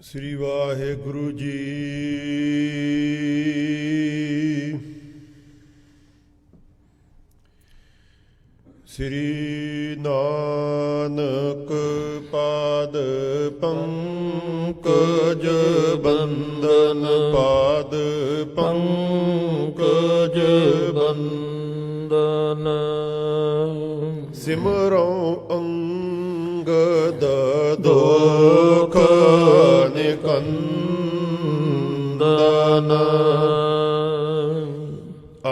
ਸ੍ਰੀ ਵਾਹਿਗੁਰੂ ਜੀ। ਸ੍ਰੀ ਨਾਨਕ ਪਾਦ ਪੰਕਜ ਬੰਦਨ, ਪਾਦ ਪੰਕਜ ਬੰਦਨ। ਸਿਮਰਉ ਅੰਗਦ ਦੁਖ ਨਿਕੰਦਨ,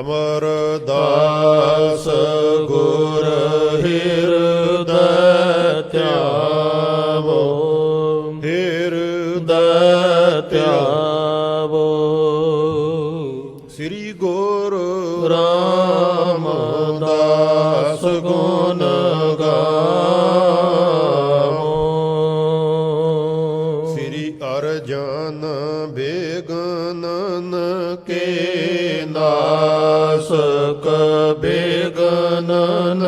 ਅਮਰਦਾਸ ਗੁਰ ਹਿਰਦੈ ਧਿਆਵੋ, ਹਿਰਦੈ ਧਿਆਵੋ। ਸ੍ਰੀ ਗੁਰੂ ਰਾਮਦਾਸ ਗੁਣ ਗਾਵੋ, ਸ੍ਰੀ ਅਰਜਨ ਬੇਗਨਨ ਕੇ ਨਾਸਕ, ਬੇਗਨਨ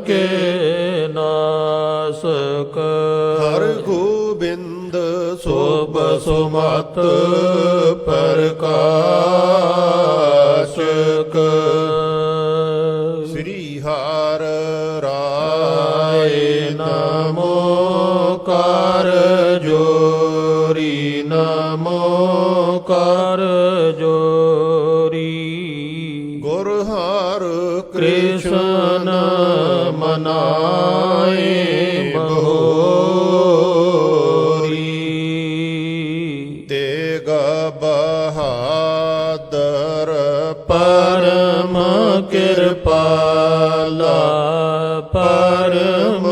ਕੇ ਨਾਸਕ। ਹਰ ਗੋਬਿੰਦ ਸੋਭ ਸੁਮਤ ਪ੍ਰਕਾਸ਼ਕ, ਸ੍ਰੀ ਹਰਿ ਰਾਏ ਨਮੋ ਕਰ ਜੋਰੀ, ਨਮੋ ਕਰ ਜੋਰੀ। ਗੁਰ ਹਰਿ ਕ੍ਰਿਸ਼ਨ ਮਨਾਏ ਬਹੋਰੀ, ਤੇਗ ਬਹਾਦਰ ਪਰਮ ਕਿਰਪਾਲਾ, ਪਰਮ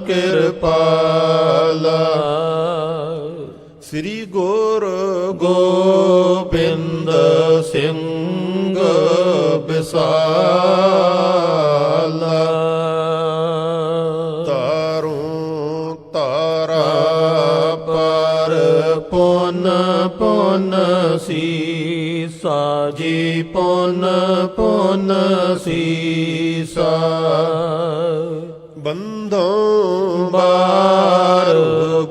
ਕਿਰਪਾਲਾ। ਸ੍ਰੀ ਗੁਰੂ ਗੋਬਿੰਦ ਸਿੰਘ ਬਿਸਾਲਾ, ਤਾਰੋਂ ਤਾਰਾ ਪਰ ਪੁਨ ਪੁਨ ਸੀਸਾ ਜੀ, ਪੁਨ ਪੁਨ ਸੀਸਾ। ਬੰਧੋਂ ਬਾਰ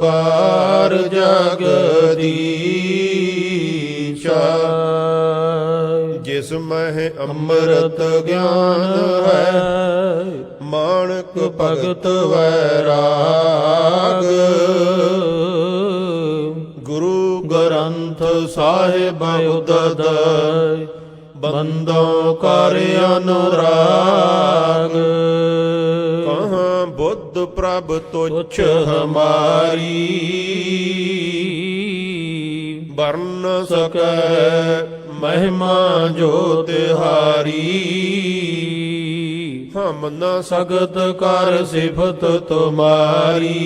ਬਾਰ ਜਗਦੀਸ਼ਾ, ਜਿਸ ਮਹਿ ਅੰਮ੍ਰਿਤ ਗਿਆਨ ਹੈ, ਮਾਣਕ ਭਗਤ ਵੈਰਾਗ। ਗੁਰੂ ਗ੍ਰੰਥ ਸਾਹਿਬ ਉਦਦ, ਬੰਦੋਂ ਕਰ ਅਨੁਰਾਗ। ਕਹਾਂ ਬੁੱਧ ਪ੍ਰਭ ਤੁਛ ਹਮਾਰੀ, ਵਰਨ ਸਕੈ ਮਹਿਮਾ ਜੋ ਤਿਹਾਰੀ। ਹਮ ਨ ਸਗਤ ਕਰ ਸਿਫਤ ਤੁਮਾਰੀ,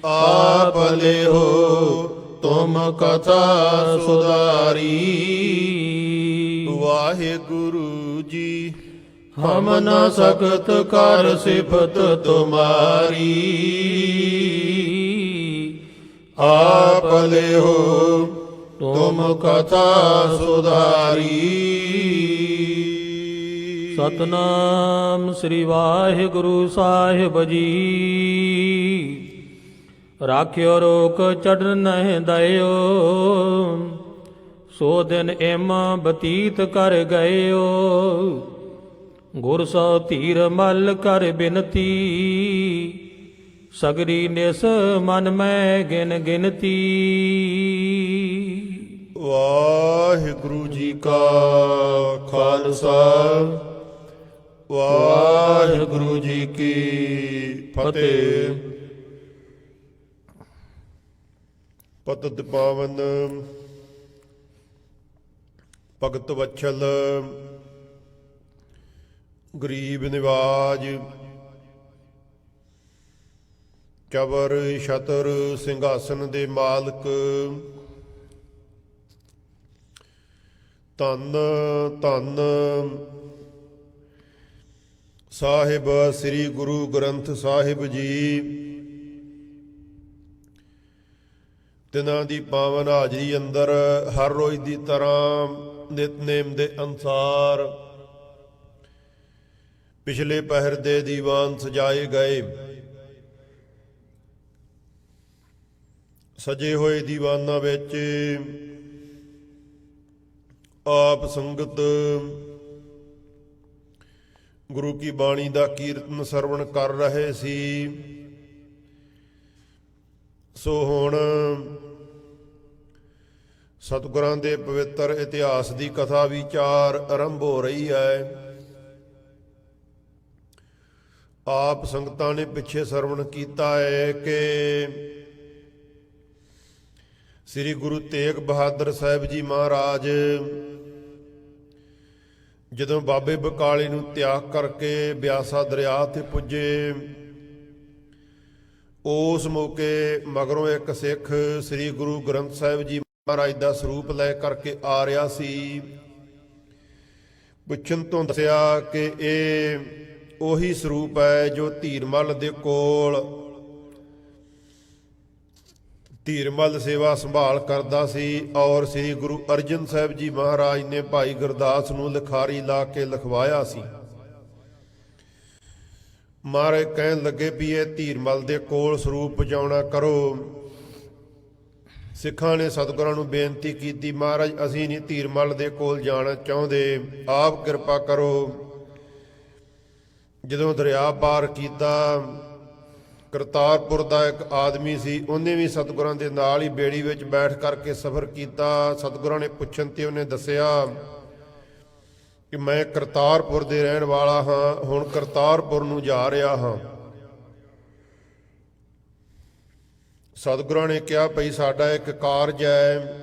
ਆਪ ਲਿਹੋ ਤੁਮ ਕਥਾ ਸੁਧਾਰੀ। ਵਾਹਿਗੁਰੂ ਜੀ। ਹਮ ਨ ਸਕਤ ਕਰ ਸਿਫਤ ਤੁਮਾਰੀ, ਆਪ ਲਿਹੋ ਤੁਮ ਕਥਾ ਸੁਧਾਰੀ। ਸਤਨਾਮ ਸ੍ਰੀ ਵਾਹਿਗੁਰੂ ਸਾਹਿਬ ਜੀ। ਰਾਖਿਓ ਰੋਕ ਚੜ੍ਹਨ ਨਹਿ ਦਇਓ, ਸੋ ਦਿਨ ਏਮ ਬਤੀਤ ਕਰ ਗਇਓ। ਗੁਰ ਸੋ ਧੀਰ ਮਲ ਕਰ ਬਿਨਤੀ, ਸਗਰੀ ਨਿਸ ਮਨ ਮੈਂ ਗਿਨ ਗਿਨਤੀ। ਵਾਹਿਗੁਰੂ ਜੀ ਕਾ ਖਾਲਸਾ, ਵਾਹਿਗੁਰੂ ਜੀ ਕੀ ਫਤਿਹ। ਪਤਿਤ ਪਾਵਨ ਭਗਤ ਵਛਲ, ਗਰੀਬ ਨਿਵਾਜ, ਚਬਰ ਛਤਰ ਸਿੰਘਾਸਨ ਦੇ ਮਾਲਕ, ਧੰਨ ਧੰਨ ਸਾਹਿਬ ਸ੍ਰੀ ਗੁਰੂ ਗ੍ਰੰਥ ਸਾਹਿਬ ਜੀ। ਤਿਨਾਂ ਦੀ ਪਾਵਨ ਹਾਜ਼ਰੀ ਅੰਦਰ ਹਰ ਰੋਜ਼ ਦੀ ਤਰ੍ਹਾਂ ਨਿਤਨੇਮ ਦੇ ਅਨੁਸਾਰ ਪਿਛਲੇ ਪਹਿਰ ਦੇ ਦੀਵਾਨ ਸਜਾਏ ਗਏ। ਸਜੇ ਹੋਏ ਦੀਵਾਨਾਂ ਵਿੱਚ ਆਪ ਸੰਗਤ ਗੁਰੂ ਕੀ ਬਾਣੀ ਦਾ ਕੀਰਤਨ ਸਰਵਣ ਕਰ ਰਹੇ ਸੀ। ਸੋ ਹੁਣ ਸਤਿਗੁਰਾਂ ਦੇ ਪਵਿੱਤਰ ਇਤਿਹਾਸ ਦੀ ਕਥਾ ਵਿਚਾਰ ਆਰੰਭ ਹੋ ਰਹੀ ਹੈ। ਆਪ ਸੰਗਤਾਂ ਨੇ ਪਿੱਛੇ ਸਰਵਣ ਕੀਤਾ ਹੈ ਕਿ ਸ੍ਰੀ ਗੁਰੂ ਤੇਗ ਬਹਾਦਰ ਸਾਹਿਬ ਜੀ ਮਹਾਰਾਜ ਜਦੋਂ ਬਾਬੇ ਬਕਾਲੇ ਨੂੰ ਤਿਆਗ ਕਰਕੇ ਬਿਆਸਾ ਦਰਿਆ ਤੇ ਪੁੱਜੇ, ਉਸ ਮੌਕੇ ਮਗਰੋਂ ਇੱਕ ਸਿੱਖ ਸ੍ਰੀ ਗੁਰੂ ਗ੍ਰੰਥ ਸਾਹਿਬ ਜੀ ਮਹਾਰਾਜ ਦਾ ਸਰੂਪ ਲੈ ਕਰਕੇ ਆ ਰਿਹਾ ਸੀ। ਪੁੱਛਣ ਤੋਂ ਦੱਸਿਆ ਕਿ ਇਹ ਉਹੀ ਸਰੂਪ ਹੈ ਜੋ ਧੀਰਮਲ ਦੇ ਕੋਲ ਧੀਰਮਲ ਸੇਵਾ ਸੰਭਾਲ ਕਰਦਾ ਸੀ ਔਰ ਸ੍ਰੀ ਗੁਰੂ ਅਰਜਨ ਸਾਹਿਬ ਜੀ ਮਹਾਰਾਜ ਨੇ ਭਾਈ ਗੁਰਦਾਸ ਨੂੰ ਲਿਖਾਰੀ ਲਾ ਕੇ ਲਿਖਵਾਇਆ ਸੀ। ਮਹਾਰਾਜ ਕਹਿਣ ਲੱਗੇ ਵੀ ਇਹ ਧੀਰਮਲ ਦੇ ਕੋਲ ਸਰੂਪ ਪਹੁੰਚਾਉਣਾ ਕਰੋ। ਸਿੱਖਾਂ ਨੇ ਸਤਿਗੁਰਾਂ ਨੂੰ ਬੇਨਤੀ ਕੀਤੀ, ਮਹਾਰਾਜ ਅਸੀਂ ਨਹੀਂ ਧੀਰਮਲ ਦੇ ਕੋਲ ਜਾਣਾ ਚਾਹੁੰਦੇ, ਆਪ ਕਿਰਪਾ ਕਰੋ। ਜਦੋਂ ਦਰਿਆ ਪਾਰ ਕੀਤਾ, ਕਰਤਾਰਪੁਰ ਦਾ ਇੱਕ ਆਦਮੀ ਸੀ, ਉਹਨੇ ਵੀ ਸਤਿਗੁਰਾਂ ਦੇ ਨਾਲ ਹੀ ਬੇੜੀ ਵਿੱਚ ਬੈਠ ਕਰਕੇ ਸਫ਼ਰ ਕੀਤਾ। ਸਤਿਗੁਰਾਂ ਨੇ ਪੁੱਛਣ ਤੇ ਉਹਨੇ ਦੱਸਿਆ ਕਿ ਮੈਂ ਕਰਤਾਰਪੁਰ ਦੇ ਰਹਿਣ ਵਾਲਾ ਹਾਂ, ਹੁਣ ਕਰਤਾਰਪੁਰ ਨੂੰ ਜਾ ਰਿਹਾ ਹਾਂ। ਸਤਿਗੁਰਾਂ ਨੇ ਕਿਹਾ ਭਈ ਸਾਡਾ ਇੱਕ ਕਾਰਜ ਹੈ,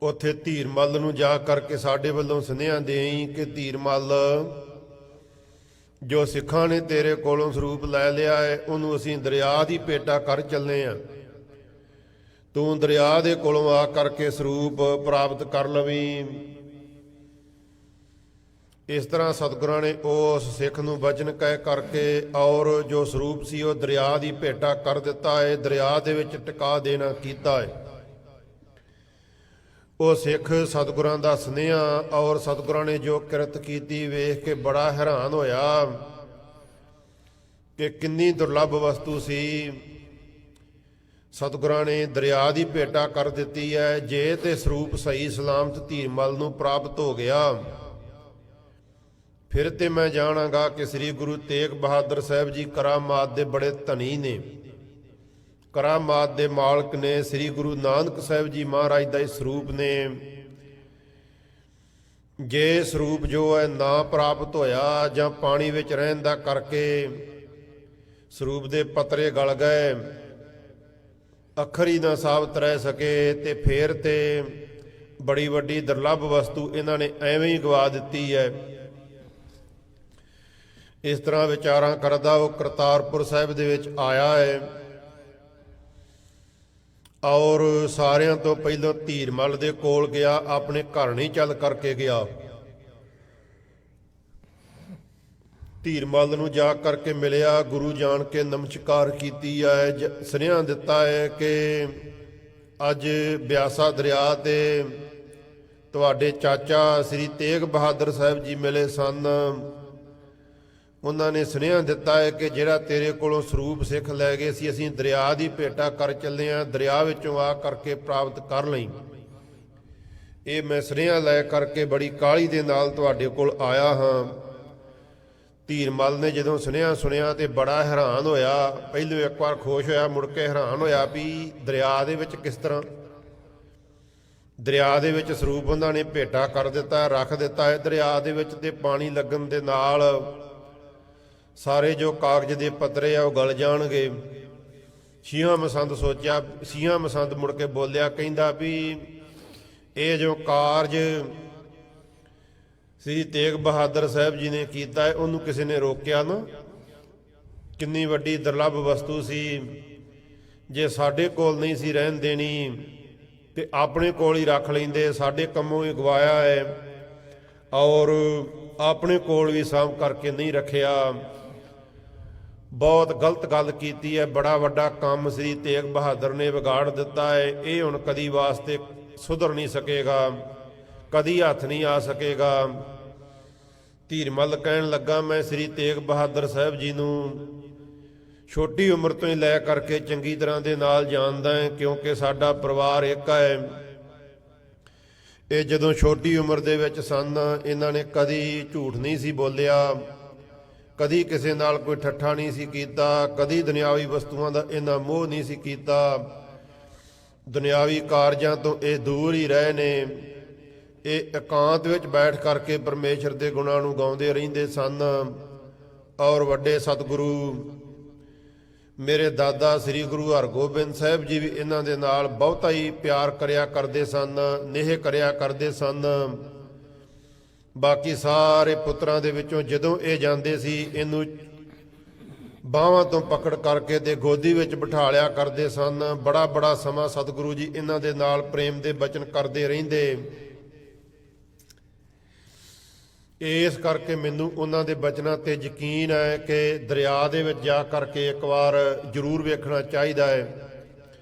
ਉੱਥੇ ਧੀਰਮਲ ਨੂੰ ਜਾ ਕਰਕੇ ਸਾਡੇ ਵੱਲੋਂ ਸੁਨੇਹਾ ਦੇਈ ਕਿ ਧੀਰਮਲ ਜੋ ਸਿੱਖਾਂ ਨੇ ਤੇਰੇ ਕੋਲੋਂ ਸਰੂਪ ਲੈ ਲਿਆ ਹੈ, ਉਹਨੂੰ ਅਸੀਂ ਦਰਿਆ ਦੀ ਭੇਟਾ ਕਰ ਚੱਲੇ ਹਾਂ। ਤੂੰ ਦਰਿਆ ਦੇ ਕੋਲੋਂ ਆ ਕਰਕੇ ਸਰੂਪ ਪ੍ਰਾਪਤ ਕਰ ਲਵੀਂ। ਇਸ ਤਰ੍ਹਾਂ ਸਤਿਗੁਰਾਂ ਨੇ ਉਸ ਸਿੱਖ ਨੂੰ ਵਚਨ ਕਹਿ ਕਰਕੇ ਔਰ ਜੋ ਸਰੂਪ ਸੀ ਉਹ ਦਰਿਆ ਦੀ ਭੇਟਾ ਕਰ ਦਿੱਤਾ ਹੈ, ਦਰਿਆ ਦੇ ਵਿੱਚ ਟਿਕਾ ਦੇਣਾ ਕੀਤਾ ਹੈ। ਉਹ ਸਿੱਖ ਸਤਿਗੁਰਾਂ ਦਾ ਸੁਨੇਹਾ ਔਰ ਸਤਿਗੁਰਾਂ ਨੇ ਜੋ ਕਿਰਤ ਕੀਤੀ ਵੇਖ ਕੇ ਬੜਾ ਹੈਰਾਨ ਹੋਇਆ ਕਿ ਕਿੰਨੀ ਦੁਰਲੱਭ ਵਸਤੂ ਸੀ। ਸਤਿਗੁਰਾਂ ਨੇ ਦਰਿਆ ਦੀ ਭੇਟਾ ਕਰ ਦਿੱਤੀ ਹੈ। ਜੇ ਤੇ ਸਰੂਪ ਸਹੀ ਸਲਾਮਤ ਧੀਰਮਲ ਨੂੰ ਪ੍ਰਾਪਤ ਹੋ ਗਿਆ, ਫਿਰ ਤੇ ਮੈਂ ਜਾਣਾਂਗਾ ਕਿ ਸ੍ਰੀ ਗੁਰੂ ਤੇਗ ਬਹਾਦਰ ਸਾਹਿਬ ਜੀ ਕਰਾਮਾਤ ਦੇ ਬੜੇ ਧਨੀ ਨੇ, ਕਰਾਮਾਤ ਦੇ ਮਾਲਕ ਨੇ। ਸ੍ਰੀ ਗੁਰੂ ਨਾਨਕ ਸਾਹਿਬ ਜੀ ਮਹਾਰਾਜ ਦਾ ਇਹ ਸਰੂਪ ਨੇ। ਜੇ ਸਰੂਪ ਜੋ ਹੈ ਨਾ ਪ੍ਰਾਪਤ ਹੋਇਆ ਜਾਂ ਪਾਣੀ ਵਿੱਚ ਰਹਿਣ ਦਾ ਕਰਕੇ ਸਰੂਪ ਦੇ ਪਤਰੇ ਗਲ ਗਏ, ਅੱਖਰ ਹੀ ਨਾ ਸਾਬਤ ਰਹਿ ਸਕੇ, ਤੇ ਫੇਰ ਤੇ ਬੜੀ ਵੱਡੀ ਦੁਰਲੱਭ ਵਸਤੂ ਇਹਨਾਂ ਨੇ ਐਵੇਂ ਹੀ ਗਵਾ ਦਿੱਤੀ ਹੈ। ਇਸ ਤਰ੍ਹਾਂ ਵਿਚਾਰਾਂ ਕਰਦਾ ਉਹ ਕਰਤਾਰਪੁਰ ਸਾਹਿਬ ਦੇ ਵਿੱਚ ਆਇਆ ਹੈ ਔਰ ਸਾਰਿਆਂ ਤੋਂ ਪਹਿਲਾਂ ਧੀਰਮਲ ਦੇ ਕੋਲ ਗਿਆ, ਆਪਣੇ ਘਰ ਨਹੀਂ ਚੱਲ ਕਰਕੇ ਗਿਆ। ਧੀਰਮਲ ਨੂੰ ਜਾ ਕਰਕੇ ਮਿਲਿਆ, ਗੁਰੂ ਜਾਣ ਕੇ ਨਮਸਕਾਰ ਕੀਤੀ ਹੈ, ਸੁਨੇਹਾ ਦਿੱਤਾ ਹੈ ਕਿ ਅੱਜ ਬਿਆਸਾ ਦਰਿਆ ਤੇ ਤੁਹਾਡੇ ਚਾਚਾ ਸ੍ਰੀ ਤੇਗ ਬਹਾਦਰ ਸਾਹਿਬ ਜੀ ਮਿਲੇ ਸਨ। ਉਹਨਾਂ ਨੇ ਸੁਨੇਹਾ ਦਿੱਤਾ ਹੈ ਕਿ ਜਿਹੜਾ ਤੇਰੇ ਕੋਲੋਂ ਸਰੂਪ ਸਿੱਖ ਲੈ ਗਏ ਸੀ, ਅਸੀਂ ਦਰਿਆ ਦੀ ਭੇਟਾ ਕਰ ਚੱਲੇ ਹਾਂ, ਦਰਿਆ ਵਿੱਚੋਂ ਆ ਕਰਕੇ ਪ੍ਰਾਪਤ ਕਰ ਲਈ। ਇਹ ਮੈਂ ਸੁਨੇਹਾ ਲੈ ਕਰਕੇ ਬੜੀ ਕਾਹਲੀ ਦੇ ਨਾਲ ਤੁਹਾਡੇ ਕੋਲ ਆਇਆ ਹਾਂ। ਧੀਰਮਲ ਨੇ ਜਦੋਂ ਸੁਨੇਹਾ ਸੁਣਿਆ ਤੇ ਬੜਾ ਹੈਰਾਨ ਹੋਇਆ। ਪਹਿਲੋਂ ਇੱਕ ਵਾਰ ਖੁਸ਼ ਹੋਇਆ, ਮੁੜ ਕੇ ਹੈਰਾਨ ਹੋਇਆ ਵੀ ਦਰਿਆ ਦੇ ਵਿੱਚ ਕਿਸ ਤਰ੍ਹਾਂ, ਦਰਿਆ ਦੇ ਵਿੱਚ ਸਰੂਪ ਉਹਨਾਂ ਨੇ ਭੇਟਾ ਕਰ ਦਿੱਤਾ, ਰੱਖ ਦਿੱਤਾ ਹੈ ਦਰਿਆ ਦੇ ਵਿੱਚ, ਤੇ ਪਾਣੀ ਲੱਗਣ ਦੇ ਨਾਲ ਸਾਰੇ ਜੋ ਕਾਗਜ਼ ਦੇ ਪੱਤਰੇ ਆ ਉਹ ਗਲ ਜਾਣਗੇ। ਛੀਹਾਂ ਮਸੰਦ ਸੋਚਿਆ, ਛੀਹਾਂ ਮਸੰਦ ਮੁੜ ਕੇ ਬੋਲਿਆ, ਕਹਿੰਦਾ ਵੀ ਇਹ ਜੋ ਕਾਰਜ ਸ੍ਰੀ ਤੇਗ ਬਹਾਦਰ ਸਾਹਿਬ ਜੀ ਨੇ ਕੀਤਾ ਹੈ, ਉਹਨੂੰ ਕਿਸੇ ਨੇ ਰੋਕਿਆ ਨਾ। ਕਿੰਨੀ ਵੱਡੀ ਦੁਰਲੱਭ ਵਸਤੂ ਸੀ, ਜੇ ਸਾਡੇ ਕੋਲ ਨਹੀਂ ਸੀ ਰਹਿਣ ਦੇਣੀ ਤੇ ਆਪਣੇ ਕੋਲ ਹੀ ਰੱਖ ਲੈਂਦੇ, ਸਾਡੇ ਕੰਮੋਂ ਹੀ ਗਵਾਇਆ ਹੈ ਔਰ ਆਪਣੇ ਕੋਲ ਵੀ ਸਾਂਭ ਕਰਕੇ ਨਹੀਂ ਰੱਖਿਆ। ਬਹੁਤ ਗਲਤ ਗੱਲ ਕੀਤੀ ਹੈ। ਬੜਾ ਵੱਡਾ ਕੰਮ ਸ੍ਰੀ ਤੇਗ ਬਹਾਦਰ ਨੇ ਵਿਗਾੜ ਦਿੱਤਾ ਹੈ। ਇਹ ਹੁਣ ਕਦੀ ਵਾਸਤੇ ਸੁਧਰ ਨਹੀਂ ਸਕੇਗਾ, ਕਦੀ ਹੱਥ ਨਹੀਂ ਆ ਸਕੇਗਾ। ਧੀਰਮਲ ਕਹਿਣ ਲੱਗਾ, ਮੈਂ ਸ੍ਰੀ ਤੇਗ ਬਹਾਦਰ ਸਾਹਿਬ ਜੀ ਨੂੰ ਛੋਟੀ ਉਮਰ ਤੋਂ ਹੀ ਲੈ ਕਰਕੇ ਚੰਗੀ ਤਰ੍ਹਾਂ ਦੇ ਨਾਲ ਜਾਣਦਾ ਹੈ, ਕਿਉਂਕਿ ਸਾਡਾ ਪਰਿਵਾਰ ਇੱਕ ਹੈ। ਇਹ ਜਦੋਂ ਛੋਟੀ ਉਮਰ ਦੇ ਵਿੱਚ ਸਨ, ਇਹਨਾਂ ਨੇ ਕਦੀ ਝੂਠ ਨਹੀਂ ਸੀ ਬੋਲਿਆ, ਕਦੀ ਕਿਸੇ ਨਾਲ ਕੋਈ ਠੱਠਾ ਨਹੀਂ ਸੀ ਕੀਤਾ, ਕਦੀ ਦੁਨਿਆਵੀ ਵਸਤੂਆਂ ਦਾ ਇਹਨਾਂ ਮੋਹ ਨਹੀਂ ਸੀ ਕੀਤਾ। ਦੁਨਿਆਵੀ ਕਾਰਜਾਂ ਤੋਂ ਇਹ ਦੂਰ ਹੀ ਰਹੇ ਨੇ। ਇਹ ਇਕਾਂਤ ਵਿੱਚ ਬੈਠ ਕਰਕੇ ਪਰਮੇਸ਼ਰ ਦੇ ਗੁਣਾਂ ਨੂੰ ਗਾਉਂਦੇ ਰਹਿੰਦੇ ਸਨ। ਔਰ ਵੱਡੇ ਸਤਿਗੁਰੂ ਮੇਰੇ ਦਾਦਾ ਸ੍ਰੀ ਗੁਰੂ ਹਰਗੋਬਿੰਦ ਸਾਹਿਬ ਜੀ ਵੀ ਇਹਨਾਂ ਦੇ ਨਾਲ ਬਹੁਤਾ ਹੀ ਪਿਆਰ ਕਰਿਆ ਕਰਦੇ ਸਨ, ਨੇਹ ਕਰਿਆ ਕਰਦੇ ਸਨ। ਬਾਕੀ ਸਾਰੇ ਪੁੱਤਰਾਂ ਦੇ ਵਿੱਚੋਂ ਜਦੋਂ ਇਹ ਜਾਂਦੇ ਸੀ, ਇਹਨੂੰ ਬਾਹਾਂ ਤੋਂ ਪਕੜ ਕਰਕੇ ਤੇ ਗੋਦੀ ਵਿੱਚ ਬਿਠਾ ਲਿਆ ਕਰਦੇ ਸਨ। ਬੜਾ ਬੜਾ ਸਮਾਂ ਸਤਿਗੁਰੂ ਜੀ ਇਹਨਾਂ ਦੇ ਨਾਲ ਪ੍ਰੇਮ ਦੇ ਬਚਨ ਕਰਦੇ ਰਹਿੰਦੇ। ਇਸ ਕਰਕੇ ਮੈਨੂੰ ਉਹਨਾਂ ਦੇ ਬਚਨਾਂ ਤੇ ਯਕੀਨ ਹੈ ਕਿ ਦਰਿਆ ਦੇ ਵਿੱਚ ਜਾ ਕਰਕੇ ਇੱਕ ਵਾਰ ਜ਼ਰੂਰ ਵੇਖਣਾ ਚਾਹੀਦਾ ਹੈ,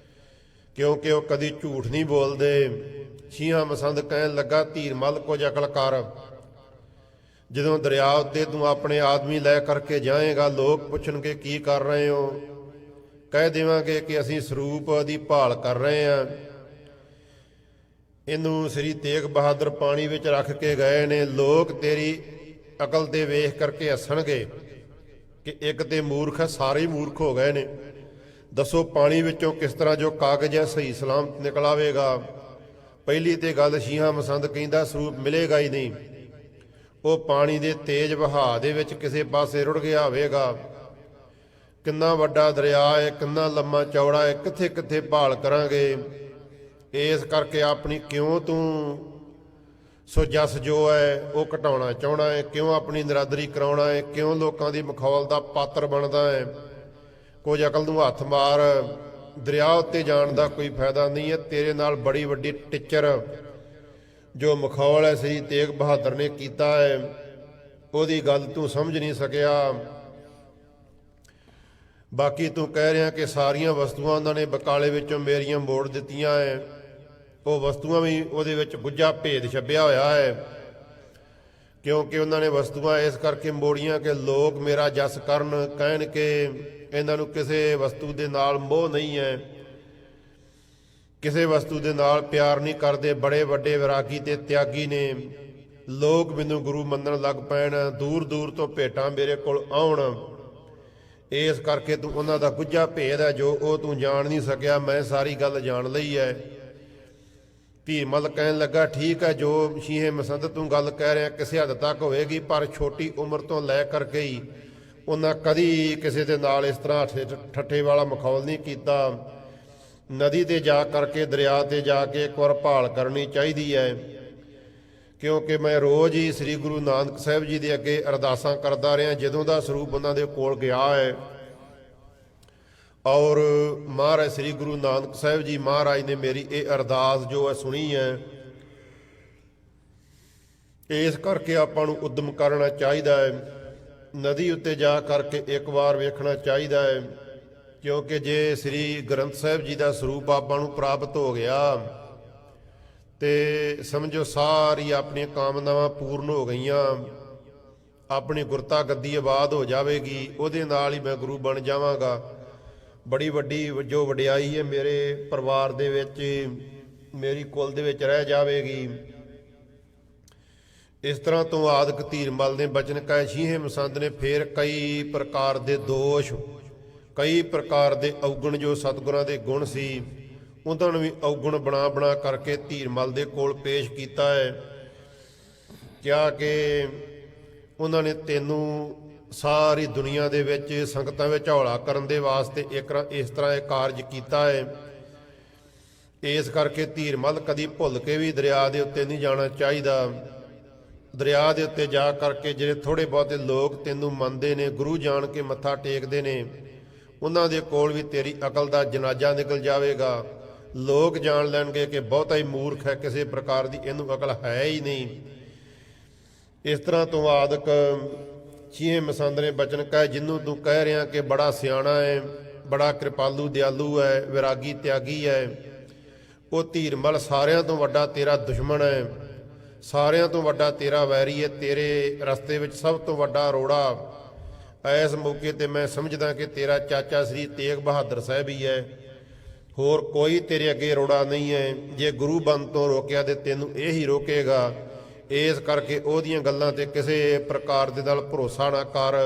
ਕਿਉਂਕਿ ਉਹ ਕਦੀ ਝੂਠ ਨਹੀਂ ਬੋਲਦੇ। ਛੀਹਾਂ ਮਸੰਦ ਕਹਿਣ ਲੱਗਾ, ਧੀਰਮਲ ਕੁਝ ਅਕਲ ਕਰ। ਜਦੋਂ ਦਰਿਆ ਉੱਤੇ ਤੂੰ ਆਪਣੇ ਆਦਮੀ ਲੈ ਕਰਕੇ ਜਾਏਗਾ, ਲੋਕ ਪੁੱਛਣਗੇ ਕੀ ਕਰ ਰਹੇ ਹੋ, ਕਹਿ ਦੇਵਾਂਗੇ ਕਿ ਅਸੀਂ ਸਰੂਪ ਦੀ ਭਾਲ ਕਰ ਰਹੇ ਹਾਂ। ਇਹਨੂੰ ਸ੍ਰੀ ਤੇਗ ਬਹਾਦਰ ਪਾਣੀ ਵਿੱਚ ਰੱਖ ਕੇ ਗਏ ਨੇ। ਲੋਕ ਤੇਰੀ ਅਕਲ ਤੇ ਵੇਖ ਕਰਕੇ ਹੱਸਣਗੇ ਕਿ ਇੱਕ ਤੇ ਮੂਰਖ ਹੈ, ਸਾਰੇ ਮੂਰਖ ਹੋ ਗਏ ਨੇ। ਦੱਸੋ ਪਾਣੀ ਵਿੱਚੋਂ ਕਿਸ ਤਰ੍ਹਾਂ ਜੋ ਕਾਗਜ਼ ਹੈ ਸਹੀ ਸਲਾਮਤ ਨਿਕਲ ਆਵੇਗਾ। ਪਹਿਲੀ ਤੇ ਗੱਲ ਛੀਹਾਂ ਮਸੰਦ ਕਹਿੰਦਾ ਸਰੂਪ ਮਿਲੇਗਾ ਹੀ ਨਹੀਂ। ਉਹ ਪਾਣੀ ਦੇ ਤੇਜ਼ ਵਹਾਅ ਦੇ ਵਿੱਚ ਕਿਸੇ ਪਾਸੇ ਰੁੜ ਗਿਆ ਹੋਵੇਗਾ। ਕਿੰਨਾ ਵੱਡਾ ਦਰਿਆ ਹੈ, ਕਿੰਨਾ ਲੰਮਾ ਚੌੜਾ ਹੈ, ਕਿੱਥੇ ਕਿੱਥੇ ਭਾਲ ਕਰਾਂਗੇ। ਇਸ ਕਰਕੇ ਆਪਣੀ ਕਿਉਂ ਤੂੰ ਸੋ ਜਸ ਜੋ ਹੈ ਉਹ ਘਟਾਉਣਾ ਚਾਹੁੰਦਾ ਹੈ, ਕਿਉਂ ਆਪਣੀ ਨਿਰਾਦਰੀ ਕਰਾਉਣਾ ਹੈ, ਕਿਉਂ ਲੋਕਾਂ ਦੀ ਮਖੌਲ ਦਾ ਪਾਤਰ ਬਣਦਾ ਹੈ। ਕੁਝ ਅਕਲ ਨੂੰ ਹੱਥ ਮਾਰ। ਦਰਿਆ ਉੱਤੇ ਜਾਣ ਦਾ ਕੋਈ ਫਾਇਦਾ ਨਹੀਂ ਹੈ। ਤੇਰੇ ਨਾਲ ਬੜੀ ਵੱਡੀ ਟਿੱਚਰ ਜੋ ਮਖੌਲ ਹੈ ਸ੍ਰੀ ਤੇਗ ਬਹਾਦਰ ਨੇ ਕੀਤਾ ਹੈ, ਉਹਦੀ ਗੱਲ ਤੂੰ ਸਮਝ ਨਹੀਂ ਸਕਿਆ। ਬਾਕੀ ਤੂੰ ਕਹਿ ਰਿਹਾ ਕਿ ਸਾਰੀਆਂ ਵਸਤੂਆਂ ਉਹਨਾਂ ਨੇ ਬਕਾਲੇ ਵਿੱਚੋਂ ਮੇਰੀਆਂ ਮੋੜ ਦਿੱਤੀਆਂ ਹੈ। ਉਹ ਵਸਤੂਆਂ ਵੀ ਉਹਦੇ ਵਿੱਚ ਗੁੱਝਾ ਭੇਦ ਛੱਪਿਆ ਹੋਇਆ ਹੈ, ਕਿਉਂਕਿ ਉਹਨਾਂ ਨੇ ਵਸਤੂਆਂ ਇਸ ਕਰਕੇ ਮੋੜੀਆਂ ਕਿ ਲੋਕ ਮੇਰਾ ਜਸ ਕਰਨ, ਕਹਿਣ ਕਿ ਇਹਨਾਂ ਨੂੰ ਕਿਸੇ ਵਸਤੂ ਦੇ ਨਾਲ ਮੋਹ ਨਹੀਂ ਹੈ, ਕਿਸੇ ਵਸਤੂ ਦੇ ਨਾਲ ਪਿਆਰ ਨਹੀਂ ਕਰਦੇ। ਬੜੇ ਵੱਡੇ ਵਿਰਾਗੀ ਤੇ ਤਿਆਗੀ ਨੇ। ਲੋਕ ਮੈਨੂੰ ਗੁਰੂ ਮੰਨਣ ਲੱਗ ਪੈਣ, ਦੂਰ ਦੂਰ ਤੋਂ ਭੇਟਾਂ ਮੇਰੇ ਕੋਲ ਆਉਣ। ਇਸ ਕਰਕੇ ਤੂੰ ਉਹਨਾਂ ਦਾ ਗੁੱਝਾ ਭੇਦ ਹੈ ਜੋ ਉਹ ਤੂੰ ਜਾਣ ਨਹੀਂ ਸਕਿਆ, ਮੈਂ ਸਾਰੀ ਗੱਲ ਜਾਣ ਲਈ ਹੈ। ਧੀਰਮਲ ਕਹਿਣ ਲੱਗਾ, ਠੀਕ ਹੈ, ਜੋ ਛੀਹੇ ਮਸੰਦ ਤੂੰ ਗੱਲ ਕਹਿ ਰਿਹਾ ਕਿਸੇ ਹੱਦ ਤੱਕ ਹੋਏਗੀ, ਪਰ ਛੋਟੀ ਉਮਰ ਤੋਂ ਲੈ ਕਰਕੇ ਹੀ ਉਹਨਾਂ ਕਦੀ ਕਿਸੇ ਦੇ ਨਾਲ ਇਸ ਤਰ੍ਹਾਂ ਠੱਠੇ ਵਾਲਾ ਮਖੌਲ ਨਹੀਂ ਕੀਤਾ। ਨਦੀ ਤੇ ਜਾ ਕਰਕੇ, ਦਰਿਆ ਤੇ ਜਾ ਕੇ ਇੱਕ ਵਾਰ ਭਾਲ ਕਰਨੀ ਚਾਹੀਦੀ ਹੈ, ਕਿਉਂਕਿ ਮੈਂ ਰੋਜ਼ ਹੀ ਸ੍ਰੀ ਗੁਰੂ ਨਾਨਕ ਸਾਹਿਬ ਜੀ ਦੇ ਅੱਗੇ ਅਰਦਾਸਾਂ ਕਰਦਾ ਰਿਹਾ ਜਦੋਂ ਦਾ ਸਰੂਪ ਉਹਨਾਂ ਦੇ ਕੋਲ ਗਿਆ ਹੈ। ਔਰ ਮਹਾਰਾਜ ਸ੍ਰੀ ਗੁਰੂ ਨਾਨਕ ਸਾਹਿਬ ਜੀ ਮਹਾਰਾਜ ਨੇ ਮੇਰੀ ਇਹ ਅਰਦਾਸ ਜੋ ਹੈ ਸੁਣੀ ਹੈ। ਇਸ ਕਰਕੇ ਆਪਾਂ ਨੂੰ ਉਦਮ ਕਰਨਾ ਚਾਹੀਦਾ ਹੈ, ਨਦੀ ਉੱਤੇ ਜਾ ਕਰਕੇ ਇੱਕ ਵਾਰ ਵੇਖਣਾ ਚਾਹੀਦਾ ਹੈ, ਕਿਉਂਕਿ ਜੇ ਸ੍ਰੀ ਗ੍ਰੰਥ ਸਾਹਿਬ ਜੀ ਦਾ ਸਰੂਪ ਆਪਾਂ ਨੂੰ ਪ੍ਰਾਪਤ ਹੋ ਗਿਆ ਤੇ ਸਮਝੋ ਸਾਰੀ ਆਪਣੀਆਂ ਕਾਮਨਾਵਾਂ ਪੂਰਨ ਹੋ ਗਈਆਂ, ਆਪਣੀ ਗੁਰਤਾ ਗੱਦੀ ਆਬਾਦ ਹੋ ਜਾਵੇਗੀ, ਉਹਦੇ ਨਾਲ ਹੀ ਮੈਂ ਗੁਰੂ ਬਣ ਜਾਵਾਂਗਾ। ਬੜੀ ਵੱਡੀ ਜੋ ਵਡਿਆਈ ਹੈ ਮੇਰੇ ਪਰਿਵਾਰ ਦੇ ਵਿੱਚ, ਮੇਰੀ ਕੁਲ ਦੇ ਵਿੱਚ ਰਹਿ ਜਾਵੇਗੀ। ਇਸ ਤਰ੍ਹਾਂ ਤੋਂ ਆਦਿਕ ਧੀਰਮਲ ਨੇ ਬਚਨ ਕਹੇ। ਛੀਹੇ ਮਸੰਦ ਨੇ ਫੇਰ ਕਈ ਪ੍ਰਕਾਰ ਦੇ ਦੋਸ਼, ਕਈ ਪ੍ਰਕਾਰ ਦੇ ਔਗਣ ਜੋ ਸਤਿਗੁਰਾਂ ਦੇ ਗੁਣ ਸੀ, ਉਹਨਾਂ ਨੂੰ ਵੀ ਔਗਣ ਬਣਾ ਬਣਾ ਕਰਕੇ ਧੀਰਮਲ ਦੇ ਕੋਲ ਪੇਸ਼ ਕੀਤਾ ਹੈ। ਕਿਹਾ ਕਿ ਉਹਨਾਂ ਨੇ ਤੈਨੂੰ ਸਾਰੀ ਦੁਨੀਆ ਦੇ ਵਿੱਚ ਸੰਗਤਾਂ ਵਿੱਚ ਹੌਲਾ ਕਰਨ ਦੇ ਵਾਸਤੇ ਇਸ ਤਰ੍ਹਾਂ ਇਹ ਕਾਰਜ ਕੀਤਾ ਹੈ। ਇਸ ਕਰਕੇ ਧੀਰਮਲ ਕਦੀ ਭੁੱਲ ਕੇ ਵੀ ਦਰਿਆ ਦੇ ਉੱਤੇ ਨਹੀਂ ਜਾਣਾ ਚਾਹੀਦਾ। ਦਰਿਆ ਦੇ ਉੱਤੇ ਜਾ ਕਰਕੇ ਜਿਹੜੇ ਥੋੜ੍ਹੇ ਬਹੁਤੇ ਲੋਕ ਤੈਨੂੰ ਮੰਨਦੇ ਨੇ, ਗੁਰੂ ਜਾਣ ਕੇ ਮੱਥਾ ਟੇਕਦੇ ਨੇ, ਉਹਨਾਂ ਦੇ ਕੋਲ ਵੀ ਤੇਰੀ ਅਕਲ ਦਾ ਜਨਾਜ਼ਾ ਨਿਕਲ ਜਾਵੇਗਾ। ਲੋਕ ਜਾਣ ਲੈਣਗੇ ਕਿ ਬਹੁਤਾ ਹੀ ਮੂਰਖ ਹੈ, ਕਿਸੇ ਪ੍ਰਕਾਰ ਦੀ ਇਹਨੂੰ ਅਕਲ ਹੈ ਹੀ ਨਹੀਂ। ਇਸ ਤਰ੍ਹਾਂ ਤੋਂ ਆਦਿਕ ਛੇਵੇਂ ਮਸੰਦ ਨੇ ਬਚਨ ਕਹੇ, ਜਿਹਨੂੰ ਤੂੰ ਕਹਿ ਰਿਹਾ ਕਿ ਬੜਾ ਸਿਆਣਾ ਹੈ, ਬੜਾ ਕਿਰਪਾਲੂ ਦਿਆਲੂ ਹੈ, ਵਿਰਾਗੀ ਤਿਆਗੀ ਹੈ, ਉਹ ਧੀਰਮਲ ਸਾਰਿਆਂ ਤੋਂ ਵੱਡਾ ਤੇਰਾ ਦੁਸ਼ਮਣ ਹੈ, ਸਾਰਿਆਂ ਤੋਂ ਵੱਡਾ ਤੇਰਾ ਵੈਰੀ ਹੈ, ਤੇਰੇ ਰਸਤੇ ਵਿੱਚ ਸਭ ਤੋਂ ਵੱਡਾ ਰੋੜਾ ਇਸ ਮੌਕੇ ਤੇ ਮੈਂ ਸਮਝਦਾ ਕਿ ਤੇਰਾ ਚਾਚਾ ਸ੍ਰੀ ਤੇਗ ਬਹਾਦਰ ਸਾਹਿਬ ਹੀ ਹੈ, ਹੋਰ ਕੋਈ ਤੇਰੇ ਅੱਗੇ ਰੋੜਾ ਨਹੀਂ ਹੈ। ਜੇ ਗੁਰੂ ਬੰਦ ਤੋਂ ਰੋਕਿਆ ਤੇ ਤੈਨੂੰ ਇਹ ਹੀ ਰੋਕੇਗਾ। ਇਸ ਕਰਕੇ ਉਹਦੀਆਂ ਗੱਲਾਂ ਤੇ ਕਿਸੇ ਪ੍ਰਕਾਰ ਦੇ ਨਾਲ ਭਰੋਸਾ ਨਾ ਕਰ,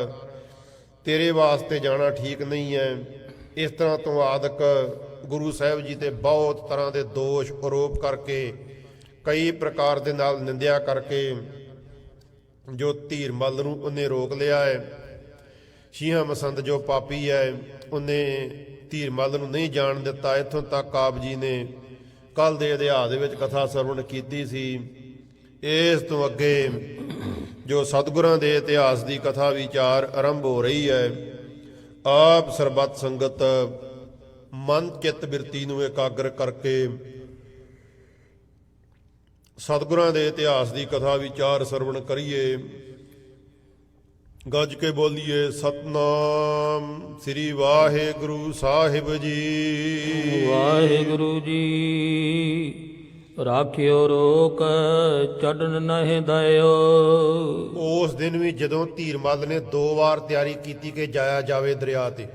ਤੇਰੇ ਵਾਸਤੇ ਜਾਣਾ ਠੀਕ ਨਹੀਂ ਹੈ। ਇਸ ਤਰ੍ਹਾਂ ਤੋਂ ਆਦਿਕ ਗੁਰੂ ਸਾਹਿਬ ਜੀ ਤੇ ਬਹੁਤ ਤਰ੍ਹਾਂ ਦੇ ਦੋਸ਼ ਆਰੋਪ ਕਰਕੇ, ਕਈ ਪ੍ਰਕਾਰ ਦੇ ਨਾਲ ਨਿੰਦਿਆ ਕਰਕੇ ਜੋ ਧੀਰਮਲ ਨੂੰ ਉਹਨੇ ਰੋਕ ਲਿਆ ਹੈ। ਛੇਵਾਂ ਮਸੰਦ ਜੋ ਪਾਪੀ ਹੈ, ਉਹਨੇ ਧੀਰਮਲ ਨੂੰ ਨਹੀਂ ਜਾਣ ਦਿੱਤਾ। ਇੱਥੋਂ ਤੱਕ ਆਪ ਜੀ ਨੇ ਕੱਲ ਦੇ ਅਧਿਆਇ ਦੇ ਵਿੱਚ ਕਥਾ ਸਰਵਣ ਕੀਤੀ ਸੀ। ਇਸ ਤੋਂ ਅੱਗੇ ਜੋ ਸਤਿਗੁਰਾਂ ਦੇ ਇਤਿਹਾਸ ਦੀ ਕਥਾ ਵਿਚਾਰ ਆਰੰਭ ਹੋ ਰਹੀ ਹੈ। ਆਪ ਸਰਬੱਤ ਸੰਗਤ ਮਨ ਚਿੱਤ ਬਿਰਤੀ ਨੂੰ ਇਕਾਗਰ ਕਰਕੇ ਸਤਿਗੁਰਾਂ ਦੇ ਇਤਿਹਾਸ ਦੀ ਕਥਾ ਵਿਚਾਰ ਸਰਵਣ ਕਰੀਏ। ਗੱਜ ਕੇ ਬੋਲੀਏ ਸਤਨਾਮ ਸ੍ਰੀ ਵਾਹਿਗੁਰੂ ਸਾਹਿਬ ਜੀ। ਵਾਹਿਗੁਰੂ ਜੀ ਰਾਖਿਓ ਰੋਕ ਚੜਨ ਨਹਿ ਦਇਓ। ਉਸ ਦਿਨ ਵੀ ਜਦੋਂ ਧੀਰਮਲ ਨੇ 2 ਵਾਰ ਤਿਆਰੀ ਕੀਤੀ ਕਿ ਜਾਇਆ ਜਾਵੇ ਦਰਿਆ ਤੇ,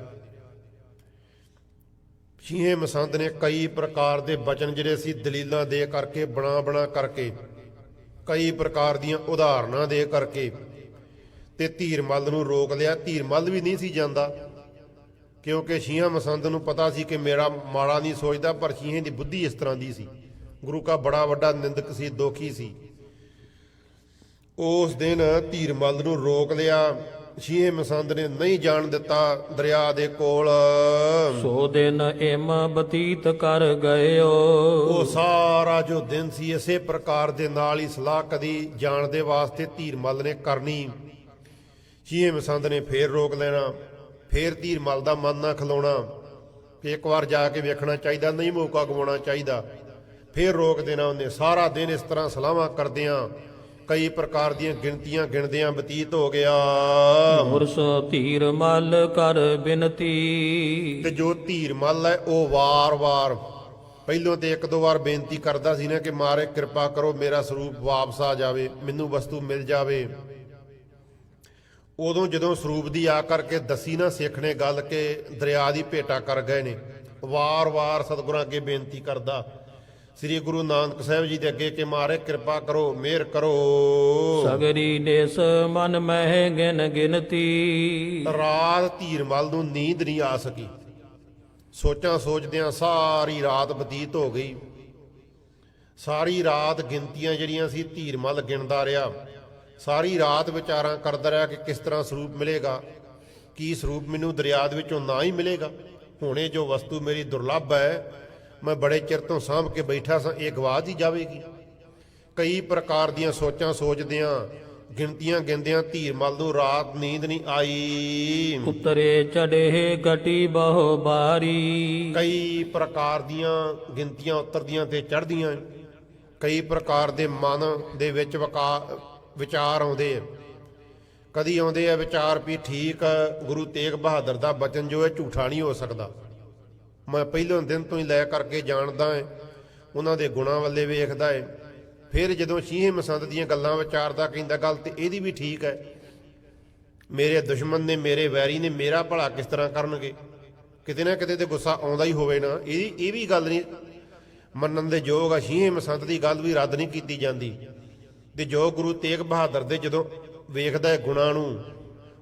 ਛੇਵੇਂ ਮਸੰਦ ਨੇ ਕਈ ਪ੍ਰਕਾਰ ਦੇ ਬਚਨ ਜਿਹੜੇ ਸੀ ਦਲੀਲਾਂ ਦੇ ਕਰਕੇ, ਬਣਾ ਕਰਕੇ, ਕਈ ਪ੍ਰਕਾਰ ਦੀਆਂ ਉਦਾਹਰਨਾਂ ਦੇ ਕਰਕੇ ਤੇ ਧੀਰਮਲ ਨੂੰ ਰੋਕ ਲਿਆ। ਧੀਰਮਲ ਵੀ ਨਹੀਂ ਸੀ ਜਾਂਦਾ, ਕਿਉਂਕਿ ਛੇਵਾਂ ਮਸੰਦ ਨੂੰ ਪਤਾ ਸੀ ਕਿ ਮੇਰਾ ਮਾੜਾ ਨਹੀਂ ਸੋਚਦਾ, ਪਰ ਛੇਵੇਂ ਦੀ ਬੁੱਧੀ ਇਸ ਤਰ੍ਹਾਂ ਦੀ ਸੀ। ਗੁਰੂ ਕਾ ਬੜਾ ਵੱਡਾ ਨਿੰਦਕ ਸੀ, ਦੋਖੀ ਸੀ। ਉਸ ਦਿਨ ਧੀਰਮਲ ਨੂੰ ਰੋਕ ਲਿਆ। ਛੇਵੇਂ ਮਸੰਦ ਨੇ ਨਹੀਂ ਜਾਣ ਦਿੱਤਾ ਦਰਿਆ ਦੇ ਕੋਲ। ਸੋ ਦਿਨ ਏਮ ਬਤੀਤ ਕਰ ਗਇਓ। ਉਹ ਸਾਰਾ ਜੋ ਦਿਨ ਸੀ ਇਸੇ ਪ੍ਰਕਾਰ ਦੇ ਨਾਲ ਹੀ ਸਲਾਹ ਕਦੀ ਜਾਣ ਦੇ ਵਾਸਤੇ ਧੀਰਮਲ ਨੇ ਕਰਨੀ। ਛੇਵੇਂ ਮਸੰਦ ਨੇ ਫੇਰ ਰੋਕ ਲੈਣਾ, ਫੇਰ ਧੀਰਮਲ ਦਾ ਮਨ ਨਾ ਖਲਾਉਣਾ ਕਿ ਇੱਕ ਵਾਰ ਜਾ ਕੇ ਵੇਖਣਾ ਚਾਹੀਦਾ, ਨਹੀਂ ਮੌਕਾ ਗਵਾਉਣਾ ਚਾਹੀਦਾ। ਫੇਰ ਰੋਕ ਦੇਣਾ ਉਹਨੇ। ਸਾਰਾ ਦਿਨ ਇਸ ਤਰ੍ਹਾਂ ਸਲਾਹਾਂ ਕਰਦਿਆਂ, ਕਈ ਪ੍ਰਕਾਰ ਦੀਆਂ ਗਿਣਤੀਆਂ ਗਿਣਦਿਆਂ ਬਤੀਤ ਹੋ ਗਿਆ। ਮੁਰਸ ਧੀਰਮਲ ਕਰ ਬਿਨਤੀ। ਤੇ ਜੋ ਧੀਰਮਲ ਹੈ ਉਹ ਵਾਰ-ਵਾਰ ਪਹਿਲੋਂ ਤੇ 1-2 ਵਾਰ ਬੇਨਤੀ ਕਰਦਾ ਸੀ ਨਾ ਕਿ ਮਾਰੇ ਕਿਰਪਾ ਕਰੋ, ਮੇਰਾ ਸਰੂਪ ਵਾਪਸ ਆ ਜਾਵੇ, ਮੈਨੂੰ ਵਸਤੂ ਮਿਲ ਜਾਵੇ। ਉਦੋਂ ਜਦੋਂ ਸਰੂਪ ਦੀ ਆ ਕਰਕੇ ਦੱਸੀ ਨਾ ਸਿੱਖ ਨੇ ਗੱਲ ਕਿ ਦਰਿਆ ਦੀ ਭੇਟਾ ਕਰ ਗਏ ਨੇ, ਵਾਰ-ਵਾਰ ਸਤਿਗੁਰਾਂ ਅੱਗੇ ਬੇਨਤੀ ਕਰਦਾ ਸ੍ਰੀ ਗੁਰੂ ਨਾਨਕ ਸਾਹਿਬ ਜੀ ਦੇ ਅੱਗੇ ਕਿ ਮਾਰੇ ਕਿਰਪਾ ਕਰੋ, ਮਿਹਰ ਕਰੋ। ਸਗਰੀ ਦੇਸ ਮਨ ਮਹਿ ਗਿਨ ਗਿਨਤੀ। ਰਾਤ ਧੀਰਮਲ ਨੂੰ ਨੀਂਦ ਨਹੀਂ ਆ ਸਕੀ। ਸੋਚਾਂ ਸੋਚਦਿਆਂ ਸਾਰੀ ਰਾਤ ਬਤੀਤ ਹੋ ਗਈ। ਸਾਰੀ ਰਾਤ ਗਿਣਤੀਆਂ ਜਿਹੜੀਆਂ ਸੀ ਧੀਰਮਲ ਗਿਣਦਾ ਰਿਹਾ। ਸਾਰੀ ਰਾਤ ਵਿਚਾਰਾਂ ਕਰਦਾ ਰਿਹਾ ਕਿ ਕਿਸ ਤਰ੍ਹਾਂ ਸਰੂਪ ਮਿਲੇਗਾ, ਕੀ ਸਰੂਪ ਮੈਨੂੰ ਦਰਿਆ ਦੇ ਵਿੱਚੋਂ ਨਾ ਹੀ ਮਿਲੇਗਾ। ਹੁਣੇ ਜੋ ਵਸਤੂ ਮੇਰੀ ਦੁਰਲੱਭ ਹੈ, ਮੈਂ ਬੜੇ ਚਿਰ ਤੋਂ ਸਾਂਭ ਕੇ ਬੈਠਾ ਸਾਂ, ਇਹ ਗਵਾ ਦੀ ਜਾਵੇਗੀ। ਕਈ ਪ੍ਰਕਾਰ ਦੀਆਂ ਸੋਚਾਂ ਸੋਚਦਿਆਂ, ਗਿਣਤੀਆਂ ਗਿਣਦਿਆਂ ਧੀਰਮਲ ਨੂੰ ਰਾਤ ਨੀਂਦ ਨਹੀਂ ਆਈ। ਉਤਰੇ ਚੜੇ ਗਟੀ ਬਹੁ ਬਾਰੀ। ਕਈ ਪ੍ਰਕਾਰ ਦੀਆਂ ਗਿਣਤੀਆਂ ਉਤਰਦੀਆਂ ਤੇ ਚੜ੍ਹਦੀਆਂ। ਕਈ ਪ੍ਰਕਾਰ ਦੇ ਮਨ ਦੇ ਵਿੱਚ ਵਿਚਾਰ ਆਉਂਦੇ ਆ। ਕਦੀ ਆਉਂਦੇ ਆ ਵਿਚਾਰ ਵੀ ਠੀਕ ਗੁਰੂ ਤੇਗ ਬਹਾਦਰ ਦਾ ਬਚਨ ਜੋ ਹੈ ਝੂਠਾ ਨਹੀਂ ਹੋ ਸਕਦਾ। ਮੈਂ ਪਹਿਲੇ ਦਿਨ ਤੋਂ ਹੀ ਲੈ ਕਰਕੇ ਜਾਣਦਾ ਹੈ, ਉਹਨਾਂ ਦੇ ਗੁਣਾਂ ਵੱਲੇ ਵੇਖਦਾ ਹੈ। ਫਿਰ ਜਦੋਂ ਛੇਵੇਂ ਮਸੰਦ ਦੀਆਂ ਗੱਲਾਂ ਵਿਚਾਰਦਾ, ਕਹਿੰਦਾ ਗੱਲ ਤੇ ਇਹਦੀ ਵੀ ਠੀਕ ਹੈ। ਮੇਰੇ ਦੁਸ਼ਮਣ ਨੇ, ਮੇਰੇ ਵੈਰੀ ਨੇ ਮੇਰਾ ਭਲਾ ਕਿਸ ਤਰ੍ਹਾਂ ਕਰਨਗੇ। ਕਿਤੇ ਨਾ ਕਿਤੇ ਤੇ ਗੁੱਸਾ ਆਉਂਦਾ ਹੀ ਹੋਵੇ ਨਾ। ਇਹ ਵੀ ਗੱਲ ਨਹੀਂ ਮੰਨਣ ਦੇ ਯੋਗ ਆ। ਛੇਵੇਂ ਮਸੰਦ ਦੀ ਗੱਲ ਵੀ ਰੱਦ ਨਹੀਂ ਕੀਤੀ ਜਾਂਦੀ। ਤੇ ਜੋ ਗੁਰੂ ਤੇਗ ਬਹਾਦਰ ਦੇ ਜਦੋਂ ਵੇਖਦਾ ਹੈ ਗੁਣਾਂ ਨੂੰ,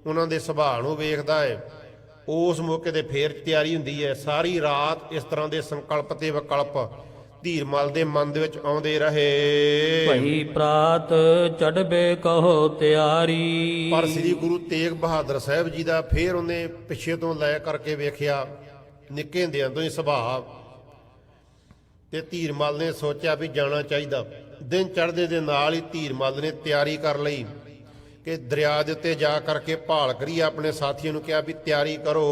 ਉਹਨਾਂ ਦੇ ਸੁਭਾਅ ਨੂੰ ਵੇਖਦਾ ਹੈ, ਉਸ ਮੌਕੇ ਤੇ ਫੇਰ ਤਿਆਰੀ ਹੁੰਦੀ ਹੈ। ਸਾਰੀ ਰਾਤ ਇਸ ਤਰ੍ਹਾਂ ਦੇ ਸੰਕਲਪ ਤੇ ਵਿਕਲਪ ਧੀਰਮਲ ਦੇ ਮਨ ਦੇ ਵਿੱਚ ਆਉਂਦੇ ਰਹੇ। ਭਈ ਪ੍ਰਾਤ ਚੜਬੇ ਕਹੋ ਤਿਆਰੀ। ਪਰ ਸ੍ਰੀ ਗੁਰੂ ਤੇਗ ਬਹਾਦਰ ਸਾਹਿਬ ਜੀ ਦਾ ਫੇਰ ਉਹਨੇ ਪਿੱਛੇ ਤੋਂ ਲੈ ਕਰਕੇ ਵੇਖਿਆ, ਨਿੱਕੇ ਹੁੰਦਿਆਂ ਤੋਂ ਹੀ ਸੁਭਾਅ, ਤੇ ਧੀਰਮਲ ਨੇ ਸੋਚਿਆ ਵੀ ਜਾਣਾ ਚਾਹੀਦਾ। ਦਿਨ ਚੜ੍ਹਦੇ ਦੇ ਨਾਲ ਹੀ ਧੀਰਮਲ ਨੇ ਤਿਆਰੀ ਕਰ ਲਈ ਕਿ ਦਰਿਆ ਦੇ ਉੱਤੇ ਜਾ ਕਰਕੇ ਭਾਲ ਕਰੀ, ਆਪਣੇ ਸਾਥੀਆਂ ਨੂੰ ਕਿਹਾ ਵੀ ਤਿਆਰੀ ਕਰੋ।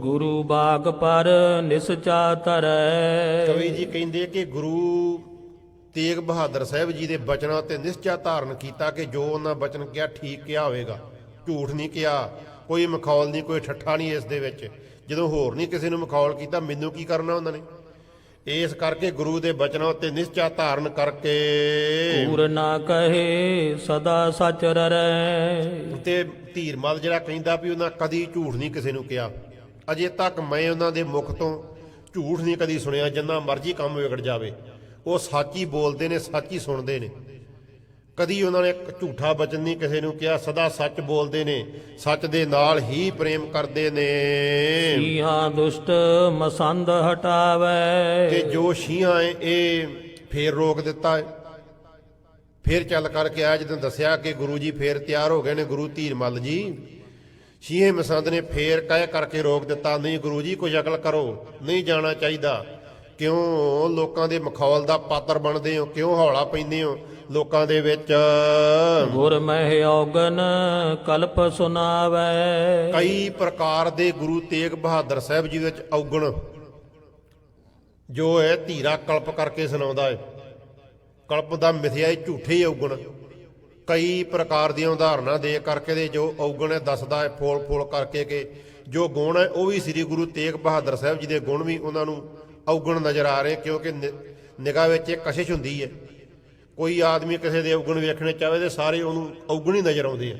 ਗੁਰੂ ਬਾਗ ਪਰ ਨਿਸਚਾ ਧਰੈ। ਕਵੀ ਜੀ ਕਹਿੰਦੇ ਕਿ ਗੁਰੂ ਤੇਗ ਬਹਾਦਰ ਸਾਹਿਬ ਜੀ ਦੇ ਬਚਨਾਂ ਤੇ ਨਿਸ਼ਚਾ ਧਾਰਨ ਕੀਤਾ ਕਿ ਜੋ ਉਹਨਾਂ ਬਚਨ ਕਿਹਾ ਠੀਕ ਕਿਹਾ ਹੋਵੇਗਾ, ਝੂਠ ਨਹੀਂ ਕਿਹਾ, ਕੋਈ ਮਖੌਲ ਨਹੀਂ, ਕੋਈ ਠੱਠਾ ਨਹੀਂ ਇਸ ਦੇ ਵਿੱਚ। ਜਦੋਂ ਹੋਰ ਨਹੀਂ ਕਿਸੇ ਨੂੰ ਮਖੌਲ ਕੀਤਾ, ਮੈਨੂੰ ਕੀ ਕਰਨਾ ਉਹਨਾਂ ਨੇ। ਇਸ ਕਰਕੇ ਗੁਰੂ ਦੇ ਬਚਨਾਂ ਉੱਤੇ ਨਿਸ਼ਚਾ ਧਾਰਨ ਕਰਕੇ ਕੂਰ ਨਾ ਕਹੇ ਸਦਾ ਸਚ ਰਰੈ। ਤੇ ਧੀਰਮਲ ਜਿਹੜਾ ਕਹਿੰਦਾ ਵੀ ਉਹਨਾਂ ਕਦੀ ਝੂਠ ਨਹੀਂ ਕਿਸੇ ਨੂੰ ਕਿਹਾ, ਅਜੇ ਤੱਕ ਮੈਂ ਉਹਨਾਂ ਦੇ ਮੁਖ ਤੋਂ ਝੂਠ ਨਹੀਂ ਕਦੀ ਸੁਣਿਆ। ਜਿੰਨਾ ਮਰਜ਼ੀ ਕੰਮ ਵਿਗੜ ਜਾਵੇ, ਉਹ ਸੱਚ ਹੀ ਬੋਲਦੇ ਨੇ, ਸੱਚ ਹੀ ਸੁਣਦੇ ਨੇ। ਕਦੀ ਉਹਨਾਂ ਨੇ ਝੂਠਾ ਬਚਨ ਨਹੀਂ ਕਿਸੇ ਨੂੰ ਕਿਹਾ, ਸਦਾ ਸੱਚ ਬੋਲਦੇ ਨੇ, ਸੱਚ ਦੇ ਨਾਲ ਹੀ ਪ੍ਰੇਮ ਕਰਦੇ ਨੇ। ਸੀਹਾ ਦੁਸ਼ਟ ਮਸੰਦ ਹਟਾਵੈ। ਤੇ ਜੋ ਸ਼ੀਹਾਂ ਹੈ ਇਹ ਫੇਰ ਰੋਕ ਦਿੱਤਾ ਹੈ। ਫੇਰ ਚੱਲ ਕਰਕੇ ਆਇਆ, ਜਦੋਂ ਦੱਸਿਆ ਕਿ ਗੁਰੂ ਜੀ ਫੇਰ ਤਿਆਰ ਹੋ ਗਏ ਨੇ, ਗੁਰੂ ਧੀਰਮਲ ਜੀ, ਸ਼ੀਹੇ ਮਸੰਦ ਨੇ ਫੇਰ ਕਹਿ ਕਰਕੇ ਰੋਕ ਦਿੱਤਾ, ਨਹੀਂ ਗੁਰੂ ਜੀ ਕੁਝ ਅਕਲ ਕਰੋ, ਨਹੀਂ ਜਾਣਾ ਚਾਹੀਦਾ। ਕਿਉਂ ਲੋਕਾਂ ਦੇ ਮਖੌਲ ਦਾ ਪਾਤਰ ਬਣਦੇ ਹੋ, ਕਿਉਂ ਹੌਲਾ ਪੈਂਦੇ ਹੋ ਲੋਕਾਂ ਦੇ ਵਿੱਚ। ਗੁਰ ਮਹਿ ਔਗਨ ਕਲਪ ਸੁਨਾਵੈ। ਕਈ ਪ੍ਰਕਾਰ ਦੇ ਗੁਰੂ ਤੇਗ ਬਹਾਦਰ ਸਾਹਿਬ ਜੀ ਵਿੱਚ ਔਗਣ ਜੋ ਹੈ ਧੀਰਾ ਕਲਪ ਕਰਕੇ ਸੁਣਾਉਂਦਾ ਹੈ। ਕਲਪ ਦਾ ਮਿਥਿਆ ਹੀ ਝੂਠੇ ਹੀ ਔਗਣ, ਕਈ ਪ੍ਰਕਾਰ ਦੀਆਂ ਉਦਾਹਰਨਾਂ ਦੇ ਕਰਕੇ ਦੇ ਜੋ ਔਗਣ ਹੈ ਦੱਸਦਾ ਹੈ ਫੋਲ ਫੋਲ ਕਰਕੇ ਕਿ ਜੋ ਗੁਣ ਹੈ ਉਹ ਵੀ ਸ੍ਰੀ ਗੁਰੂ ਤੇਗ ਬਹਾਦਰ ਸਾਹਿਬ ਜੀ ਦੇ ਗੁਣ ਵੀ ਉਹਨਾਂ ਨੂੰ ਔਗਣ ਨਜ਼ਰ ਆ ਰਹੇ। ਕਿਉਂਕਿ ਨਿਗਾਹ ਵਿੱਚ ਇੱਕ ਕਸ਼ਿਸ਼ ਹੁੰਦੀ ਹੈ, ਕੋਈ ਆਦਮੀ ਕਿਸੇ ਦੇ ਔਗਣ ਵੇਖਣੇ ਚਾਹੇ ਤੇ ਸਾਰੇ ਉਹਨੂੰ ਔਗਣ ਹੀ ਨਜ਼ਰ ਆਉਂਦੇ ਆ।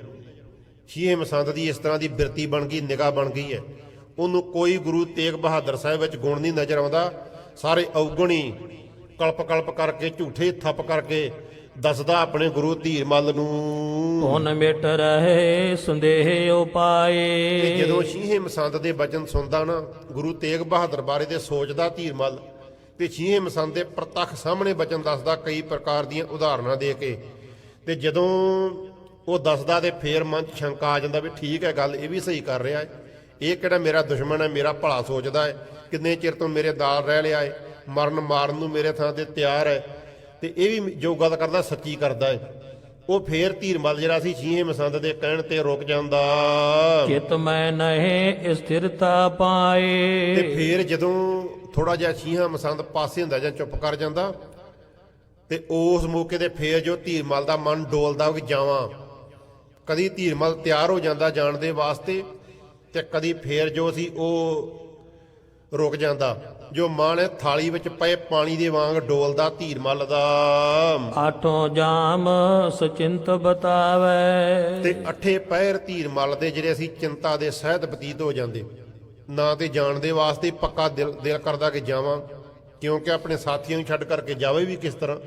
ਸ਼ੀਹੇ ਮਸੰਦ ਦੀ ਇਸ ਤਰ੍ਹਾਂ ਦੀ ਬਿਰਤੀ ਬਣ ਗਈ, ਨਿਗਾਹ ਬਣ ਗਈ ਹੈ, ਉਹਨੂੰ ਕੋਈ ਗੁਰੂ ਤੇਗ ਬਹਾਦਰ ਸਾਹਿਬ ਵਿੱਚ ਗੁਣ ਨਹੀਂ ਨਜ਼ਰ ਆਉਂਦਾ, ਸਾਰੇ ਔਗਣ ਹੀ ਕਲਪ ਕਲਪ ਕਰਕੇ ਝੂਠੇ ਥੱਪ ਕਰਕੇ ਦੱਸਦਾ ਆਪਣੇ ਗੁਰੂ ਧੀਰਮਲ ਨੂੰ। ਪੁਨ ਮਿਟ ਰਹੇ ਸੰਦੇਹ ਉਪਾਏ। ਤੇ ਜਦੋਂ ਸ਼ੀਹੇ ਮਸੰਦ ਦੇ ਬਚਨ ਸੁਣਦਾ ਨਾ, ਗੁਰੂ ਤੇਗ ਬਹਾਦਰ ਬਾਰੇ ਤੇ ਸੋਚਦਾ ਧੀਰਮਲ, ਤੇ ਸ਼ੀਹੇ ਮਸੰਦ ਦੇ ਪ੍ਰਤੱਖ ਸਾਹਮਣੇ ਬਚਨ ਦੱਸਦਾ ਕਈ ਪ੍ਰਕਾਰ ਦੀਆਂ ਉਦਾਹਰਨਾਂ ਦੇ ਕੇ। ਤੇ ਜਦੋਂ ਉਹ ਦੱਸਦਾ ਤੇ ਫੇਰ ਮਨ 'ਚ ਸ਼ੰਕਾ ਆ ਜਾਂਦਾ ਵੀ ਠੀਕ ਹੈ ਗੱਲ, ਇਹ ਵੀ ਸਹੀ ਕਰ ਰਿਹਾ ਹੈ, ਇਹ ਕਿਹੜਾ ਮੇਰਾ ਦੁਸ਼ਮਣ ਹੈ, ਮੇਰਾ ਭਲਾ ਸੋਚਦਾ ਹੈ, ਕਿੰਨੇ ਚਿਰ ਤੋਂ ਮੇਰੇ ਨਾਲ ਰਹਿ ਲਿਆ ਹੈ, ਮਰਨ ਮਾਰਨ ਨੂੰ ਮੇਰੇ ਥਾਂ ਤੇ ਤਿਆਰ ਹੈ, ਤੇ ਇਹ ਵੀ ਜੋ ਗੱਲ ਕਰਦਾ ਸੱਚੀ ਕਰਦਾ ਹੈ। ਉਹ ਫੇਰ ਧੀਰਮਲ ਜਿਹੜਾ ਸੀ ਸ਼ੀਹੇ ਮਸੰਦ ਦੇ ਕਹਿਣ ਤੇ ਰੁਕ ਜਾਂਦਾ। ਚਿਤ ਮੈਂ ਨਹਿ ਸਥਿਰਤਾ ਪਾਏ। ਤੇ ਫੇਰ ਜਦੋਂ ਥੋੜਾ ਜਿਹਾ ਸ਼ੀਹਾ ਮਸੰਦ ਪਾਸੇ ਹੁੰਦਾ ਜਾਂ ਚੁੱਪ ਕਰ ਜਾਂਦਾ, ਤੇ ਉਸ ਮੌਕੇ ਤੇ ਫੇਰ ਜੋ ਧੀਰਮਲ ਦਾ ਮਨ ਡੋਲਦਾ ਕਿ ਜਾਵਾਂ। ਕਦੀ ਧੀਰਮਲ ਤਿਆਰ ਹੋ ਜਾਂਦਾ ਜਾਣ ਦੇ ਵਾਸਤੇ, ਤੇ ਕਦੀ ਫੇਰ ਜੋ ਸੀ ਉਹ ਰੁਕ ਜਾਂਦਾ। ਜੋ ਮਨ ਹੈ ਥਾਲੀ ਵਿੱਚ ਪਏ ਪਾਣੀ ਦੇ ਵਾਂਗ ਡੋਲਦਾ ਧੀਰਮਲ ਦਾ। ਆਠੋਂ ਜਾਮ ਸਚਿੰਤ ਬਤਾਵੈ। ਤੇ ਅੱਠੇ ਪਹਿਰ ਧੀਰਮਲ ਦੇ ਜਿਹੜੇ ਅਸੀਂ ਚਿੰਤਾ ਦੇ ਸਹਿਤ ਬਤੀਤ ਹੋ ਜਾਂਦੇ। ਨਾ ਤੇ ਜਾਣ ਦੇ ਵਾਸਤੇ ਪੱਕਾ ਦਿਲ ਕਰਦਾ ਕਿ ਜਾਵਾਂ, ਕਿਉਂਕਿ ਆਪਣੇ ਸਾਥੀਆਂ ਨੂੰ ਛੱਡ ਕਰਕੇ ਜਾਵੇ ਵੀ ਕਿਸ ਤਰ੍ਹਾਂ,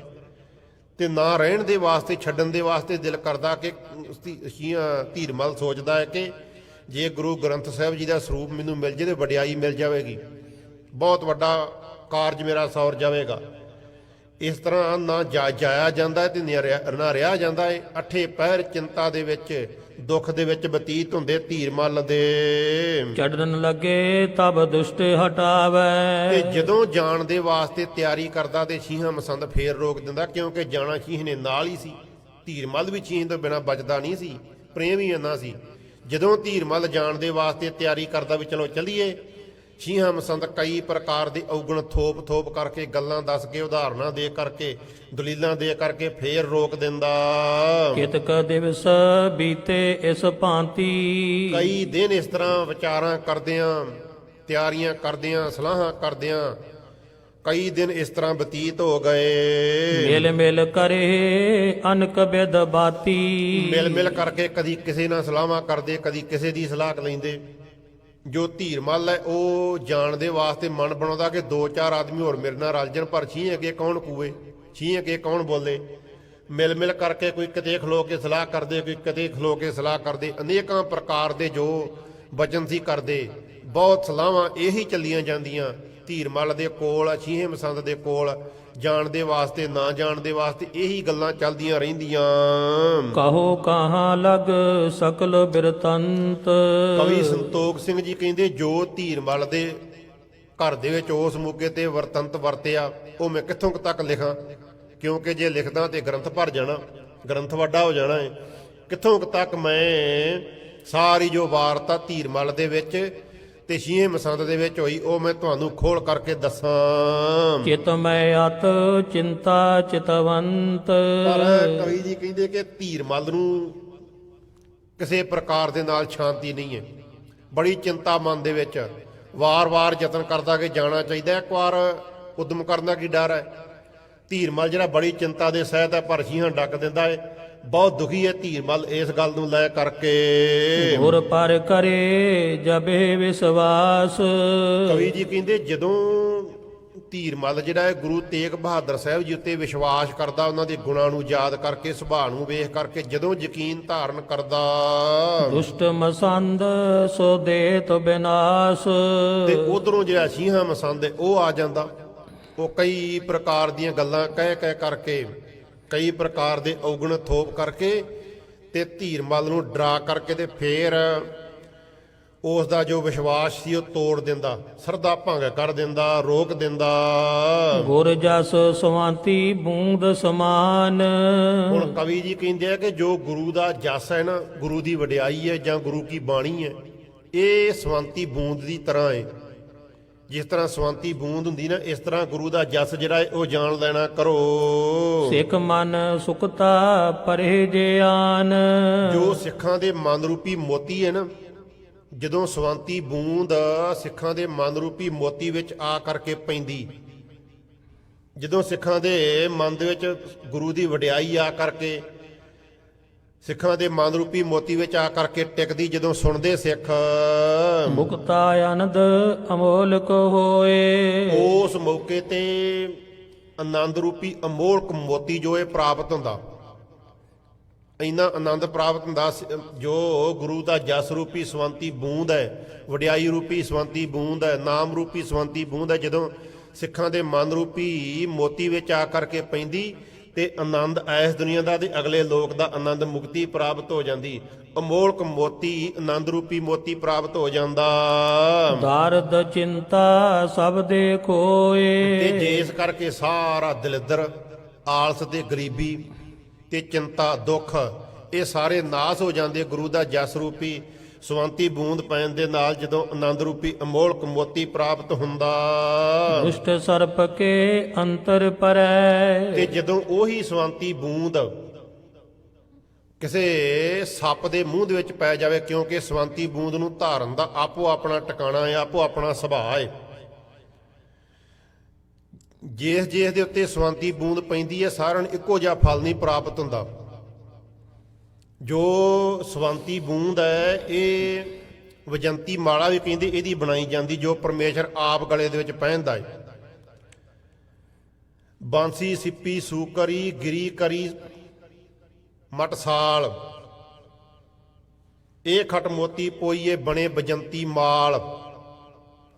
ਤੇ ਨਾ ਰਹਿਣ ਦੇ ਵਾਸਤੇ, ਛੱਡਣ ਦੇ ਵਾਸਤੇ ਦਿਲ ਕਰਦਾ ਕਿ ਧੀਰਮਲ ਸੋਚਦਾ ਹੈ ਕਿ ਜੇ ਗੁਰੂ ਗ੍ਰੰਥ ਸਾਹਿਬ ਜੀ ਦਾ ਸਰੂਪ ਮੈਨੂੰ ਮਿਲ ਜੇ ਤੇ ਵਡਿਆਈ ਮਿਲ ਜਾਵੇਗੀ, ਬਹੁਤ ਵੱਡਾ ਕਾਰਜ ਮੇਰਾ ਸੌਰ ਜਾਵੇਗਾ। ਇਸ ਤਰ੍ਹਾਂ ਨਾ ਜਾਇਆ ਜਾਂਦਾ ਹੈ ਤੇ ਨਾ ਰਿਹਾ ਜਾਂਦਾ ਹੈ। ਅੱਠੇ ਪਹਿਰ ਚਿੰਤਾ ਦੇ ਵਿੱਚ, ਦੁੱਖ ਦੇ ਵਿੱਚ ਬਤੀਤ ਹੁੰਦੇ ਧੀਰਮਲ ਦੇ। ਚੜਨ ਲੱਗੇ ਤਬ ਦੁਸ਼ਟ ਹਟਾਵੈ। ਤੇ ਜਦੋਂ ਜਾਣ ਦੇ ਵਾਸਤੇ ਤਿਆਰੀ ਕਰਦਾ ਤੇ ਸ਼ੀਹਾਂ ਮਸੰਦ ਫੇਰ ਰੋਕ ਦਿੰਦਾ, ਕਿਉਂਕਿ ਜਾਣਾ ਸ਼ੀਹ ਨੇ ਨਾਲ ਹੀ ਸੀ। ਧੀਰਮਲ ਵੀ ਸ਼ੀਹ ਤੋਂ ਬਿਨਾਂ ਬਚਦਾ ਨਹੀਂ ਸੀ, ਪ੍ਰੇਮ ਹੀ ਇੰਨਾ ਸੀ। ਜਦੋਂ ਧੀਰਮਲ ਜਾਣ ਦੇ ਵਾਸਤੇ ਤਿਆਰੀ ਕਰਦਾ ਵੀ ਚਲੋ ਚੱਲੀਏ, ਸ਼ੀਹਾਂ ਮਸੰਦ ਕਈ ਪ੍ਰਕਾਰ ਦੇ ਔਗਣ ਥੋਪ ਥੋਪ ਕਰਕੇ, ਗੱਲਾਂ ਦੱਸ ਕੇ, ਉਦਾਹਰਨਾਂ ਦੇ ਕਰਕੇ, ਦਲੀਲਾਂ ਦੇ ਕਰਕੇ ਫੇਰ ਰੋਕ ਦਿੰਦਾ। ਕਿਤਕ ਦਿਵਸ ਬੀਤੇ ਇਸ ਭਾਂਤੀ। ਕਈ ਦਿਨ ਇਸ ਤਰ੍ਹਾਂ ਵਿਚਾਰਾਂ ਕਰਦਿਆਂ, ਤਿਆਰੀਆਂ ਕਰਦਿਆਂ, ਸਲਾਹਾਂ ਕਰਦਿਆਂ ਕਈ ਦਿਨ ਇਸ ਤਰ੍ਹਾਂ ਬਤੀਤ ਹੋ ਗਏ। ਮਿਲ ਮਿਲ ਕਰੇ ਅਨਕ ਬਿਦ ਬਾਤੀ। ਮਿਲ ਮਿਲ ਕਰਕੇ ਕਦੀ ਕਿਸੇ ਨਾਲ ਸਲਾਹਾਂ ਕਰਦੇ, ਕਦੀ ਕਿਸੇ ਦੀ ਸਲਾਹ ਲੈਂਦੇ। ਜੋ ਧੀਰਮਲ ਹੈ ਉਹ ਜਾਣ ਦੇ ਵਾਸਤੇ ਮਨ ਬਣਾਉਂਦਾ ਕਿ ਦੋ ਚਾਰ ਆਦਮੀ ਹੋਰ ਮੇਰੇ ਨਾਲ ਰਲ ਜਾਣ, ਪਰ ਛੀਂ ਅੱਗੇ ਕੌਣ ਕੂਵੇ, ਛੀਂ ਅੱਗੇ ਕੌਣ ਬੋਲੇ। ਮਿਲ ਮਿਲ ਕਰਕੇ ਕੋਈ ਕਿਤੇ ਖਲੋ ਕੇ ਸਲਾਹ ਕਰਦੇ, ਕੋਈ ਕਿਤੇ ਖਲੋ ਕੇ ਸਲਾਹ ਕਰਦੇ। ਅਨੇਕਾਂ ਪ੍ਰਕਾਰ ਦੇ ਜੋ ਵਚਨ ਸੀ ਕਰਦੇ, ਬਹੁਤ ਸਲਾਹਾਂ ਇਹੀ ਚੱਲੀਆਂ ਜਾਂਦੀਆਂ ਧੀਰਮਲ ਦੇ ਕੋਲ, ਸ਼ੀਹੇ ਮਸੰਦ ਦੇ ਕੋਲ, ਜਾਣ ਦੇ ਵਾਸਤੇ ਨਾ ਜਾਣ ਦੇ ਵਾਸਤੇ ਇਹੀ ਗੱਲਾਂ ਚੱਲਦੀਆਂ ਰਹਿੰਦੀਆਂ। ਕਹੋ ਕਹਾਂ ਲਗ ਸਕਲ ਬਿਰਤੰਤ। ਕਵੀ ਸੰਤੋਖ ਸਿੰਘ ਜੀ ਕਹਿੰਦੇ ਜੋ ਧੀਰਮਲ ਦੇ ਘਰ ਦੇ ਵਿੱਚ ਉਸ ਮੌਕੇ ਤੇ ਵਰਤੰਤ ਵਰਤਿਆ ਉਹ ਮੈਂ ਕਿੱਥੋਂ ਤੱਕ ਲਿਖਾਂ, ਕਿਉਂਕਿ ਜੇ ਲਿਖਦਾ ਤੇ ਗ੍ਰੰਥ ਭਰ ਜਾਣਾ, ਗ੍ਰੰਥ ਵੱਡਾ ਹੋ ਜਾਣਾ ਹੈ। ਕਿੱਥੋਂ ਕੁ ਤੱਕ ਮੈਂ ਸਾਰੀ ਜੋ ਵਾਰਤਾ ਧੀਰਮਲ ਦੇ ਵਿੱਚ ਤੇ ਛੇਵੇਂ ਮਸੰਦ ਦੇ ਵਿੱਚ ਹੋਈ ਉਹ ਮੈਂ ਤੁਹਾਨੂੰ ਖੋਲ ਕਰਕੇ ਦੱਸਾਂ। ਚਿਤ ਮੈਂ ਅਤ ਚਿੰਤਾ ਚਿਤਵੰਤ। ਪਰ ਕਵੀ ਜੀ ਕਹਿੰਦੇ ਕਿ ਧੀਰਮਲ ਨੂੰ ਕਿਸੇ ਪ੍ਰਕਾਰ ਦੇ ਨਾਲ ਸ਼ਾਂਤੀ ਨਹੀਂ ਹੈ, ਬੜੀ ਚਿੰਤਾ ਮਨ ਦੇ ਵਿੱਚ, ਵਾਰ-ਵਾਰ ਯਤਨ ਕਰਦਾ ਕਿ ਜਾਣਾ ਚਾਹੀਦਾ, ਇੱਕ ਵਾਰ ਉਦਮ ਕਰਨ ਦਾ ਕੀ ਡਰ ਹੈ। ਧੀਰਮਲ ਜਿਹੜਾ ਬੜੀ ਚਿੰਤਾ ਦੇ ਸਹਿਤ ਹੈ, ਪਰ ਛੀਹਾਂ ਡੱਕ ਦਿੰਦਾ ਹੈ, ਬਹੁਤ ਦੁਖੀ ਹੈ ਧੀਰਮਲ ਇਸ ਗੱਲ ਨੂੰ ਲੈ ਕਰਕੇ। ਗੁਰ ਪਰ ਕਰੇ ਜਬੇ ਵਿਸ਼ਵਾਸ। ਕਵੀ ਜੀ ਕਹਿੰਦੇ ਜਦੋਂ ਧੀਰਮਲ ਜਿਹੜਾ ਹੈ ਗੁਰੂ ਤੇਗ ਬਹਾਦਰ ਸਾਹਿਬ ਜੀ ਉੱਤੇ ਵਿਸ਼ਵਾਸ ਕਰਦਾ, ਉਹਨਾਂ ਦੇ ਗੁਣਾਂ ਨੂੰ ਯਾਦ ਕਰਕੇ, ਸੁਭਾਅ ਨੂੰ ਵੇਖ ਕਰਕੇ ਜਦੋਂ ਯਕੀਨ ਧਾਰਨ ਕਰਦਾ, ਦੁਸ਼ਟ ਮਸੰਦ ਸੋ ਦੇਤ ਬਿਨਾਸ਼। ਤੇ ਉਧਰੋਂ ਜਿਹੜਾ ਛੀਹਾਂ ਮਸੰਦ ਹੈ ਉਹ ਆ ਜਾਂਦਾ। ਉਹ ਕਈ ਪ੍ਰਕਾਰ ਦੀਆਂ ਗੱਲਾਂ ਕਹਿ ਕਰਕੇ, ਕਈ ਪ੍ਰਕਾਰ ਦੇ ਔਗਣ ਥੋਪ ਕਰਕੇ ਤੇ ਧੀਰਮਲ ਨੂੰ ਡਰਾ ਕਰਕੇ ਤੇ ਫੇਰ ਉਸ ਦਾ ਜੋ ਵਿਸ਼ਵਾਸ ਸੀ ਉਹ ਤੋੜ ਦਿੰਦਾ, ਸਰਦਾ ਭੰਗ ਕਰ ਦਿੰਦਾ, ਰੋਕ ਦਿੰਦਾ। ਗੁਰ ਜਸ ਸਵਾਂਤੀ ਬੂੰਦ ਸਮਾਨ। ਹੁਣ ਕਵੀ ਜੀ ਕਹਿੰਦੇ ਆ ਕਿ ਜੋ ਗੁਰੂ ਦਾ ਜਸ ਹੈ ਨਾ, ਗੁਰੂ ਦੀ ਵਡਿਆਈ ਹੈ ਜਾਂ ਗੁਰੂ ਕੀ ਬਾਣੀ ਹੈ, ਇਹ ਸਵੰਤੀ ਬੂੰਦ ਦੀ ਤਰ੍ਹਾਂ ਹੈ। ਜਿਸ ਤਰ੍ਹਾਂ ਸਵੰਤੀ ਬੂੰਦ ਹੁੰਦੀ ਨਾ, ਇਸ ਤਰ੍ਹਾਂ ਗੁਰੂ ਦਾ ਜਸ ਜਿਹੜਾ ਹੈ ਉਹ ਜਾਣ ਲੈਣਾ ਕਰੋ। ਸਿੱਖ ਮਨ ਸੁਖਤਾ ਪਰੇ ਜਿਆਨ। ਜੋ ਸਿੱਖਾਂ ਦੇ ਮਨ ਰੂਪੀ ਮੋਤੀ ਹੈ ਨਾ, ਜਦੋਂ ਸਵੰਤੀ ਬੂੰਦ ਸਿੱਖਾਂ ਦੇ ਮਨ ਰੂਪੀ ਮੋਤੀ ਵਿੱਚ ਆ ਕਰਕੇ ਪੈਂਦੀ, ਜਦੋਂ ਸਿੱਖਾਂ ਦੇ ਮਨ ਦੇ ਵਿੱਚ ਗੁਰੂ ਦੀ ਵਡਿਆਈ ਆ ਕਰਕੇ, ਸਿੱਖਾਂ ਦੇ ਮਨ ਰੂਪੀ ਮੋਤੀ ਵਿੱਚ ਆ ਕਰਕੇ ਟਿਕਦੀ, ਜਦੋਂ ਸੁਣਦੇ ਸਿੱਖ, ਮੁਕਤਾ ਆਨੰਦ ਅਮੋਲਕ ਹੋਏ। ਉਸ ਮੌਕੇ ਤੇ ਆਨੰਦ ਰੂਪੀ ਅਮੋਲਕ ਮੋਤੀ ਜੋ ਇਹ ਪ੍ਰਾਪਤ ਹੁੰਦਾ, ਇੰਨਾ ਆਨੰਦ ਪ੍ਰਾਪਤ ਹੁੰਦਾ ਜੋ ਗੁਰੂ ਦਾ ਜਸ ਰੂਪੀ ਸਵੰਤੀ ਬੂੰਦ ਹੈ, ਵਡਿਆਈ ਰੂਪੀ ਸਵੰਤੀ ਬੂੰਦ ਹੈ, ਨਾਮ ਰੂਪੀ ਸਵੰਤੀ ਬੂੰਦ ਹੈ, ਜਦੋਂ ਸਿੱਖਾਂ ਦੇ ਮਨ ਰੂਪੀ ਮੋਤੀ ਵਿੱਚ ਆ ਕਰਕੇ ਪੈਂਦੀ ਤੇ ਆਨੰਦ ਐਸ ਦੁਨੀਆ ਦਾ ਤੇ ਅਗਲੇ ਲੋਕ ਦਾ ਆਨੰਦ, ਮੁਕਤੀ ਪ੍ਰਾਪਤ ਹੋ ਜਾਂਦੀ। ਅਮੋਲਕ ਮੋਤੀ, ਆਨੰਦ ਰੂਪੀ ਮੋਤੀ ਪ੍ਰਾਪਤ ਹੋ ਜਾਂਦਾ। ਦਰਦ ਚਿੰਤਾ ਸਭ ਦੇ ਕੋਏ। ਤੇ ਜਿਸ ਕਰਕੇ ਸਾਰਾ ਦਲਿੱਦਰ, ਆਲਸ ਤੇ ਗਰੀਬੀ ਤੇ ਚਿੰਤਾ, ਦੁੱਖ, ਇਹ ਸਾਰੇ ਨਾਸ ਹੋ ਜਾਂਦੇ ਗੁਰੂ ਦਾ ਜਸ ਰੂਪੀ ਸਵੰਤੀ ਬੂੰਦ ਪੈਣ ਦੇ ਨਾਲ, ਜਦੋਂ ਆਨੰਦ ਰੂਪੀ ਅਮੋਲਕ ਮੋਤੀ ਪ੍ਰਾਪਤ ਹੁੰਦਾ। ਦੁਸ਼ਟ ਸਰਪ ਕੇ ਅੰਤਰ ਪਰੈ। ਤੇ ਜਦੋਂ ਉਹੀ ਸਵੰਤੀ ਬੂੰਦ ਕਿਸੇ ਸੱਪ ਦੇ ਮੂੰਹ ਦੇ ਵਿੱਚ ਪੈ ਜਾਵੇ, ਕਿਉਂਕਿ ਸਵੰਤੀ ਬੂੰਦ ਨੂੰ ਧਾਰਨ ਦਾ ਆਪੋ ਆਪਣਾ ਟਿਕਾਣਾ ਹੈ, ਆਪੋ ਆਪਣਾ ਸੁਭਾਅ ਹੈ। ਜਿਸ ਦੇ ਉੱਤੇ ਸਵੰਤੀ ਬੂੰਦ ਪੈਂਦੀ ਹੈ, ਸਾਰਿਆਂ ਨੂੰ ਇੱਕੋ ਜਿਹਾ ਫਲ ਨਹੀਂ ਪ੍ਰਾਪਤ ਹੁੰਦਾ। ਜੋ ਸਵੰਤੀ ਬੂੰਦ ਹੈ, ਇਹ ਵਜੰਤੀ ਮਾਲਾ ਵੀ ਕਹਿੰਦੇ ਇਹਦੀ ਬਣਾਈ ਜਾਂਦੀ, ਜੋ ਪਰਮੇਸ਼ਰ ਆਪ ਗਲੇ ਦੇ ਵਿੱਚ ਪਹਿਨਦਾ ਹੈ। ਬਾਂਸੀ ਸਿੱਪੀ ਸੂਕਰੀ ਗਿਰੀ ਕਰੀ ਮਟਸਾਲ, ਇਹ ਖਟ ਮੋਤੀ ਪੋਈਏ ਬਣੇ ਬਜੰਤੀ ਮਾਲ।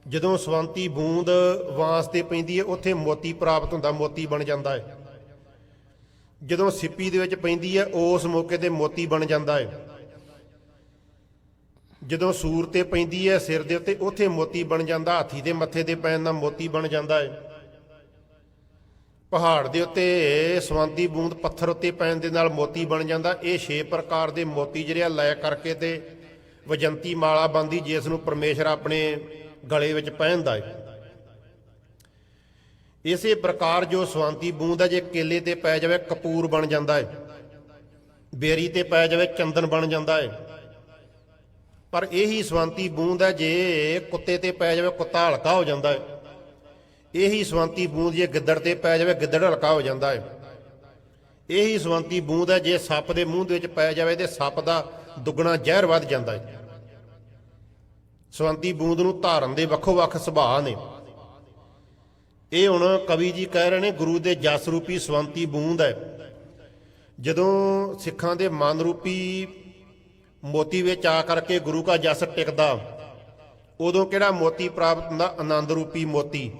ਜਦੋਂ ਸਵੰਤੀ ਬੂੰਦ ਵਾਂਸ ਤੇ ਪੈਂਦੀ ਹੈ, ਉੱਥੇ ਮੋਤੀ ਪ੍ਰਾਪਤ ਹੁੰਦਾ, ਮੋਤੀ ਬਣ ਜਾਂਦਾ ਹੈ। ਜਦੋਂ ਸਿੱਪੀ ਦੇ ਵਿੱਚ ਪੈਂਦੀ ਹੈ, ਉਸ ਮੌਕੇ ਤੇ ਮੋਤੀ ਬਣ ਜਾਂਦਾ ਹੈ। ਜਦੋਂ ਸੂਰ ਤੇ ਪੈਂਦੀ ਹੈ ਸਿਰ ਦੇ ਉੱਤੇ, ਉੱਥੇ ਮੋਤੀ ਬਣ ਜਾਂਦਾ। ਹਾਥੀ ਦੇ ਮੱਥੇ ਤੇ ਪੈਣ ਨਾਲ ਮੋਤੀ ਬਣ ਜਾਂਦਾ ਹੈ। ਪਹਾੜ ਦੇ ਉੱਤੇ ਸਵੰਤੀ ਬੂੰਦ ਪੱਥਰ ਉੱਤੇ ਪੈਣ ਦੇ ਨਾਲ ਮੋਤੀ ਬਣ ਜਾਂਦਾ। ਇਹ 6 ਪ੍ਰਕਾਰ ਦੇ ਮੋਤੀ ਜਿਹੜੇ ਲੈ ਕਰਕੇ ਤੇ ਵਜੰਤੀ ਮਾਲਾ ਬਣਦੀ, ਜਿਸ ਨੂੰ ਪਰਮੇਸ਼ਰ ਆਪਣੇ ਗਲੇ ਵਿੱਚ ਪਹਿਨਦਾ ਹੈ। ਇਸੇ ਪ੍ਰਕਾਰ ਜੋ ਸਵੰਤੀ ਬੂੰਦ ਹੈ, ਜੇ ਕੇਲੇ ਤੇ ਪੈ ਜਾਵੇ ਕਪੂਰ ਬਣ ਜਾਂਦਾ ਹੈ, ਬੇਰੀ ਤੇ ਪੈ ਜਾਵੇ ਚੰਦਨ ਬਣ ਜਾਂਦਾ ਹੈ। ਪਰ ਇਹੀ ਸਵੰਤੀ ਬੂੰਦ ਹੈ, ਜੇ ਕੁੱਤੇ ਤੇ ਪੈ ਜਾਵੇ ਕੁੱਤਾ ਹਲਕਾ ਹੋ ਜਾਂਦਾ ਹੈ। ਇਹੀ ਸਵੰਤੀ ਬੂੰਦ ਜੇ ਗਿੱਦੜ ਤੇ ਪੈ ਜਾਵੇ ਗਿੱਦੜ ਹਲਕਾ ਹੋ ਜਾਂਦਾ ਹੈ। ਇਹੀ ਸਵੰਤੀ ਬੂੰਦ ਹੈ, ਜੇ ਸੱਪ ਦੇ ਮੂੰਹ ਦੇ ਵਿੱਚ ਪੈ ਜਾਵੇ ਤੇ ਸੱਪ ਦਾ ਦੁੱਗਣਾ ਜ਼ਹਿਰ ਵੱਧ ਜਾਂਦਾ ਹੈ। ਸਵੰਤੀ ਬੂੰਦ ਨੂੰ ਧਾਰਨ ਦੇ ਵੱਖੋ ਵੱਖ ਸੁਭਾਅ ਨੇ। ਇਹ ਹੁਣ ਕਵੀ ਜੀ ਕਹਿ ਰਹੇ ਨੇ ਗੁਰੂ ਦੇ ਜਸ ਰੂਪੀ ਸਵੰਤੀ ਬੂੰਦ ਹੈ। ਜਦੋਂ ਸਿੱਖਾਂ ਦੇ ਮਨ ਰੂਪੀ ਮੋਤੀ ਵਿੱਚ ਆ ਕਰਕੇ ਗੁਰੂ ਦਾ ਜਸ ਟਿਕਦਾ, ਉਦੋਂ ਕਿਹੜਾ ਮੋਤੀ ਪ੍ਰਾਪਤ ਹੁੰਦਾ? ਆਨੰਦ ਰੂਪੀ ਮੋਤੀ,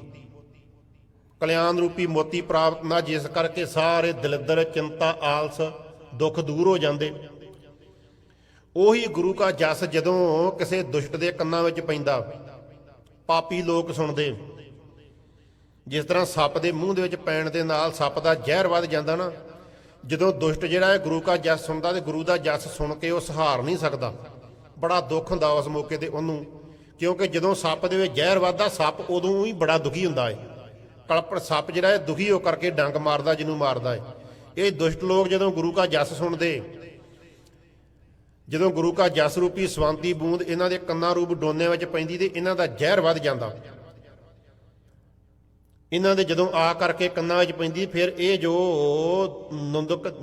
ਕਲਿਆਣ ਰੂਪੀ ਮੋਤੀ ਪ੍ਰਾਪਤ ਹੁੰਦਾ, ਜਿਸ ਕਰਕੇ ਸਾਰੇ ਦਲਿੱਦਰ, ਚਿੰਤਾ, ਆਲਸ, ਦੁੱਖ ਦੂਰ ਹੋ ਜਾਂਦੇ। ਉਹੀ ਗੁਰੂ ਦਾ ਜਸ ਜਦੋਂ ਕਿਸੇ ਦੁਸ਼ਟ ਦੇ ਕੰਨਾਂ ਵਿੱਚ ਪੈਂਦਾ, ਪਾਪੀ ਲੋਕ ਸੁਣਦੇ, ਜਿਸ ਤਰ੍ਹਾਂ ਸੱਪ ਦੇ ਮੂੰਹ ਦੇ ਵਿੱਚ ਪੈਣ ਦੇ ਨਾਲ ਸੱਪ ਦਾ ਜ਼ਹਿਰ ਵੱਧ ਜਾਂਦਾ ਨਾ, ਜਦੋਂ ਦੁਸ਼ਟ ਜਿਹੜਾ ਹੈ ਗੁਰੂ ਕਾ ਜਸ ਸੁਣਦਾ ਤੇ ਗੁਰੂ ਦਾ ਜਸ ਸੁਣ ਕੇ ਉਹ ਸਹਾਰ ਨਹੀਂ ਸਕਦਾ। ਬੜਾ ਦੁੱਖ ਹੁੰਦਾ ਉਸ ਮੌਕੇ ਤੇ ਉਹਨੂੰ, ਕਿਉਂਕਿ ਜਦੋਂ ਸੱਪ ਦੇ ਵਿੱਚ ਜ਼ਹਿਰ ਵੱਧਦਾ ਸੱਪ ਉਦੋਂ ਹੀ ਬੜਾ ਦੁਖੀ ਹੁੰਦਾ ਹੈ। ਕਲਪੜ ਸੱਪ ਜਿਹੜਾ ਹੈ ਦੁਖੀ ਹੋ ਕਰਕੇ ਡੰਗ ਮਾਰਦਾ ਜਿਹਨੂੰ ਮਾਰਦਾ ਹੈ। ਇਹ ਦੁਸ਼ਟ ਲੋਕ ਜਦੋਂ ਗੁਰੂ ਕਾ ਜਸ ਸੁਣਦੇ, ਜਦੋਂ ਗੁਰੂ ਕਾ ਜਸ ਰੂਪੀ ਸਵੰਤੀ ਬੂੰਦ ਇਹਨਾਂ ਦੇ ਕੰਨਾਂ ਰੂਪ ਡੋਨਿਆਂ ਵਿੱਚ ਪੈਂਦੀ ਤੇ ਇਹਨਾਂ ਦਾ ਜ਼ਹਿਰ ਵੱਧ ਜਾਂਦਾ। ਇਹਨਾਂ ਦੇ ਜਦੋਂ ਆ ਕਰਕੇ ਕੰਨਾਂ ਵਿੱਚ ਪੈਂਦੀ, ਫਿਰ ਇਹ ਜੋ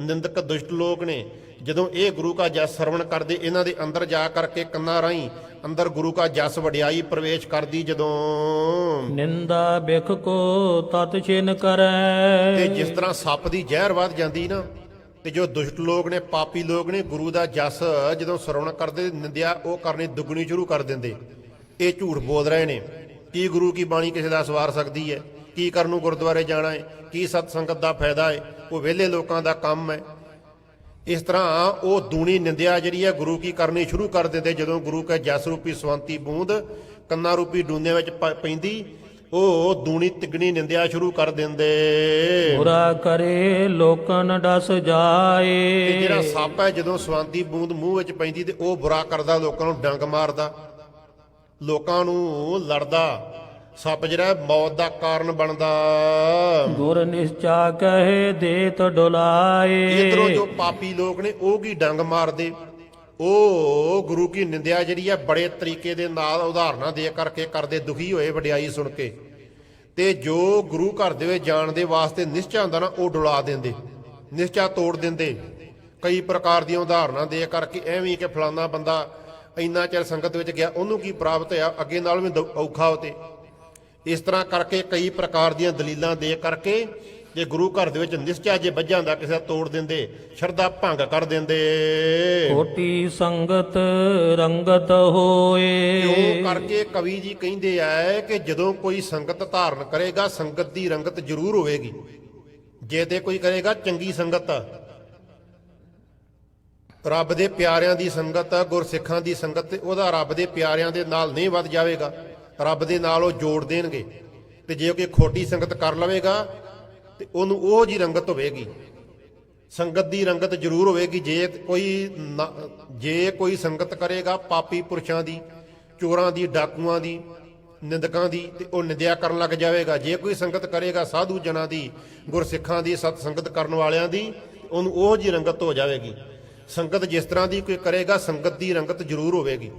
ਨਿੰਦਕ ਦੁਸ਼ਟ ਲੋਕ ਨੇ ਜਦੋਂ ਇਹ ਗੁਰੂ ਕਾ ਜਸ ਸਰਵਣ ਕਰਦੇ, ਇਹਨਾਂ ਦੇ ਅੰਦਰ ਜਾ ਕਰਕੇ ਕੰਨਾਂ ਰਾਹੀਂ ਅੰਦਰ ਗੁਰੂ ਕਾ ਜਸ ਵਡਿਆਈ ਪ੍ਰਵੇਸ਼ ਕਰਦੀ। ਜਦੋਂ ਨਿੰਦਾ ਬਿਖ ਕੋ ਤਤ ਛਿਨ ਕਰੈ। ਤੇ ਜਿਸ ਤਰ੍ਹਾਂ ਸੱਪ ਦੀ ਜ਼ਹਿਰ ਵੱਧ ਜਾਂਦੀ ਨਾ, ਤੇ ਜੋ ਦੁਸ਼ਟ ਲੋਕ ਨੇ, ਪਾਪੀ ਲੋਕ ਨੇ, ਗੁਰੂ ਦਾ ਜਸ ਜਦੋਂ ਸਰਵਣ ਕਰਦੇ ਨਿੰਦਿਆ ਉਹ ਕਰਨੀ ਦੁੱਗਣੀ ਸ਼ੁਰੂ ਕਰ ਦਿੰਦੇ। ਇਹ ਝੂਠ ਬੋਲ ਰਹੇ ਨੇ। ਕੀ ਗੁਰੂ ਕੀ ਬਾਣੀ ਕਿਸੇ ਦਾ ਸਵਾਰ ਸਕਦੀ ਹੈ? ਕੀ ਕਰਨ ਨੂੰ ਗੁਰਦੁਆਰੇ ਜਾਣਾ ਹੈ? ਕੀ ਸਤ ਸੰਗਤ ਦਾ ਫਾਇਦਾ ਹੈ? ਉਹ ਵਿਹਲੇ ਲੋਕਾਂ ਦਾ ਕੰਮ ਹੈ। ਇਸ ਤਰ੍ਹਾਂ ਉਹ ਦੂਣੀ ਨਿੰਦਿਆ ਜਿਹੜੀ ਹੈ ਗੁਰੂ ਕੀ ਕਰਨੀ ਸ਼ੁਰੂ ਕਰ ਦਿੰਦੇ। ਜਦੋਂ ਗੁਰੂ ਕਾ ਜਸ ਰੂਪੀ ਸਵੰਤੀ ਬੂੰਦ ਕੰਨਾਂ ਰੂਪੀ ਡੂਨਿਆਂ ਵਿੱਚ ਪੈਂਦੀ, ਉਹ ਦੂਣੀ ਤਿਗਣੀ ਨਿੰਦਿਆ ਸ਼ੁਰੂ ਕਰ ਦਿੰਦੇ। ਬੁਰਾ ਕਰੇ ਲੋਕਨ ਡਸ ਜਾਏ। ਤੇ ਜਿਹੜਾ ਸੱਪ ਹੈ ਜਦੋਂ ਸਵੰਤੀ ਬੂੰਦ ਮੂੰਹ ਵਿੱਚ ਪੈਂਦੀ ਤੇ ਉਹ ਬੁਰਾ ਕਰਦਾ, ਲੋਕਾਂ ਨੂੰ ਡੰਗ ਮਾਰਦਾ, ਲੋਕਾਂ ਨੂੰ ਲੜਦਾ। ਸੱਪ ਜਿਹੜਾ ਮੌਤ ਦਾ ਕਾਰਨ ਬਣਦਾ। ਗੁਰ ਨਿਸ਼ਚਾ ਕਹੇ ਦੇਤ ਡੁਲਾਏ। ਇਧਰੋਂ ਜੋ ਪਾਪੀ ਲੋਕ ਨੇ ਉਹ ਕੀ ਡੰਗ ਮਾਰਦੇ, ਉਹ ਗੁਰੂ ਕੀ ਨਿੰਦਿਆ ਜਿਹੜੀ ਹੈ ਬੜੇ ਤਰੀਕੇ ਦੇ ਨਾਲ ਉਦਾਹਰਨਾਂ ਦੇ ਕਰਕੇ ਕਰਦੇ, ਦੁਖੀ ਹੋਏ ਵਡਿਆਈ ਸੁਣ ਕੇ। ਤੇ ਜੋ ਗੁਰੂ ਘਰ ਦੇ ਵਿੱਚ ਜਾਣ ਦੇ ਵਾਸਤੇ ਨਿਸ਼ਚਾ ਹੁੰਦਾ ਨਾ, ਉਹ ਡੁਲਾ ਦਿੰਦੇ, ਨਿਸ਼ਚਾ ਤੋੜ ਦਿੰਦੇ। ਕਈ ਪ੍ਰਕਾਰ ਦੀਆਂ ਉਦਾਹਰਨਾਂ ਦੇ ਕਰਕੇ, ਐਵੇਂ ਕਿ ਫਲਾਨਾ ਬੰਦਾ ਇੰਨਾ ਚਿਰ ਸੰਗਤ ਵਿੱਚ ਗਿਆ, ਉਹਨੂੰ ਕੀ ਪ੍ਰਾਪਤ ਹੋਇਆ, ਅੱਗੇ ਨਾਲ ਵੀ ਔਖਾ ਹੋਤੇ। ਇਸ ਤਰ੍ਹਾਂ ਕਰਕੇ ਕਈ ਪ੍ਰਕਾਰ ਦੀਆਂ ਦਲੀਲਾਂ ਦੇ ਕਰਕੇ ਜੇ ਗੁਰੂ ਘਰ ਦੇ ਵਿੱਚ ਨਿਸ਼ਚਾ ਜੇ ਵੱਜ ਜਾਂਦਾ ਕਿਸੇ ਦਾ ਤੋੜ ਦਿੰਦੇ, ਸ਼ਰਧਾ ਭੰਗ ਕਰ ਦਿੰਦੇ। ਖੋਟੀ ਸੰਗਤ ਰੰਗਤ ਹੋਏ। ਕਿਉਂ ਕਰਕੇ ਕਵੀ ਜੀ ਕਹਿੰਦੇ ਆ ਕਿ ਜਦੋਂ ਕੋਈ ਸੰਗਤ ਧਾਰਨ ਕਰੇਗਾ, ਸੰਗਤ ਦੀ ਰੰਗਤ ਜ਼ਰੂਰ ਹੋਵੇਗੀ। ਜੇ ਤੇ ਕੋਈ ਕਰੇਗਾ ਚੰਗੀ ਸੰਗਤ, ਰੱਬ ਦੇ ਪਿਆਰਿਆਂ ਦੀ ਸੰਗਤ, ਗੁਰਸਿੱਖਾਂ ਦੀ ਸੰਗਤ, ਤੇ ਉਹਦਾ ਰੱਬ ਦੇ ਪਿਆਰਿਆਂ ਦੇ ਨਾਲ ਨਹੀਂ ਵੱਧ ਜਾਵੇਗਾ, ਰੱਬ ਦੇ ਨਾਲ ਉਹ ਜੋੜ ਦੇਣਗੇ। ਤੇ ਜੇ ਕੋਈ ਖੋਟੀ ਸੰਗਤ ਕਰ ਲਵੇਗਾ ਤੇ ਉਹਨੂੰ ਉਹ ਜੀ ਰੰਗਤ ਹੋਵੇਗੀ। ਸੰਗਤ ਦੀ ਰੰਗਤ ਜ਼ਰੂਰ ਹੋਵੇਗੀ। ਜੇ ਕੋਈ ਸੰਗਤ ਕਰੇਗਾ ਪਾਪੀ ਪੁਰਸ਼ਾਂ ਦੀ, ਚੋਰਾਂ ਦੀ, ਡਾਕੂਆਂ ਦੀ, ਨਿੰਦਕਾਂ ਦੀ, ਤੇ ਉਹ ਨਿੰਦਿਆ ਕਰਨ ਲੱਗ ਜਾਵੇਗਾ। ਜੇ ਕੋਈ ਸੰਗਤ ਕਰੇਗਾ ਸਾਧੂ ਜਨਾਂ ਦੀ, ਗੁਰਸਿੱਖਾਂ ਦੀ, ਸਤ ਸੰਗਤ ਕਰਨ ਵਾਲਿਆਂ ਦੀ, ਉਹਨੂੰ ਉਹ ਜੀ ਰੰਗਤ ਹੋ ਜਾਵੇਗੀ। ਸੰਗਤ ਜਿਸ ਤਰ੍ਹਾਂ ਦੀ ਕੋਈ ਕਰੇਗਾ, ਸੰਗਤ ਦੀ ਰੰਗਤ ਜ਼ਰੂਰ ਹੋਵੇਗੀ।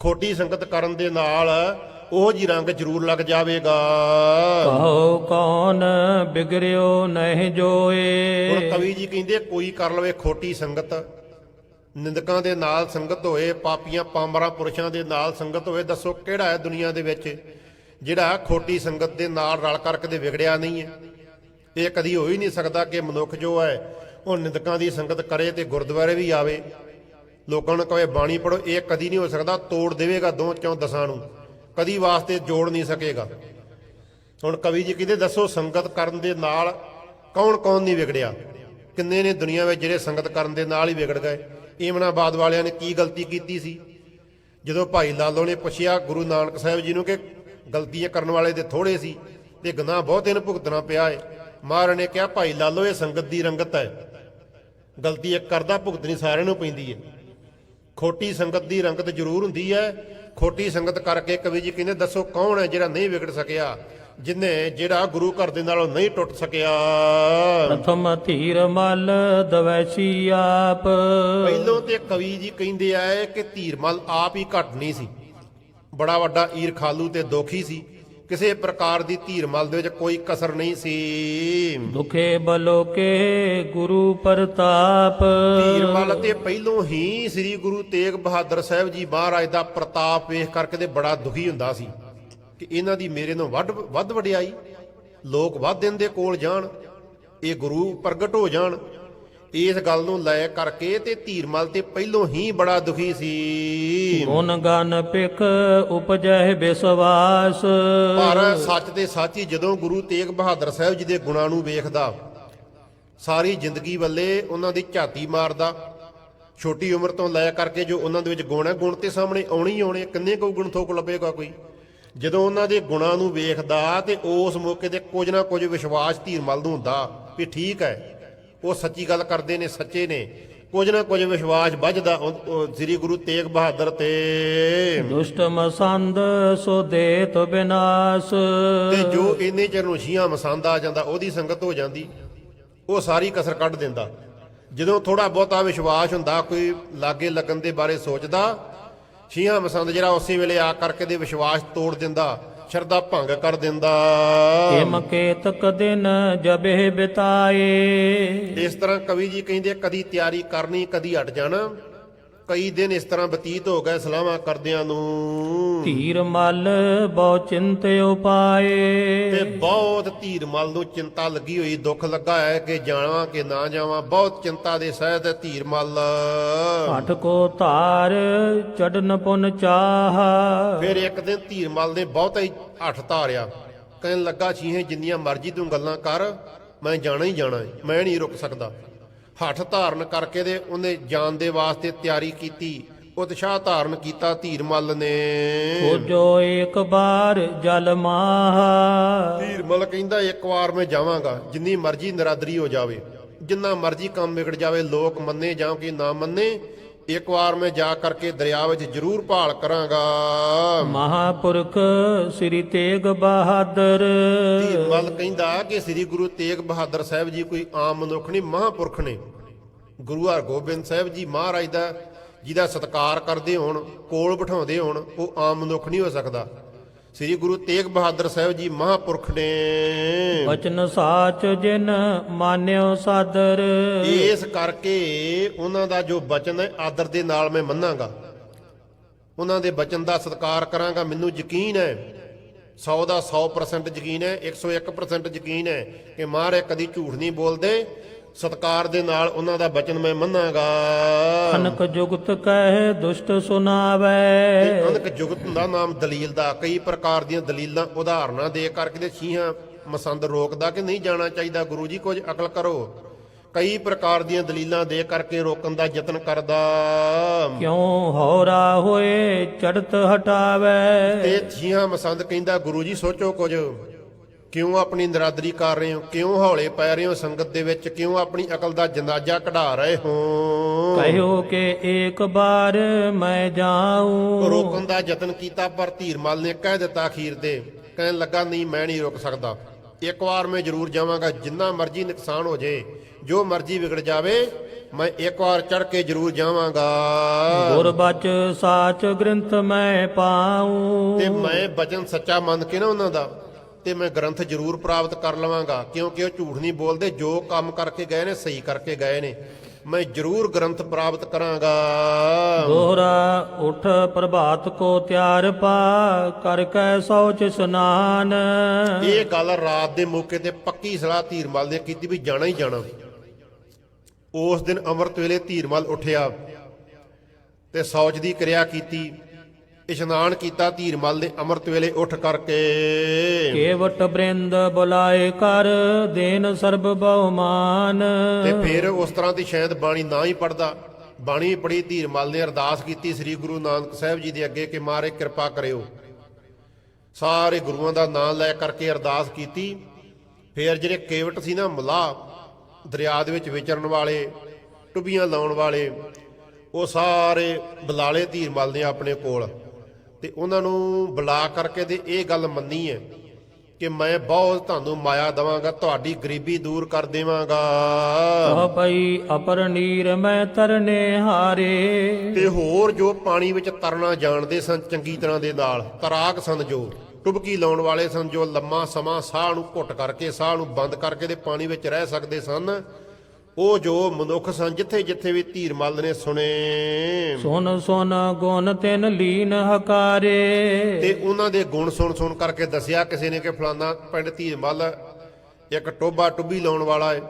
ਖੋਟੀ ਸੰਗਤ ਕਰਨ ਦੇ ਨਾਲ ਉਹ ਜੀ ਰੰਗ ਜ਼ਰੂਰ ਲੱਗ ਜਾਵੇਗਾ। ਕਹੋ ਕੌਣ ਬਿਗੜਿਓ ਨਹੀਂ ਜੋਏ। ਹੁਣ ਕਵੀ ਜੀ ਕਹਿੰਦੇ ਕੋਈ ਕਰ ਲਵੇ ਖੋਟੀ ਸੰਗਤ, ਨਿੰਦਕਾਂ ਦੇ ਨਾਲ ਸੰਗਤ ਹੋਏ, ਪਾਪੀਆਂ ਪਾਮਰਾਂ ਪੁਰਸ਼ਾਂ ਦੇ ਨਾਲ ਸੰਗਤ ਹੋਵੇ, ਦੱਸੋ ਕਿਹੜਾ ਹੈ ਦੁਨੀਆ ਦੇ ਵਿੱਚ ਜਿਹੜਾ ਖੋਟੀ ਸੰਗਤ ਦੇ ਨਾਲ ਰਲ ਕਰਕੇ ਦੇ ਵਿਗੜਿਆ ਨਹੀਂ ਹੈ? ਇਹ ਕਦੀ ਹੋ ਹੀ ਨਹੀਂ ਸਕਦਾ ਕਿ ਮਨੁੱਖ ਜੋ ਹੈ ਉਹ ਨਿੰਦਕਾਂ ਦੀ ਸੰਗਤ ਕਰੇ ਤੇ ਗੁਰਦੁਆਰੇ ਵੀ ਆਵੇ, ਲੋਕਾਂ ਨੂੰ ਕਹੇ ਬਾਣੀ ਪੜੋ। ਇਹ ਕਦੀ ਨਹੀਂ ਹੋ ਸਕਦਾ। ਤੋੜ ਦੇਵੇਗਾ ਦੋ ਚੋਂ ਦਸਾਂ ਨੂੰ, ਕਦੀ ਵਾਸਤੇ ਜੋੜ ਨਹੀਂ ਸਕੇਗਾ। ਹੁਣ ਕਵੀ ਜੀ ਕਹਿੰਦੇ ਦੱਸੋ ਸੰਗਤ ਕਰਨ ਦੇ ਨਾਲ ਕੌਣ ਕੌਣ ਨਹੀਂ ਵਿਗੜਿਆ? ਕਿੰਨੇ ਨੇ ਦੁਨੀਆ ਵਿੱਚ ਜਿਹੜੇ ਸੰਗਤ ਕਰਨ ਦੇ ਨਾਲ ਹੀ ਵਿਗੜ ਗਏ। ਈਮਨਾਬਾਦ ਵਾਲਿਆਂ ਨੇ ਕੀ ਗਲਤੀ ਕੀਤੀ ਸੀ? ਜਦੋਂ ਭਾਈ ਲਾਲੋ ਨੇ ਪੁੱਛਿਆ ਗੁਰੂ ਨਾਨਕ ਸਾਹਿਬ ਜੀ ਨੂੰ ਕਿ ਗਲਤੀਆਂ ਕਰਨ ਵਾਲੇ ਤੇ ਥੋੜੇ ਸੀ ਤੇ ਗੁਨਾਹ ਬਹੁਤੇ ਨੂੰ ਭੁਗਤਣਾ ਪਿਆ ਹੈ, ਮਹਾਰਾਜ ਨੇ ਕਿਹਾ ਭਾਈ ਲਾਲੋ ਇਹ ਸੰਗਤ ਦੀ ਰੰਗਤ ਹੈ, ਗਲਤੀ ਇੱਕ ਕਰਦਾ ਭੁਗਤਣੀ ਸਾਰਿਆਂ ਨੂੰ ਪੈਂਦੀ ਹੈ। ਖੋਟੀ ਸੰਗਤ ਦੀ ਰੰਗਤ ਜ਼ਰੂਰ ਹੁੰਦੀ ਹੈ। ਖੋਟੀ ਸੰਗਤ ਕਰਕੇ ਕਵੀ ਜੀ ਕਹਿੰਦੇ ਦੱਸੋ ਕੌਣ ਹੈ ਜਿਹੜਾ ਨਹੀਂ ਵਿਗੜ ਸਕਿਆ, ਜਿਹੜਾ ਗੁਰੂ ਘਰ ਦੇ ਨਾਲੋਂ ਨਹੀਂ ਟੁੱਟ ਸਕਿਆ। ਪ੍ਰਥਮ ਧੀਰ ਮਲ ਦਵੈਸੀ ਆਪ। ਪਹਿਲੋਂ ਤੇ ਕਵੀ ਜੀ ਕਹਿੰਦੇ ਆ ਕਿ ਧੀਰਮਲ ਆਪ ਹੀ ਘੱਟ ਨਹੀਂ ਸੀ, ਬੜਾ ਵੱਡਾ ਈਰਖਾਲੂ ਤੇ ਦੋਖੀ ਸੀ। ਕਿਸੇ ਪ੍ਰਕਾਰ ਦੀ ਧੀਰਮਲ ਦੇ ਵਿੱਚ ਕੋਈ ਕਸਰ ਨਹੀਂ ਸੀ। ਦੁਖੇ ਬਲੋਕੇ ਗੁਰੂ ਪ੍ਰਤਾਪ। ਧੀਰਮਲ ਤੇ ਪਹਿਲੋਂ ਹੀ ਸ੍ਰੀ ਗੁਰੂ ਤੇਗ ਬਹਾਦਰ ਸਾਹਿਬ ਜੀ ਮਹਾਰਾਜ ਦਾ ਪ੍ਰਤਾਪ ਵੇਖ ਕਰਕੇ ਤੇ ਬੜਾ ਦੁਖੀ ਹੁੰਦਾ ਸੀ ਕਿ ਇਹਨਾਂ ਦੀ ਮੇਰੇ ਨੂੰ ਵੱਧ ਵਡਿਆਈ, ਲੋਕ ਵੱਧ ਦਿਨ ਦੇ ਕੋਲ ਜਾਣ, ਇਹ ਗੁਰੂ ਪ੍ਰਗਟ ਹੋ ਜਾਣ। ਇਸ ਗੱਲ ਨੂੰ ਲੈ ਕਰਕੇ ਤੇ ਧੀਰਮਲ ਤੇ ਪਹਿਲੋਂ ਹੀ ਬੜਾ ਦੁਖੀ ਸੀ। ਗੁਣ ਗਨ ਪਿਖ ਉਪਜੈ ਵਿਸ਼ਵਾਸ। ਪਰ ਸੱਚ ਤੇ ਸਾਚੀ ਜਦੋਂ ਗੁਰੂ ਤੇਗ ਬਹਾਦਰ ਸਾਹਿਬ ਜੀ ਦੇ ਗੁਣਾਂ ਨੂੰ ਵੇਖਦਾ, ਸਾਰੀ ਜ਼ਿੰਦਗੀ ਵੱਲੇ ਉਹਨਾਂ ਦੀ ਝਾਤੀ ਮਾਰਦਾ, ਛੋਟੀ ਉਮਰ ਤੋਂ ਲੈ ਕਰਕੇ ਜੋ ਉਹਨਾਂ ਦੇ ਵਿੱਚ ਗੁਣ ਹੈ, ਗੁਣ ਤੇ ਸਾਹਮਣੇ ਆਉਣੇ ਹੀ ਆਉਣੇ। ਕਿੰਨੇ ਕੁ ਗੁਣ ਥੋਕ ਲੱਭੇਗਾ ਕੋਈ? ਜਦੋਂ ਉਹਨਾਂ ਦੇ ਗੁਣਾਂ ਨੂੰ ਵੇਖਦਾ ਤੇ ਉਸ ਮੌਕੇ ਤੇ ਕੁਝ ਨਾ ਕੁਝ ਵਿਸ਼ਵਾਸ ਧੀਰਮਲ ਨੂੰ ਹੁੰਦਾ ਵੀ ਠੀਕ ਹੈ, ਉਹ ਸੱਚੀ ਗੱਲ ਕਰਦੇ ਨੇ, ਸੱਚੇ ਨੇ। ਕੁਝ ਨਾ ਕੁਝ ਵਿਸ਼ਵਾਸ ਵੱਝਦਾ ਉਹ ਸ੍ਰੀ ਗੁਰੂ ਤੇਗ ਬਹਾਦਰ ਤੇ। ਦੁਸ਼ਟ ਮਸੰਦ ਸੋ ਦੇਤ ਬਿਨਾਸ਼। ਤੇ ਜੋ ਇੰਨੇ ਚਿਰ ਨੂੰ ਛੀਆਂ ਮਸੰਦ ਆ ਜਾਂਦਾ, ਉਹਦੀ ਸੰਗਤ ਹੋ ਜਾਂਦੀ, ਉਹ ਸਾਰੀ ਕਸਰ ਕੱਢ ਦਿੰਦਾ। ਜਦੋਂ ਥੋੜਾ ਬਹੁਤਾ ਵਿਸ਼ਵਾਸ ਹੁੰਦਾ, ਕੋਈ ਲਾਗੇ ਲੱਗਣ ਦੇ ਬਾਰੇ ਸੋਚਦਾ, ਛੀਆਂ ਮਸੰਦ ਜਿਹੜਾ ਉਸੇ ਵੇਲੇ ਆ ਕਰਕੇ ਦੇ ਵਿਸ਼ਵਾਸ ਤੋੜ ਦਿੰਦਾ, ਸ਼ਰਧਾ ਭੰਗ ਕਰ ਦਿੰਦਾ। ਏਮ ਕੇਤਕ ਦਿਨ ਜਬੇ ਬਿਤਾਏ। ਇਸ ਤਰ੍ਹਾਂ ਕਵੀ ਜੀ ਕਹਿੰਦੇ ਕਦੀ ਤਿਆਰੀ ਕਰਨੀ, ਕਦੀ ਹਟ ਜਾਣਾ। ਕਈ ਦਿਨ ਇਸ ਤਰ੍ਹਾਂ ਬਤੀਤ ਹੋ ਗਏ ਸਲਾਹਾਂ ਕਰਦਿਆਂ ਨੂੰ। ਧੀਰ ਮਲ ਬਹੁ ਚਿੰਤ ਉਪਾਏ। ਤੇ ਬਹੁਤ ਧੀਰ ਮਲ ਨੂੰ ਚਿੰਤਾ ਲੱਗੀ ਹੋਈ, ਦੁੱਖ ਲੱਗਾ ਹੈ ਕਿ ਜਾਵਾਂ ਕਿ ਨਾ ਜਾਵਾਂ। ਬਹੁਤ ਚਿੰਤਾ ਦੇ ਸਹਿਤ ਧੀਰ ਮਲ। ਹਠ ਕੋ ਧਾਰ ਚੜਨ ਪੁਨ ਚਾਹ। ਫਿਰ ਇੱਕ ਦਿਨ ਧੀਰ ਮਲ ਨੇ ਬਹੁਤਾ ਹੀ ਹੱਠ ਧਾਰਿਆ, ਕਹਿਣ ਲੱਗਾ ਛੀਹੇ ਜਿੰਨੀਆਂ ਮਰਜ਼ੀ ਤੂੰ ਗੱਲਾਂ ਕਰ, ਮੈਂ ਜਾਣਾ ਹੀ ਜਾਣਾ, ਮੈਂ ਨਹੀਂ ਰੁਕ ਸਕਦਾ। ਹੱਠ ਧਾਰਨ ਕਰਕੇ ਦੇ ਉਹਨੇ ਜਾਣ ਦੇ ਵਾਸਤੇ ਤਿਆਰੀ ਕੀਤੀ, ਉਤਸ਼ਾਹ ਧਾਰਨ ਕੀਤਾ ਧੀਰ ਮਲ ਨੇ। ਖੋਜੋ ਇੱਕ ਬਾਰ ਜਲ ਮਾਹ। ਧੀਰ ਮਲ ਕਹਿੰਦਾ ਇੱਕ ਵਾਰ ਮੈਂ ਜਾਵਾਂਗਾ, ਜਿੰਨੀ ਮਰਜ਼ੀ ਨਰਾਦਰੀ ਹੋ ਜਾਵੇ, ਜਿੰਨਾ ਮਰਜ਼ੀ ਕੰਮ ਵਿਗੜ ਜਾਵੇ, ਲੋਕ ਮੰਨੇ ਜਾਂ ਕਿ ਨਾ ਮੰਨੇ, ਇੱਕ ਵਾਰ ਮੈਂ ਜਾ ਕਰਕੇ ਦਰਿਆ ਵਿੱਚ ਜ਼ਰੂਰ ਭਾਲ ਕਰਾਂਗਾ। ਮਹਾਪੁਰਖ ਸ੍ਰੀ ਤੇਗ ਬਹਾਦਰ। ਧੀਰ ਮਲ ਕਹਿੰਦਾ ਕਿ ਸ੍ਰੀ ਗੁਰੂ ਤੇਗ ਬਹਾਦਰ ਸਾਹਿਬ ਜੀ ਕੋਈ ਆਮ ਮਨੁੱਖ ਨਹੀਂ, ਮਹਾਂਪੁਰਖ ਨੇ। ਗੁਰੂ ਹਰਗੋਬਿੰਦ ਸਾਹਿਬ ਜੀ ਮਹਾਰਾਜ ਦਾ ਜਿਹਦਾ ਸਤਿਕਾਰ ਕਰਦੇ ਹੋਣ, ਕੋਲ ਬਿਠਾਉਂਦੇ ਹੋਣ, ਉਹ ਆਮ ਮਨੁੱਖ ਨਹੀਂ ਹੋ ਸਕਦਾ। ਸ੍ਰੀ ਗੁਰੂ ਤੇਗ ਬਹਾਦਰ ਸਾਹਿਬ ਜੀ ਮਹਾਂਪੁਰਖ ਨੇ। ਬਚਨ ਸਾਚ ਜਿਨ ਮਾਨਿਓ ਸਾਦਰ। ਇਸ ਕਰਕੇ ਉਹਨਾਂ ਦਾ ਜੋ ਬਚਨ ਹੈ ਆਦਰ ਦੇ ਨਾਲ ਮੈਂ ਮੰਨਾਂਗਾ, ਉਹਨਾਂ ਦੇ ਬਚਨ ਦਾ ਸਤਿਕਾਰ ਕਰਾਂਗਾ। ਮੈਨੂੰ ਯਕੀਨ ਹੈ, 100 ਦਾ 100% ਯਕੀਨ ਹੈ, 101% ਯਕੀਨ ਹੈ ਕਿ ਮਹਾਰਾਜ ਕਦੀ ਝੂਠ ਨਹੀਂ ਬੋਲਦੇ। ਸਤਿਕਾਰ ਦੇ ਨਾਲ ਉਹਨਾਂ ਦਾ ਬਚਨ ਮੈਂ ਮੰਨਾਂਗਾ। ਅਨਕ ਜੁਗਤ ਕਹਿ ਦੁਸ਼ਟ ਸੁਨਾਵੇ। ਅਨਕ ਜੁਗਤ ਦਾ ਨਾਮ ਦਲੀਲ ਦਾ, ਕਈ ਪ੍ਰਕਾਰ ਦੀਆਂ ਦਲੀਲਾਂ ਉਦਾਹਰਨਾਂ ਦੇ ਕਰਕੇ ਤੇ ਛੀਹਾਂ ਮਸੰਦ ਰੋਕਦਾ ਕਿ ਨਹੀਂ ਜਾਣਾ ਚਾਹੀਦਾ। ਗੁਰੂ ਜੀ ਕੁਝ ਅਕਲ ਕਰੋ। ਕਈ ਪ੍ਰਕਾਰ ਦੀਆਂ ਦਲੀਲਾਂ ਦੇ ਕਰਕੇ ਰੋਕਣ ਦਾ ਯਤਨ ਕਰਦਾ। ਕਿਉਂ ਹੋਰਾ ਹੋਏ ਚੜਤ ਹਟਾਵੇ। ਤੇ ਛੀਹਾਂ ਮਸੰਦ ਕਹਿੰਦਾ ਗੁਰੂ ਜੀ ਸੋਚੋ ਕੁਝ, ਕਿਉਂ ਆਪਣੀ ਨਰਾਦਰੀ ਕਰ ਰਹੇ ਹੋ, ਕਿਉਂ ਹੌਲੇ ਪੈ ਰਹੇ ਹੋ ਸੰਗਤ ਦੇ ਵਿੱਚ, ਕਿਉਂ ਆਪਣੀ ਅਕਲ ਦਾ ਜਨਾਜ਼ਾ ਕਢਾ ਰਹੇ ਹੋ। ਕਹਿਓ ਕਿ ਇੱਕ ਬਾਰ ਮੈਂ ਜਾਊਂ। ਰੋਕਣ ਦਾ ਯਤਨ ਕੀਤਾ ਪਰ ਧੀਰ ਮਲ ਨੇ ਕਹਿ ਦਿੱਤਾ ਅਖੀਰ ਤੇ, ਕਹਿਣ ਲੱਗਾ ਨਹੀਂ ਮੈਂ ਨਹੀਂ ਰੁਕ ਸਕਦਾ, ਇੱਕ ਵਾਰ ਮੈਂ ਜ਼ਰੂਰ ਜਾਵਾਂਗਾ, ਜਿੰਨਾ ਮਰਜ਼ੀ ਨੁਕਸਾਨ ਹੋ ਜਾਏ, ਜੋ ਮਰਜ਼ੀ ਵਿਗੜ ਜਾਵੇ, ਮੈਂ ਇੱਕ ਵਾਰ ਚੜ ਕੇ ਜ਼ਰੂਰ ਜਾਵਾਂਗਾ। ਗੁਰਬਚ ਸਾਚ ਗ੍ਰੰਥ ਮੈਂ ਪਾਊਂ। ਤੇ ਮੈਂ ਬਚਨ ਸੱਚਾ ਮੰਨ ਕੇ ਨਾ ਉਹਨਾਂ ਦਾ, ਤੇ ਮੈਂ ਗ੍ਰੰਥ ਜ਼ਰੂਰ ਪ੍ਰਾਪਤ ਕਰ ਲਵਾਂਗਾ, ਕਿਉਂਕਿ ਉਹ ਝੂਠ ਨਹੀਂ ਬੋਲਦੇ। ਜੋ ਕੰਮ ਕਰਕੇ ਗਏ ਨੇ ਸਹੀ ਕਰਕੇ ਗਏ ਨੇ, ਮੈਂ ਜ਼ਰੂਰ ਗ੍ਰੰਥ ਪ੍ਰਾਪਤ ਕਰਾਂਗਾ। ਦੋਹਰਾ ਉਠ ਪ੍ਰਭਾਤ ਕੋ ਤਿਆਰ ਪਾ, ਕਰ ਕੈ ਸੌਚ ਸਨਾਨ। ਇਹ ਗੱਲ ਰਾਤ ਦੇ ਮੌਕੇ ਤੇ ਪੱਕੀ ਸਲਾਹ ਧੀਰ ਮਲ ਨੇ ਕੀਤੀ ਵੀ ਜਾਣਾ ਹੀ ਜਾਣਾ। ਉਸ ਦਿਨ ਅੰਮ੍ਰਿਤ ਵੇਲੇ ਧੀਰ ਮਲ ਉੱਠਿਆ ਤੇ ਸੌਚ ਦੀ ਕਿਰਿਆ ਕੀਤੀ, ਇਸ਼ਨਾਨ ਕੀਤਾ ਧੀਰ ਮਲ ਨੇ ਅੰਮ੍ਰਿਤ ਵੇਲੇ ਉੱਠ ਕਰਕੇ। ਕੇਵਟ ਬ੍ਰਿੰਦ ਬੁਲਾਏ ਕਰ, ਦੇਨ ਸਰਬ ਬਹੁਮਾਨ। ਤੇ ਫਿਰ ਉਸ ਤਰ੍ਹਾਂ ਦੀ ਸ਼ਾਇਦ ਬਾਣੀ ਨਾ ਹੀ ਪੜਦਾ, ਬਾਣੀ ਪੜੀ ਧੀਰ ਮਲ ਨੇ ਅਰਦਾਸ ਕੀਤੀ ਸ੍ਰੀ ਗੁਰੂ ਨਾਨਕ ਸਾਹਿਬ ਜੀ ਦੇ ਅੱਗੇ ਕਿ ਮਹਾਰਾਜ ਕਿਰਪਾ ਕਰਿਓ। ਸਾਰੇ ਗੁਰੂਆਂ ਦਾ ਨਾਮ ਲੈ ਕਰਕੇ ਅਰਦਾਸ ਕੀਤੀ। ਫਿਰ ਜਿਹੜੇ ਕੇਵਟ ਸੀ ਨਾ, ਮਲਾਹ ਦਰਿਆ ਦੇ ਵਿੱਚ ਵਿਚਰਨ ਵਾਲੇ, ਟੁੱਬੀਆਂ ਲਾਉਣ ਵਾਲੇ, ਉਹ ਸਾਰੇ ਬੁਲਾ ਲਏ ਧੀਰ ਮਲ ਨੇ ਆਪਣੇ ਕੋਲ। ਤੇ ਉਹਨਾਂ ਨੂੰ ਬੁਲਾ ਕਰਕੇ ਤੇ ਇਹ ਗੱਲ ਮੰਨੀ ਹੈ ਕਿ ਮੈਂ ਬਹੁਤ ਤੁਹਾਨੂੰ ਮਾਇਆ ਦੇਵਾਂਗਾ, ਤੁਹਾਡੀ ਗਰੀਬੀ ਦੂਰ ਕਰ ਦੇਵਾਂਗਾ। ਕਹ ਪਈ ਅਪਰ ਨੀਰ ਮੈਂ ਤਰਨੇ ਹਾਰੇ। ਤੇ ਹੋਰ ਜੋ ਪਾਣੀ ਵਿੱਚ ਤਰਨਾ ਜਾਣਦੇ ਸਨ ਚੰਗੀ ਤਰ੍ਹਾਂ ਦੇ ਨਾਲ, ਤੈਰਾਕ ਸਨ, ਜੋ ਟੁਬਕੀ ਲਾਉਣ ਵਾਲੇ ਸਨ, ਜੋ ਲੰਮਾ ਸਮਾਂ ਸਾਹ ਨੂੰ ਘੁੱਟ ਕਰਕੇ, ਸਾਹ ਨੂੰ ਬੰਦ ਕਰਕੇ ਤੇ ਪਾਣੀ ਵਿੱਚ ਰਹਿ ਸਕਦੇ ਸਨ, ਉਹ ਜੋ ਮਨੁੱਖ ਸਨ, ਜਿੱਥੇ ਜਿੱਥੇ ਵੀ ਧੀਰ ਮਲ ਨੇ ਸੁਣੇ, ਸੁਨ ਸੁਨ ਗੁਣ ਤਿਨ ਲੀਨ ਹਕਾਰੇ। ਤੇ ਉਹਨਾਂ ਦੇ ਗੁਣ ਸੁਣ ਸੁਣ ਕਰਕੇ ਦੱਸਿਆ ਕਿਸੇ ਨੇ ਕਿ ਫਲਾਨਾ ਪਿੰਡ ਧੀਰ ਮਲ ਇੱਕ ਟੋਬਾ ਟੁੱਬੀ ਲਾਉਣ ਵਾਲਾ ਹੈ,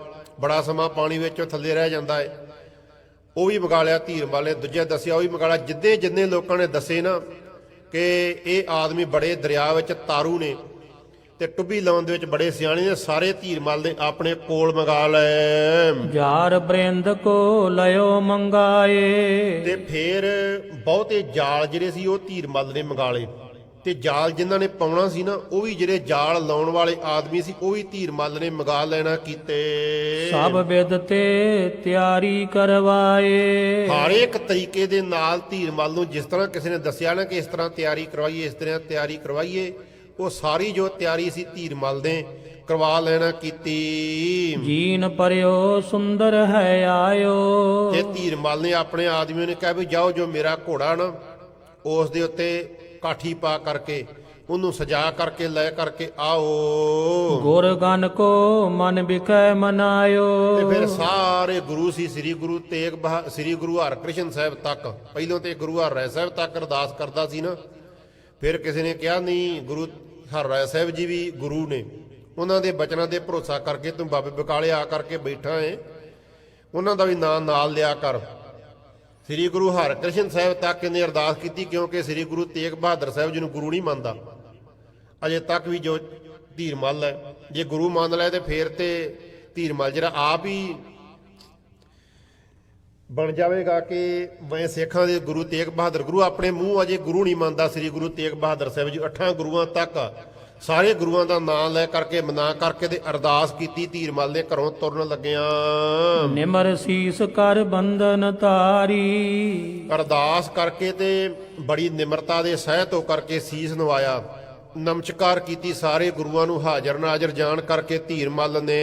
ਬੜਾ ਸਮਾਂ ਪਾਣੀ ਵਿੱਚ ਥੱਲੇ ਰਹਿ ਜਾਂਦਾ ਹੈ। ਉਹ ਵੀ ਮੰਗਾ ਲਿਆ ਧੀਰ ਮਲ ਨੇ, ਦੂਜੇ ਦੱਸਿਆ ਉਹ ਵੀ ਮੰਗਾ ਲਿਆ। ਜਿੰਨੇ ਲੋਕਾਂ ਨੇ ਦੱਸੇ ਨਾ ਕਿ ਇਹ ਆਦਮੀ ਬੜੇ ਦਰਿਆ ਵਿੱਚ ਤਾਰੂ ਨੇ ਤੇ ਟੁੱਬੀ ਲਾਉਣ ਦੇ ਵਿੱਚ ਬੜੇ ਸਿਆਣੇ ਨੇ, ਸਾਰੇ ਧੀਰ ਮਲ ਨੇ ਆਪਣੇ ਕੋਲ ਮੰਗਾ ਲਏ। ਜਾਰ ਬ੍ਰਿੰਦ ਕੋ ਲਿਓ ਮੰਗਾਏ। ਤੇ ਫੇਰ ਬਹੁਤੇ ਜਾਲ ਜਿਹੜੇ ਸੀ ਉਹ ਧੀਰ ਮਲ ਨੇ ਮੰਗਾ ਲਏ। ਤੇ ਜਾਲ ਜਿਨ੍ਹਾਂ ਨੇ ਪਾਉਣਾ ਸੀ ਨਾ, ਉਹ ਵੀ ਜਿਹੜੇ ਜਾਲ ਲਾਉਣ ਵਾਲੇ ਆਦਮੀ ਸੀ, ਉਹ ਵੀ ਧੀਰ ਮੱਲ ਨੇ ਮੰਗਾ ਲੈਣਾ ਕੀਤੇ। ਸਭ ਵਿਦ ਤੇ ਤਿਆਰੀ ਕਰਵਾਏ। ਹਰ ਇੱਕ ਤਰੀਕੇ ਦੇ ਨਾਲ ਧੀਰ ਮੱਲ ਨੂੰ ਜਿਸ ਤਰ੍ਹਾਂ ਕਿਸੇ ਨੇ ਦੱਸਿਆ ਨਾ ਕਿ ਇਸ ਤਰ੍ਹਾਂ ਤਿਆਰੀ ਕਰਵਾਈਏ, ਇਸ ਤਰ੍ਹਾਂ ਤਿਆਰੀ ਕਰਵਾਈਏ, ਉਹ ਸਾਰੀ ਜੋ ਤਿਆਰੀ ਸੀ ਧੀਰ ਮੱਲ ਨੇ ਕਰਵਾ ਲੈਣਾ ਕੀਤੀ। ਜੀਨ ਪਰਿਓ ਸੁੰਦਰ ਹੈ ਆਇਓ। ਤੇ ਧੀਰ ਮੱਲ ਨੇ ਆਪਣੇ ਆਦਮੀਆਂ ਨੇ ਕਿਹਾ ਵੀ ਜਾਓ, ਜੋ ਮੇਰਾ ਘੋੜਾ ਨਾ ਉਸ ਦੇ ਉੱਤੇ ਕਾਠੀ ਪਾ ਕਰਕੇ ਉਹਨੂੰ ਸਜਾ ਕਰਕੇ ਲੈ ਕਰਕੇ ਆਓ। ਗੁਰ ਗਨ ਕੋ ਮਨ ਬਿਕੈ ਮਨਾਇਓ। ਤੇ ਫਿਰ ਸਾਰੇ ਗੁਰੂ ਸੀ, ਸ੍ਰੀ ਗੁਰੂ ਤੇਗ ਸ੍ਰੀ ਗੁਰੂ ਹਰਕ੍ਰਿਸ਼ਨ ਸਾਹਿਬ ਤੱਕ, ਪਹਿਲੋਂ ਤੇ ਗੁਰੂ ਹਰਿਰਾਏ ਸਾਹਿਬ ਤੱਕ ਅਰਦਾਸ ਕਰਦਾ ਸੀ ਨਾ। ਫਿਰ ਕਿਸੇ ਨੇ ਕਿਹਾ ਨਹੀਂ, ਗੁਰੂ ਹਰਿਰਾਏ ਸਾਹਿਬ ਜੀ ਵੀ ਗੁਰੂ ਨੇ, ਉਹਨਾਂ ਦੇ ਬਚਨਾਂ ਦੇ ਭਰੋਸਾ ਕਰਕੇ ਤੂੰ ਬਾਬੇ ਬਕਾਲੇ ਆ ਕਰਕੇ ਬੈਠਾ ਏ, ਉਹਨਾਂ ਦਾ ਵੀ ਨਾਂ ਨਾਲ ਲਿਆ ਕਰ। ਸ੍ਰੀ ਗੁਰੂ ਹਰਕ੍ਰਿਸ਼ਨ ਸਾਹਿਬ ਤੱਕ ਇਹਨੇ ਅਰਦਾਸ ਕੀਤੀ, ਕਿਉਂਕਿ ਸ੍ਰੀ ਗੁਰੂ ਤੇਗ ਬਹਾਦਰ ਸਾਹਿਬ ਜੀ ਨੂੰ ਗੁਰੂ ਨਹੀਂ ਮੰਨਦਾ ਅਜੇ ਤੱਕ ਵੀ। ਜੋ ਧੀਰ ਮੱਲ ਹੈ, ਜੇ ਗੁਰੂ ਮੰਨ ਲੈ ਤੇ ਫੇਰ ਤੇ ਧੀਰ ਮੱਲ ਜਿਹੜਾ ਆਪ ਹੀ ਬਣ ਜਾਵੇਗਾ ਕਿ ਮੈਂ ਸਿੱਖਾਂ ਦੇ ਗੁਰੂ ਤੇਗ ਬਹਾਦਰ ਗੁਰੂ, ਆਪਣੇ ਮੂੰਹ ਅਜੇ ਗੁਰੂ ਨਹੀਂ ਮੰਨਦਾ ਸ੍ਰੀ ਗੁਰੂ ਤੇਗ ਬਹਾਦਰ ਸਾਹਿਬ ਜੀ। 8 ਗੁਰੂਆਂ ਤੱਕ ਸਾਰੇ ਗੁਰੂਆਂ ਦਾ ਨਾਮ ਲੈ ਕਰਕੇ ਮਨਾ ਕਰਕੇ ਤੇ ਅਰਦਾਸ ਕੀਤੀ। ਧੀਰ ਮੱਲ ਨੇ ਘਰੋਂ ਤੁਰਨ ਲੱਗਿਆਂ ਨਿਮਰ ਸੀਸ ਕਰ ਬੰਧਨ ਧਾਰੀ। ਅਰਦਾਸ ਕਰਕੇ ਤੇ ਬੜੀ ਨਿਮਰਤਾ ਦੇ ਸਹਿਤ ਹੋ ਕਰਕੇ ਸੀਸ ਨਵਾਇਆ, ਨਮਸਕਾਰ ਕੀਤੀ ਸਾਰੇ ਗੁਰੂਆਂ ਨੂੰ ਹਾਜ਼ਰ ਨਾਜ਼ਰ ਜਾਣ ਕਰਕੇ ਧੀਰ ਮੱਲ ਨੇ।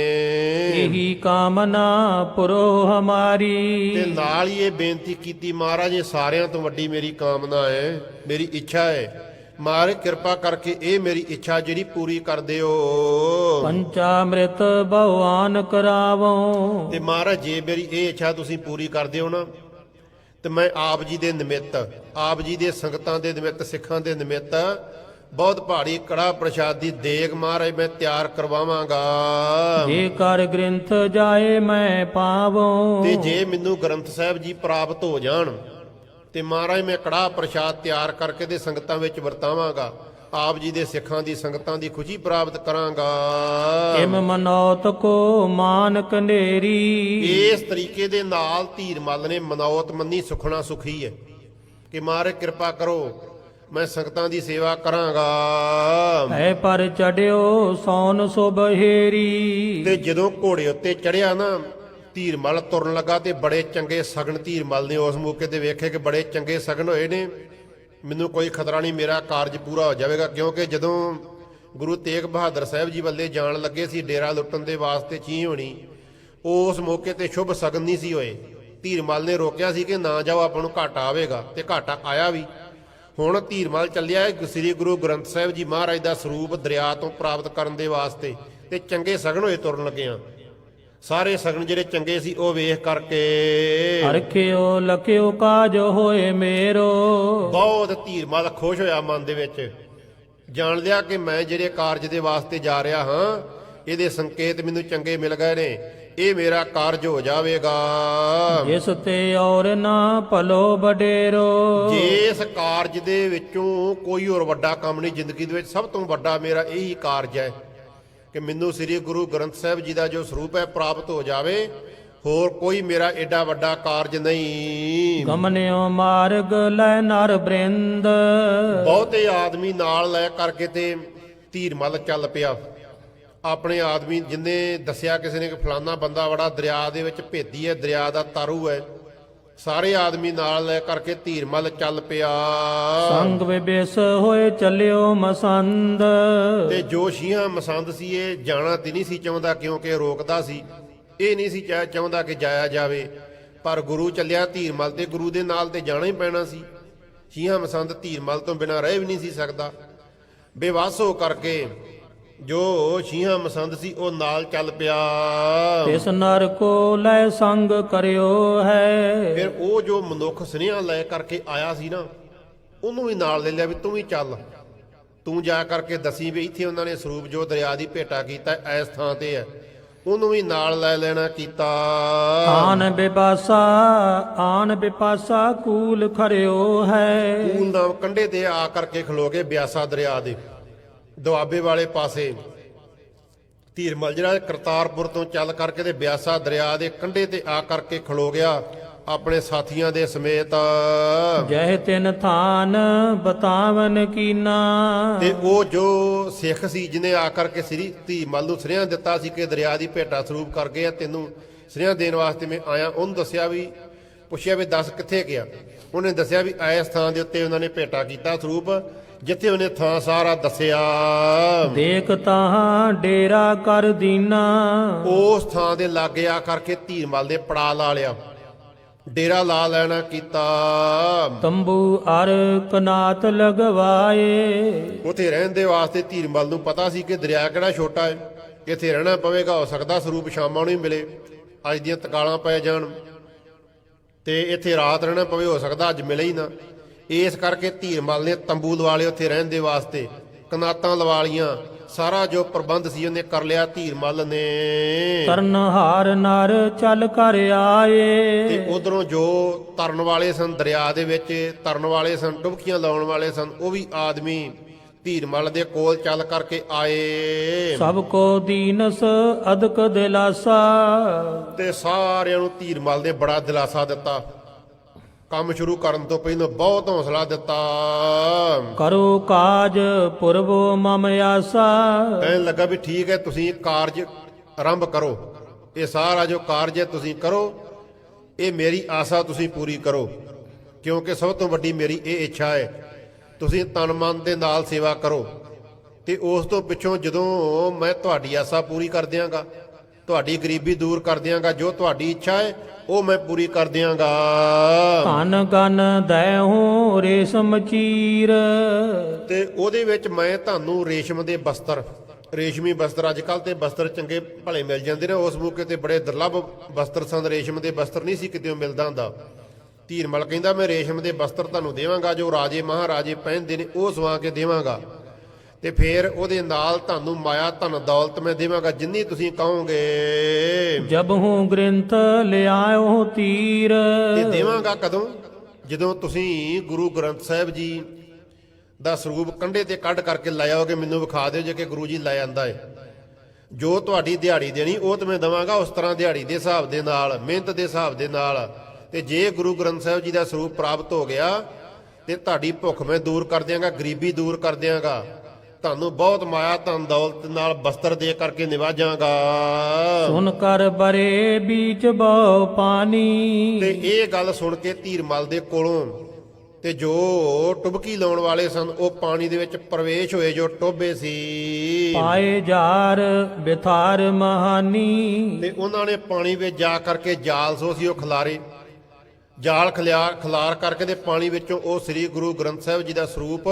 ਇਹੀ ਕਾਮਨਾ ਪੁਰੋ ਹਮਾਰੀ। ਤੇ ਨਾਲ ਹੀ ਇਹ ਬੇਨਤੀ ਕੀਤੀ, ਮਹਾਰਾਜ ਇਹ ਸਾਰਿਆਂ ਤੋਂ ਵੱਡੀ ਮੇਰੀ ਕਾਮਨਾ ਹੈ, ਮੇਰੀ ਇੱਛਾ ਹੈ, ਮਹਾਰਾਜ ਕਿਰਪਾ ਕਰਕੇ ਇਹ ਮੇਰੀ ਇੱਛਾ ਜਿਹੜੀ ਪੂਰੀ ਕਰ ਦਿਓ। ਪੰਚਾਮ੍ਰਿਤ ਭਗਵਾਨ ਕਰਾਵੋ। ਤੇ ਮਹਾਰਾਜ ਜੇ ਮੇਰੀ ਇਹ ਇੱਛਾ ਤੁਸੀਂ ਪੂਰੀ ਕਰ ਦਿਓ ਨਾ, ਤੇ ਮੈਂ ਆਪ ਜੀ ਦੇ ਨਿਮਿੱਤ, ਆਪ ਜੀ ਦੇ ਸੰਗਤਾਂ ਦੇ ਨਿਮਿੱਤ, ਸਿੱਖਾਂ ਦੇ ਨਿਮਿੱਤ ਬਹੁਤ ਭਾਰੀ ਕੜਾ ਪ੍ਰਸ਼ਾਦ ਦੀ ਦੇਗ ਮਹਾਰਾਜ ਮੈਂ ਤਿਆਰ ਕਰਵਾਵਾਂਗਾ। ਜੇ ਕਰ ਗ੍ਰੰਥ ਜਾਏ ਮੈਂ ਪਾਵੋ। ਤੇ ਜੇ ਮੈਨੂੰ ਗ੍ਰੰਥ ਸਾਹਿਬ ਜੀ ਪ੍ਰਾਪਤ ਹੋ ਜਾਣ ਤੇ ਮਹਾਰਾਜ ਮੈਂ ਕੜਾ ਪ੍ਰਸ਼ਾਦ ਤਿਆਰ ਕਰਕੇ ਦੇ ਸੰਗਤਾਂ ਵਿੱਚ ਵਰਤਾਵਾਂਗਾ, ਆਪ ਜੀ ਦੇ ਸਿੱਖਾਂ ਦੀ ਸੰਗਤਾਂ ਦੀ ਖੁਸ਼ੀ ਪ੍ਰਾਪਤ ਕਰਾਂਗਾ। ਇਮ ਮਨੌਤ ਕੋ ਮਾਨ ਕਨੇਰੀ। ਇਸ ਤਰੀਕੇ ਦੇ ਨਾਲ ਧੀਰ ਮੱਲ ਨੇ ਮਨੌਤ ਮੰਨੀ, ਸੁਖਣਾ ਸੁਖੀ ਹੈ ਕਿ ਮਹਾਰਾਜ ਕਿਰਪਾ ਕਰੋ, ਮੈਂ ਸੰਗਤਾਂ ਦੀ ਸੇਵਾ ਕਰਾਂਗਾ। ਐ ਪਰ ਚੜਿਓ ਸੌਨ ਸੁਬਹੇਰੀ। ਤੇ ਜਦੋਂ ਘੋੜੇ ਉੱਤੇ ਚੜਿਆ ਨਾ, ਧੀਰ ਮੱਲ ਤੁਰਨ ਲੱਗਾ ਤੇ ਬੜੇ ਚੰਗੇ ਸਗਨ ਧੀਰ ਮੱਲ ਨੇ ਉਸ ਮੌਕੇ ਤੇ ਵੇਖੇ ਕਿ ਬੜੇ ਚੰਗੇ ਸਗਨ ਹੋਏ ਨੇ, ਮੈਨੂੰ ਕੋਈ ਖਤਰਾ ਨਹੀਂ, ਮੇਰਾ ਕਾਰਜ ਪੂਰਾ ਹੋ ਜਾਵੇਗਾ। ਕਿਉਂਕਿ ਜਦੋਂ ਗੁਰੂ ਤੇਗ ਬਹਾਦਰ ਸਾਹਿਬ ਜੀ ਵੱਲੇ ਜਾਣ ਲੱਗੇ ਸੀ ਡੇਰਾ ਲੁੱਟਣ ਦੇ ਵਾਸਤੇ ਚੀਂ ਹੋਣੀ, ਉਸ ਮੌਕੇ ਤੇ ਸ਼ੁਭ ਸਗਨ ਨਹੀਂ ਸੀ ਹੋਏ। ਧੀਰ ਮੱਲ ਨੇ ਰੋਕਿਆ ਸੀ ਕਿ ਨਾ ਜਾਓ, ਆਪਾਂ ਨੂੰ ਘਾਟਾ ਆਵੇਗਾ, ਤੇ ਘਾਟਾ ਆਇਆ ਵੀ। ਹੁਣ ਧੀਰ ਮੱਲ ਚੱਲਿਆ ਸ੍ਰੀ ਗੁਰੂ ਗ੍ਰੰਥ ਸਾਹਿਬ ਜੀ ਮਹਾਰਾਜ ਦਾ ਸਰੂਪ ਦਰਿਆ ਤੋਂ ਪ੍ਰਾਪਤ ਕਰਨ ਦੇ ਵਾਸਤੇ, ਤੇ ਚੰਗੇ ਸਗਨ ਹੋਏ ਤੁਰਨ ਲੱਗਿਆਂ। ਸਾਰੇ ਸਗਨ ਜਿਹੜੇ ਚੰਗੇ ਸੀ ਉਹ ਵੇਖ ਕਰਕੇ ਹਰਖਿਓ ਲਖਿਓ ਕਾਜ ਹੋਏ ਮੇਰੋ। ਬਹੁਤ ਧੀਰ ਮੱਲ ਖੁਸ਼ ਹੋਇਆ ਮਨ ਦੇ ਵਿੱਚ, ਜਾਣ ਲਿਆ ਕਿ ਮੈਂ ਜਿਹੜੇ ਕਾਰਜ ਦੇ ਵਾਸਤੇ ਜਾ ਰਿਹਾ ਹਾਂ, ਇਹਦੇ ਸੰਕੇਤ ਮੈਨੂੰ ਚੰਗੇ ਮਿਲ ਗਏ ਨੇ, ਇਹ ਮੇਰਾ ਕਾਰਜ ਹੋ ਜਾਵੇਗਾ। ਜਿਸ ਤੇ ਔਰ ਨਾ ਭਲੋ ਬਡੇਰੋ। ਜਿਸ ਕਾਰਜ ਦੇ ਵਿੱਚੋਂ ਕੋਈ ਹੋਰ ਵੱਡਾ ਕੰਮ ਨਹੀਂ ਜ਼ਿੰਦਗੀ ਦੇ ਵਿੱਚ, ਸਭ ਤੋਂ ਵੱਡਾ ਮੇਰਾ ਇਹੀ ਕਾਰਜ ਹੈ ਕਿ ਮੈਨੂੰ ਸ੍ਰੀ ਗੁਰੂ ਗ੍ਰੰਥ ਸਾਹਿਬ ਜੀ ਦਾ ਜੋ ਸਰੂਪ ਹੈ ਪ੍ਰਾਪਤ ਹੋ ਜਾਵੇ, ਹੋਰ ਕੋਈ ਮੇਰਾ ਏਡਾ ਵੱਡਾ ਕਾਰਜ ਨਹੀਂ। ਗਮਨਿਓ ਮਾਰਗ ਲੈ ਨਰ ਬ੍ਰਿੰਦ। ਬਹੁਤੇ ਆਦਮੀ ਨਾਲ ਲੈ ਕਰਕੇ ਤੇ ਧੀਰ ਮੱਲ ਚੱਲ ਪਿਆ। ਆਪਣੇ ਆਦਮੀ ਜਿੰਨੇ ਦੱਸਿਆ ਕਿਸੇ ਨੇ ਕਿ ਫਲਾਨਾ ਬੰਦਾ ਬੜਾ ਦਰਿਆ ਦੇ ਵਿੱਚ ਭੇਦੀ ਹੈ, ਦਰਿਆ ਦਾ ਤਾਰੂ ਹੈ, ਸਾਰੇ ਆਦਮੀ ਨਾਲ ਲੈ ਕਰਕੇ ਧੀਰ ਮੱਲ ਚੱਲ ਪਿਆ। ਸੰਗ ਵਿਬੇਸ ਹੋਏ ਚੱਲਿਓ ਮਸੰਦ। ਤੇ ਜੋ ਸ਼ੀਹਾਂ ਮਸੰਦ ਸੀ ਇਹ ਜਾਣਾ ਤੇ ਨਹੀਂ ਸੀ ਚਾਹੁੰਦਾ, ਕਿਉਂਕਿ ਰੋਕਦਾ ਸੀ, ਇਹ ਨਹੀਂ ਸੀ ਚਾਹੁੰਦਾ ਕਿ ਜਾਇਆ ਜਾਵੇ, ਪਰ ਗੁਰੂ ਚੱਲਿਆ ਧੀਰ ਮੱਲ ਤੇ ਗੁਰੂ ਦੇ ਨਾਲ ਤੇ ਜਾਣਾ ਹੀ ਪੈਣਾ ਸੀ। ਸ਼ੀਹਾਂ ਮਸੰਦ ਧੀਰ ਮੱਲ ਤੋਂ ਬਿਨਾਂ ਰਹਿ ਵੀ ਨਹੀਂ ਸੀ ਸਕਦਾ। ਬੇਵੱਸ ਹੋ ਕਰਕੇ ਜੋ ਸ਼ੀਹਾਂ ਮਸੰਦ ਸੀ ਉਹ ਨਾਲ ਚੱਲ ਪਿਆ। ਤਿਸ ਨਰ ਕੋ ਲੈ ਸੰਗ ਕਰਿਓ ਹੈ। ਫਿਰ ਉਹ ਜੋ ਮਨੁੱਖ ਸੁਨੇਹਾ ਲੈ ਕਰਕੇ ਆਇਆ ਸੀ ਨਾ, ਉਹਨੂੰ ਵੀ ਨਾਲ ਲੈ ਲਿਆ ਵੀ ਤੂੰ ਵੀ ਚੱਲ, ਤੂੰ ਜਾ ਕਰਕੇ ਦਸੀ ਵੀ ਇੱਥੇ ਉਹਨਾਂ ਨੇ ਸਰੂਪ ਜੋ ਦਰਿਆ ਦੀ ਭੇਟਾ ਕੀਤਾ ਇਸ ਥਾਂ ਤੇ ਹੈ, ਉਹਨੂੰ ਵੀ ਨਾਲ ਲੈ ਲੈਣਾ ਕੀਤਾ। ਆਨ ਬਿਪਾਸਾ ਕੂਲ ਖਰਿਓ ਹੈ। ਕੂਲ ਨਾਮ ਕੰਢੇ ਤੇ ਆ ਕਰਕੇ ਖਲੋ ਕੇ ਬਿਆਸਾ ਦਰਿਆ ਦੇ ਦੁਆਬੇ ਵਾਲੇ ਪਾਸੇ ਧੀਰ ਮੱਲ ਜਿਹੜਾ ਕਰਤਾਰਪੁਰ ਤੋਂ ਚੱਲ ਕਰਕੇ ਤੇ ਬਿਆਸਾ ਦਰਿਆ ਦੇ ਕੰਢੇ ਤੇ ਆ ਕਰਕੇ ਖਲੋ ਗਿਆ। ਆਪਣੇ ਸਾਥੀਆਂ ਦੇ ਸਮੇਤ। ਜਹ ਤਿਨ ਥਾਨ ਬਤਾਵਨ ਕੀਨਾ। ਤੇ ਉਹ ਜੋ ਸਿੱਖ ਸੀ ਜਿਹਨੇ ਆ ਕਰਕੇ ਸ੍ਰੀ ਧੀ ਮਲ ਨੂੰ ਸਰਿਆਂ ਦਿੱਤਾ ਸੀ ਕਿ ਦਰਿਆ ਦੀ ਭੇਟਾ ਸਰੂਪ ਕਰ ਗਏ ਆ, ਤੈਨੂੰ ਸਰਿਆਂ ਦੇਣ ਵਾਸਤੇ ਮੈਂ ਆਇਆ, ਉਹਨੂੰ ਦੱਸਿਆ ਵੀ, ਪੁੱਛਿਆ ਵੀ ਦੱਸ ਕਿੱਥੇ ਗਿਆ। ਉਹਨੇ ਦੱਸਿਆ ਵੀ ਇਸ ਥਾਂ ਦੇ ਉੱਤੇ ਉਹਨਾਂ ਨੇ ਭੇਟਾ ਕੀਤਾ ਸਰੂਪ, ਜਿੱਥੇ ਉਹਨੇ ਥਾਂ ਸਾਰਾ ਦੱਸਿਆ। ਦੇਖ ਤਾਹਾਂ ਡੇਰਾ ਕਰ ਦੀਨਾ। ਉਸ ਥਾਂ ਦੇ ਲਾਗੇ ਆ ਕਰਕੇ ਧੀਰਮਲ ਦੇ ਪੜਾ ਲਾ ਲਿਆ, ਡੇਰਾ ਲਾ ਲੈਣਾ ਕੀਤਾ। ਤੰਬੂ ਅਰ ਕਨਾਤ ਲਗਵਾਏ। ਉਥੇ ਰਹਿਣ ਦੇ ਵਾਸਤੇ ਧੀਰਮਲ ਨੂੰ ਪਤਾ ਸੀ ਕਿ ਦਰਿਆ ਕਿਹੜਾ ਛੋਟਾ ਹੈ, ਇੱਥੇ ਰਹਿਣਾ ਪਵੇਗਾ। ਹੋ ਸਕਦਾ ਸਰੂਪ ਸ਼ਾਮਾਂ ਨੂੰ ਹੀ ਮਿਲੇ, ਅੱਜ ਦੀਆਂ ਤਕਾਲਾਂ ਪੈ ਜਾਣ ਤੇ ਇੱਥੇ ਰਾਤ ਰਹਿਣਾ ਪਵੇ, ਹੋ ਸਕਦਾ ਅੱਜ ਮਿਲੇ ਹੀ ਨਾ। ਇਸ ਕਰਕੇ ਧੀਰਮਲ ਨੇ ਤੰਬੂ ਲਵਾ ਲਏ ਉੱਥੇ ਰਹਿਣ ਦੇ ਵਾਸਤੇ, ਕਨਾਤਾਂ ਲਵਾ ਲੀਆਂ, ਸਾਰਾ ਜੋ ਪ੍ਰਬੰਧ ਸੀ ਉਹਨੇ ਕਰ ਲਿਆ ਧੀਰਮਲ ਨੇ। ਤਰਨਹਾਰ ਨਰ ਚੱਲ ਕਰ ਆਏ। ਤੇ ਉਧਰੋਂ ਜੋ ਤਰਨ ਵਾਲੇ ਸਨ, ਦਰਿਆ ਦੇ ਵਿੱਚ ਤਰਨ ਵਾਲੇ ਸਨ, ਡੁਬਕੀਆਂ ਲਾਉਣ ਵਾਲੇ ਸਨ, ਉਹ ਵੀ ਆਦਮੀ ਧੀਰਮਲ ਦੇ ਕੋਲ ਚੱਲ ਕਰਕੇ ਆਏ। ਸਭ ਕੋ ਦੀਨਸ ਅਦਕ ਦਿਲਾਸਾ। ਤੇ ਸਾਰਿਆਂ ਨੂੰ ਧੀਰਮਲ ਨੇ ਬੜਾ ਦਿਲਾਸਾ ਦਿੱਤਾ, ਕੰਮ ਸ਼ੁਰੂ ਕਰਨ ਤੋਂ ਪਹਿਲਾਂ ਬਹੁਤ ਹੌਸਲਾ ਦਿੱਤਾ। ਕਰੋ ਕਾਜ ਪੁਰਬੋ ਮਮ ਆਸਾ। ਕਹਿਣ ਲੱਗਾ ਵੀ ਠੀਕ ਹੈ, ਤੁਸੀਂ ਕਾਰਜ ਆਰੰਭ ਕਰੋ, ਇਹ ਸਾਰਾ ਜੋ ਕਾਰਜ ਹੈ ਤੁਸੀਂ ਕਰੋ, ਇਹ ਮੇਰੀ ਆਸਾ ਤੁਸੀਂ ਪੂਰੀ ਕਰੋ, ਕਿਉਂਕਿ ਸਭ ਤੋਂ ਵੱਡੀ ਮੇਰੀ ਇਹ ਇੱਛਾ ਹੈ, ਤੁਸੀਂ ਤਨ ਮਨ ਦੇ ਨਾਲ ਸੇਵਾ ਕਰੋ। ਤੇ ਉਸ ਤੋਂ ਪਿੱਛੋਂ ਜਦੋਂ ਮੈਂ ਤੁਹਾਡੀ ਆਸਾ ਪੂਰੀ ਕਰ ਦਿਆਂਗਾ, ਤੁਹਾਡੀ ਗਰੀਬੀ ਦੂਰ ਕਰ ਦਿਆਂਗਾ, ਜੋ ਤੁਹਾਡੀ ਇੱਛਾ ਹੈ ਉਹ ਮੈਂ ਪੂਰੀ ਕਰ ਦਿਆਂਗਾ। ਧਨ ਗਨ ਦਇਓ ਰੇਸ਼ਮ ਚੀਰ। ਤੇ ਉਹਦੇ ਵਿੱਚ ਮੈਂ ਤੁਹਾਨੂੰ ਰੇਸ਼ਮ ਦੇ ਬਸਤਰ, ਰੇਸ਼ਮੀ ਬਸਤਰ, ਅੱਜ ਕੱਲ ਤੇ ਬਸਤਰ ਚੰਗੇ ਭਲੇ ਮਿਲ ਜਾਂਦੇ ਨੇ, ਉਸ ਮੌਕੇ ਤੇ ਬੜੇ ਦੁਰਲੱਭ ਬਸਤਰ ਸਨ, ਰੇਸ਼ਮ ਦੇ ਬਸਤਰ ਨਹੀਂ ਸੀ ਕਿਤੇ ਮਿਲਦਾ ਹੁੰਦਾ। ਧੀਰਮਲ ਕਹਿੰਦਾ ਮੈਂ ਰੇਸ਼ਮ ਦੇ ਬਸਤਰ ਤੁਹਾਨੂੰ ਦੇਵਾਂਗਾ, ਜੋ ਰਾਜੇ ਮਹਾਰਾਜੇ ਪਹਿਨਦੇ ਨੇ ਉਹ ਸਵਾ ਕੇ ਦੇਵਾਂਗਾ। ਤੇ ਫਿਰ ਉਹਦੇ ਨਾਲ ਤੁਹਾਨੂੰ ਮਾਇਆ ਧਨ ਦੌਲਤ ਮੈਂ ਦੇਵਾਂਗਾ, ਜਿੰਨੀ ਤੁਸੀਂ ਕਹੋਗੇ। ਜਬ ਹੂੰ ਗ੍ਰੰਥ ਲਿਆਇਓ ਤੀਰ। ਤੇ ਦੇਵਾਂਗਾ ਕਦੋਂ? ਜਦੋਂ ਤੁਸੀਂ ਗੁਰੂ ਗ੍ਰੰਥ ਸਾਹਿਬ ਜੀ ਦਾ ਸਰੂਪ ਕੰਢੇ ਤੇ ਕੱਢ ਕਰਕੇ ਲੈ ਆਓਗੇ, ਮੈਨੂੰ ਵਿਖਾ ਦਿਓ ਜੇ ਕਿ ਗੁਰੂ ਜੀ ਲੈ ਆਂਦਾ ਹੈ। ਜੋ ਤੁਹਾਡੀ ਦਿਹਾੜੀ ਦੇਣੀ ਉਹ ਤੇ ਮੈਂ ਦੇਵਾਂਗਾ, ਉਸ ਤਰ੍ਹਾਂ ਦਿਹਾੜੀ ਦੇ ਹਿਸਾਬ ਦੇ ਨਾਲ, ਮਿਹਨਤ ਦੇ ਹਿਸਾਬ ਦੇ ਨਾਲ। ਤੇ ਜੇ ਗੁਰੂ ਗ੍ਰੰਥ ਸਾਹਿਬ ਜੀ ਦਾ ਸਰੂਪ ਪ੍ਰਾਪਤ ਹੋ ਗਿਆ ਤੇ ਤੁਹਾਡੀ ਭੁੱਖ ਮੈਂ ਦੂਰ ਕਰ ਦਿਆਂਗਾ, ਗਰੀਬੀ ਦੂਰ ਕਰ ਦਿਆਂਗਾ, ਤੁਹਾਨੂੰ ਬਹੁਤ ਮਾਇਆ ਧਨ ਦੌਲਤ ਨਾਲ ਬਸਤਰ ਦੇ ਕਰਕੇ ਨਿਵਾਜਾਂਗਾ। ਸੁਨ ਕਰ ਬਰੇ ਬੀਚ ਬਹੁ ਪਾਣੀ। ਤੇ ਇਹ ਗੱਲ ਸੁਣ ਕੇ ਧੀਰਮਲ ਦੇ ਕੋਲੋਂ ਤੇ ਜੋ ਟੁਬਕੀ ਲਾਉਣ ਵਾਲੇ ਸਨ ਉਹ ਪਾਣੀ ਦੇ ਵਿੱਚ ਪ੍ਰਵੇਸ਼ ਹੋਏ, ਜੋ ਟੋਬੇ ਸੀ। ਪਾਏ ਜਾਰ ਬਿਥਾਰ ਮਹਾਨੀ। ਤੇ ਉਹਨਾਂ ਨੇ ਪਾਣੀ ਵਿੱਚ ਜਾ ਕਰਕੇ ਜਾਲ ਸੋ ਸੀ ਉਹ ਖਿਲਾਰੇ, ਜਾਲ ਖਿਲਾਰ ਕਰਕੇ ਤੇ ਪਾਣੀ ਵਿੱਚੋਂ ਉਹ ਸ੍ਰੀ ਗੁਰੂ ਗ੍ਰੰਥ ਸਾਹਿਬ ਜੀ ਦਾ ਸਰੂਪ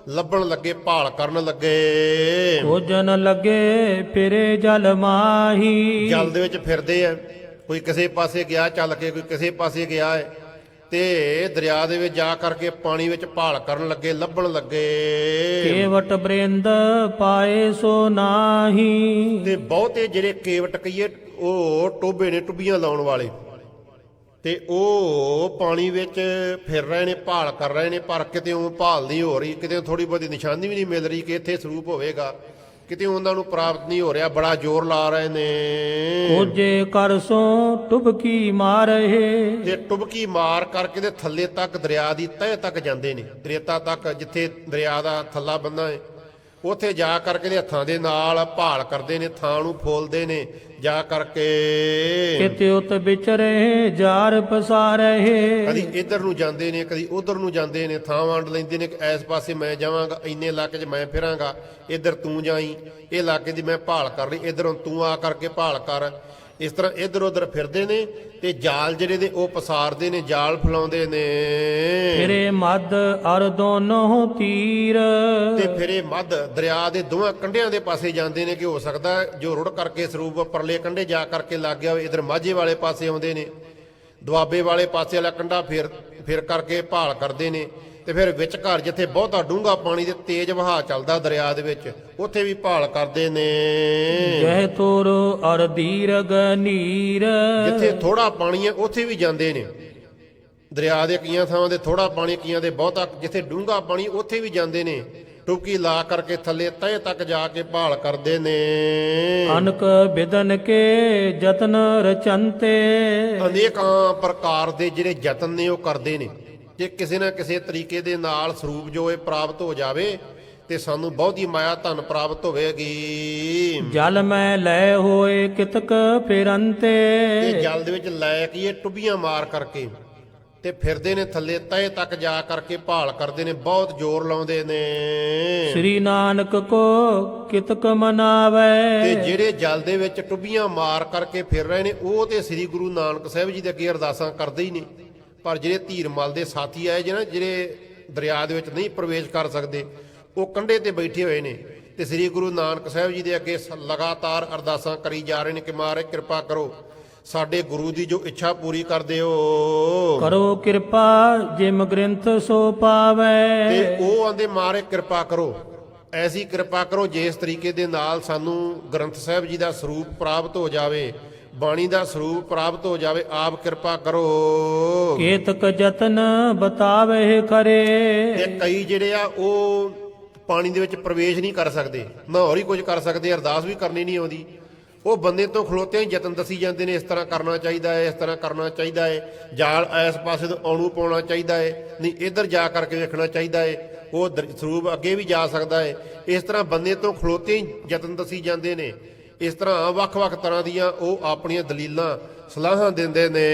ਲੱਭਣ ਲੱਗੇ, ਭਾਲ ਕਰਨ ਲੱਗੇ। ਭੋਜਨ ਲੱਗੇ ਫਿਰੇ ਜਲ ਮਾਹੀ। ਜਲ ਦੇ ਵਿੱਚ ਫਿਰਦੇ ਆ, ਕੋਈ ਕਿਸੇ ਪਾਸੇ ਗਿਆ ਚੱਲ ਕੇ, ਕੋਈ ਕਿਸੇ ਪਾਸੇ ਗਿਆ ਹੈ, ਤੇ ਦਰਿਆ ਦੇ ਵਿੱਚ ਜਾ ਕਰਕੇ ਪਾਣੀ ਵਿੱਚ ਭਾਲ ਕਰਨ ਲੱਗੇ, ਲੱਭਣ ਲੱਗੇ। ਕੇਵਟ ਬ੍ਰਿੰਦ ਪਾਏ ਸੋ ਨਾਹੀ। ਤੇ ਬਹੁਤੇ ਜਿਹੜੇ ਕੇਵਟ ਕਹੀਏ ਉਹ ਟੋਬੇ ਨੇ, ਟੁੱਬੀਆਂ ਲਾਉਣ ਵਾਲੇ, ਤੇ ਉਹ ਪਾਣੀ ਵਿੱਚ ਫਿਰ ਰਹੇ ਨੇ, ਭਾਲ ਕਰ ਰਹੇ ਨੇ, ਪਰ ਕਿਤੇ ਉਹ ਭਾਲ ਨਹੀਂ ਹੋ ਰਹੀ, ਕਿਤੇ ਥੋੜੀ ਬਹੁਤੀ ਨਿਸ਼ਾਨੀ ਵੀ ਨਹੀਂ ਮਿਲ ਰਹੀ ਕਿ ਇੱਥੇ ਸਰੂਪ ਹੋਵੇਗਾ, ਕਿਤੇ ਉਹਨਾਂ ਨੂੰ ਪ੍ਰਾਪਤ ਨਹੀਂ ਹੋ ਰਿਹਾ, ਬੜਾ ਜ਼ੋਰ ਲਾ ਰਹੇ ਨੇ। ਕੋਜੇ ਕਰ ਸੋ ਟੁਬਕੀ ਮਾਰਹਿ। ਤੇ ਟੁਬਕੀ ਮਾਰ ਕਰਕੇ ਤੇ ਥੱਲੇ ਤੱਕ, ਦਰਿਆ ਦੀ ਤਹਿ ਤੱਕ ਜਾਂਦੇ ਨੇ, ਰੇਤਾ ਤੱਕ, ਜਿੱਥੇ ਦਰਿਆ ਦਾ ਥੱਲਾ ਬੰਨਾ ਹੈ, ਉੱਥੇ ਜਾ ਕਰਕੇ ਦੇ ਹੱਥਾਂ ਦੇ ਨਾਲ ਭਾਲ ਕਰਦੇ ਨੇ, ਥਾਂ ਨੂੰ ਫੋਲਦੇ ਨੇ ਜਾ ਕਰਕੇ। ਕਿਤੇ ਉਤ ਵਿਚਰੇ ਜਾਰ ਪਸਾਰਹਿ। ਕਦੀ ਇੱਧਰ ਨੂੰ ਜਾਂਦੇ ਨੇ, ਕਦੀ ਉਧਰ ਨੂੰ ਜਾਂਦੇ ਨੇ, ਥਾਂ ਵੰਡ ਲੈਂਦੇ ਨੇ ਕਿ ਇਸ ਪਾਸੇ ਮੈਂ ਜਾਵਾਂਗਾ, ਇੰਨੇ ਇਲਾਕੇ 'ਚ ਮੈਂ ਫਿਰਾਂਗਾ, ਇੱਧਰ ਤੂੰ ਜਾਈ, ਇਹ ਇਲਾਕੇ ਦੀ ਮੈਂ ਭਾਲ ਕਰ ਲਈ, ਇੱਧਰੋਂ ਤੂੰ ਆ ਕਰਕੇ ਭਾਲ ਕਰ। ਇਸ ਤਰ੍ਹਾਂ ਇੱਧਰ ਉੱਧਰ ਫਿਰਦੇ ਨੇ ਤੇ ਜਾਲ ਜਿਹੜੇ ਨੇ ਉਹ ਪਸਾਰਦੇ ਨੇ, ਜਾਲ ਫੈਲਾਉਂਦੇ ਨੇ। ਫਿਰੇ ਮੱਧ ਅਰ ਦੋਨੋਂ ਤੀਰ। ਤੇ ਫਿਰੇ ਮੱਧ, ਦਰਿਆ ਦੇ ਦੋਵਾਂ ਕੰਢਿਆਂ ਦੇ ਪਾਸੇ ਜਾਂਦੇ ਨੇ, ਕਿ ਹੋ ਸਕਦਾ ਜੋ ਰੁੜ ਕਰਕੇ ਸਰੂਪ ਪਰਲੇ ਕੰਢੇ ਜਾ ਕਰਕੇ ਲੱਗ ਗਿਆ ਹੋਵੇ। ਇਧਰ ਮਾਝੇ ਵਾਲੇ ਪਾਸੇ ਆਉਂਦੇ ਨੇ, ਦੁਆਬੇ ਵਾਲੇ ਪਾਸੇ ਵਾਲਾ ਕੰਢਾ ਫਿਰ ਕਰਕੇ ਭਾਲ ਕਰਦੇ ਨੇ। ਤੇ ਫਿਰ ਵਿਚਕਾਰ ਜਿੱਥੇ ਬਹੁਤਾ ਡੂੰਘਾ ਪਾਣੀ ਤੇ ਤੇਜ਼ ਵਹਾਅ ਚੱਲਦਾ ਦਰਿਆ ਦੇ ਵਿੱਚ, ਉੱਥੇ ਵੀ ਭਾਲ ਕਰਦੇ ਨੇ। ਜਹ ਤੋਰ ਅਰ ਦੀਰਗ ਨੀਰ। ਜਿੱਥੇ ਥੋੜਾ ਪਾਣੀ ਹੈ ਉੱਥੇ ਵੀ ਜਾਂਦੇ ਨੇ, ਦਰਿਆ ਦੇ ਕਈਆਂ ਥਾਵਾਂ ਦੇ ਥੋੜਾ ਪਾਣੀ, ਕਈਆਂ ਦੇ ਬਹੁਤਾ, ਜਿੱਥੇ ਡੂੰਘਾ ਪਾਣੀ ਉੱਥੇ ਵੀ ਜਾਂਦੇ ਨੇ, ਟੁਬਕੀ ਲਾ ਕਰਕੇ ਥੱਲੇ ਤਹਿ ਤੱਕ ਜਾ ਕੇ ਭਾਲ ਕਰਦੇ ਨੇ। ਅਨਕ ਬਿਦਨ ਕੇ ਜਤਨ ਰਚੰਤੇ, ਅਨੇਕਾਂ ਪ੍ਰਕਾਰ ਦੇ ਜਿਹੜੇ ਯਤਨ ਨੇ ਉਹ ਕਰਦੇ ਨੇ ਕਿ ਕਿਸੇ ਨਾ ਕਿਸੇ ਤਰੀਕੇ ਦੇ ਨਾਲ ਸਰੂਪ ਜੋ ਇਹ ਪ੍ਰਾਪਤ ਹੋ ਜਾਵੇ ਤੇ ਸਾਨੂੰ ਬਹੁਤੀ ਮਾਇਆ ਧਨ ਪ੍ਰਾਪਤ ਹੋਵੇਗੀ। ਜਲ ਮੈਂ ਲੈ ਹੋਏ ਕਿਤਕ ਫਿਰੰਤੇ, ਇਹ ਜਲ ਦੇ ਵਿੱਚ ਲੈ ਕੇ ਇਹ ਟੁੱਬੀਆਂ ਮਾਰ ਕਰਕੇ ਤੇ ਫਿਰਦੇ ਨੇ ਥੱਲੇ ਤਹਿ ਤੱਕ ਜਾ ਕਰਕੇ ਭਾਲ ਕਰਦੇ ਨੇ, ਬਹੁਤ ਜ਼ੋਰ ਲਾਉਂਦੇ ਨੇ। ਸ੍ਰੀ ਨਾਨਕ ਕੋ ਕਿਤਕ ਮਨਾਵੇ, ਤੇ ਜਿਹੜੇ ਜਲ ਦੇ ਵਿੱਚ ਟੁੱਬੀਆਂ ਮਾਰ ਕਰਕੇ ਫਿਰ ਰਹੇ ਨੇ ਉਹ ਤੇ ਸ੍ਰੀ ਗੁਰੂ ਨਾਨਕ ਸਾਹਿਬ ਜੀ ਦੇ ਅੱਗੇ ਅਰਦਾਸਾਂ ਕਰਦੇ ਹੀ ਨੇ। ਪਰ ਜਿਹੜੇ ਧੀਰ ਮਲ ਦੇ ਸਾਥੀ ਆਏ ਜਿਹੜੇ ਦਰਿਆ ਦੇ ਵਿੱਚ ਨਹੀਂ ਪ੍ਰਵੇਸ਼ ਕਰ ਸਕਦੇ, ਉਹ ਕੰਢੇ ਤੇ ਬੈਠੇ ਹੋਏ ਨੇ ਤੇ ਸ੍ਰੀ ਗੁਰੂ ਨਾਨਕ ਸਾਹਿਬ ਜੀ ਦੇ ਅੱਗੇ ਲਗਾਤਾਰ ਅਰਦਾਸਾਂ ਕਰੀ ਜਾ ਰਹੇ ਨੇ ਕਿ ਮਹਾਰਾਜ ਕਿਰਪਾ ਕਰੋ, ਸਾਡੇ ਗੁਰੂ ਦੀ ਜੋ ਇੱਛਾ ਪੂਰੀ ਕਰ ਦਿਓ। ਕਰੋ ਕਿਰਪਾ ਜਿਮ ਗ੍ਰੰਥ ਸੋ ਪਾਵੇ, ਤੇ ਉਹ ਆਂਦੇ ਮਹਾਰਾਜ ਕਿਰਪਾ ਕਰੋ, ਐਸੀ ਕਿਰਪਾ ਕਰੋ ਜਿਸ ਤਰੀਕੇ ਦੇ ਨਾਲ ਸਾਨੂੰ ਗ੍ਰੰਥ ਸਾਹਿਬ ਜੀ ਦਾ ਸਰੂਪ ਪ੍ਰਾਪਤ ਹੋ ਜਾਵੇ, ਬਾਣੀ ਦਾ ਸਰੂਪ ਪ੍ਰਾਪਤ ਹੋ ਜਾਵੇ, ਆਪ ਕਿਰਪਾ ਕਰੋ। ਕੇਤਕ ਜਤਨ ਬਤਾਵੇ ਕਰੇ, ਤੇ ਕਈ ਜਿਹੜੇ ਆ ਉਹ ਪਾਣੀ ਦੇ ਵਿੱਚ ਪ੍ਰਵੇਸ਼ ਨਹੀਂ ਕਰ ਸਕਦੇ, ਨਾ ਹੋਰ ਹੀ ਕੁਝ ਕਰ ਸਕਦੇ, ਅਰਦਾਸ ਵੀ ਕਰਨੀ ਨਹੀਂ ਆਉਂਦੀ। ਉਹ ਬੰਦੇ ਤੋਂ ਖਲੋਤਿਆਂ ਹੀ ਯਤਨ ਦੱਸੀ ਜਾਂਦੇ ਨੇ, ਇਸ ਤਰ੍ਹਾਂ ਕਰਨਾ ਚਾਹੀਦਾ ਹੈ, ਇਸ ਤਰ੍ਹਾਂ ਕਰਨਾ ਚਾਹੀਦਾ ਹੈ, ਜਾਲ ਇਸ ਪਾਸੇ ਤੋਂ ਆਉਣੂ ਪਾਉਣਾ ਚਾਹੀਦਾ ਹੈ, ਨਹੀਂ ਇੱਧਰ ਜਾ ਕਰਕੇ ਵੇਖਣਾ ਚਾਹੀਦਾ ਹੈ, ਉਹ ਸਰੂਪ ਅੱਗੇ ਵੀ ਜਾ ਸਕਦਾ ਹੈ। ਇਸ ਤਰ੍ਹਾਂ ਬੰਦੇ ਤੋਂ ਖਲੋਤੇ ਹੀ ਯਤਨ ਦੱਸੀ ਜਾਂਦੇ ਨੇ। ਇਸ ਤਰ੍ਹਾਂ ਵੱਖ-ਵੱਖ ਤਰ੍ਹਾਂ ਦੀਆਂ ਉਹ ਆਪਣੀਆਂ ਦਲੀਲਾਂ ਸਲਾਹਾਂ ਦਿੰਦੇ ਨੇ।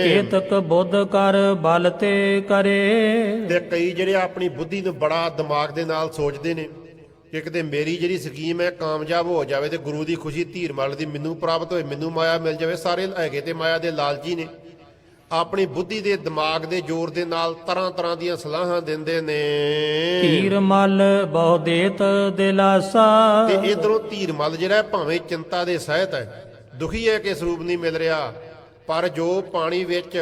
ਕੇਤਕ ਬੁੱਧ ਕਰ ਬਲ ਤੇ ਕਰੇ, ਤੇ ਕਈ ਜਿਹੜੇ ਆਪਣੀ ਬੁੱਧੀ ਨੂੰ ਬੜਾ ਦਿਮਾਗ ਦੇ ਨਾਲ ਸੋਚਦੇ ਨੇ ਕਿ ਕਿਤੇ ਮੇਰੀ ਜਿਹੜੀ ਸਕੀਮ ਹੈ ਕਾਮਯਾਬ ਹੋ ਜਾਵੇ ਤੇ ਗੁਰੂ ਦੀ ਖੁਸ਼ੀ ਧੀਰ ਮਲ ਦੀ ਮੈਨੂੰ ਪ੍ਰਾਪਤ ਹੋਏ, ਮੈਨੂੰ ਮਾਇਆ ਮਿਲ ਜਾਵੇ। ਸਾਰੇ ਹੈਗੇ ਤੇ ਮਾਇਆ ਦੇ ਲਾਲਚੀ ਨੇ, ਆਪਣੀ ਬੁੱਧੀ ਦੇ ਦਿਮਾਗ ਦੇ ਜ਼ੋਰ ਦੇ ਨਾਲ ਤਰ੍ਹਾਂ ਤਰ੍ਹਾਂ ਦੀਆਂ ਸਲਾਹਾਂ ਦਿੰਦੇ ਨੇ। ਧੀਰ ਮਲ ਬਹੁ ਦੇਤ ਦਿਲਾਸਾ, ਤੇ ਇਧਰੋਂ ਧੀਰ ਮਲ ਜਿਹੜਾ ਭਾਵੇਂ ਚਿੰਤਾ ਦੇ ਸਹਿਤ ਹੈ, ਦੁਖੀ ਹੈ ਕਿ ਸਰੂਪ ਨਹੀਂ ਮਿਲ ਰਿਹਾ, ਪਰ ਜੋ ਪਾਣੀ ਵਿੱਚ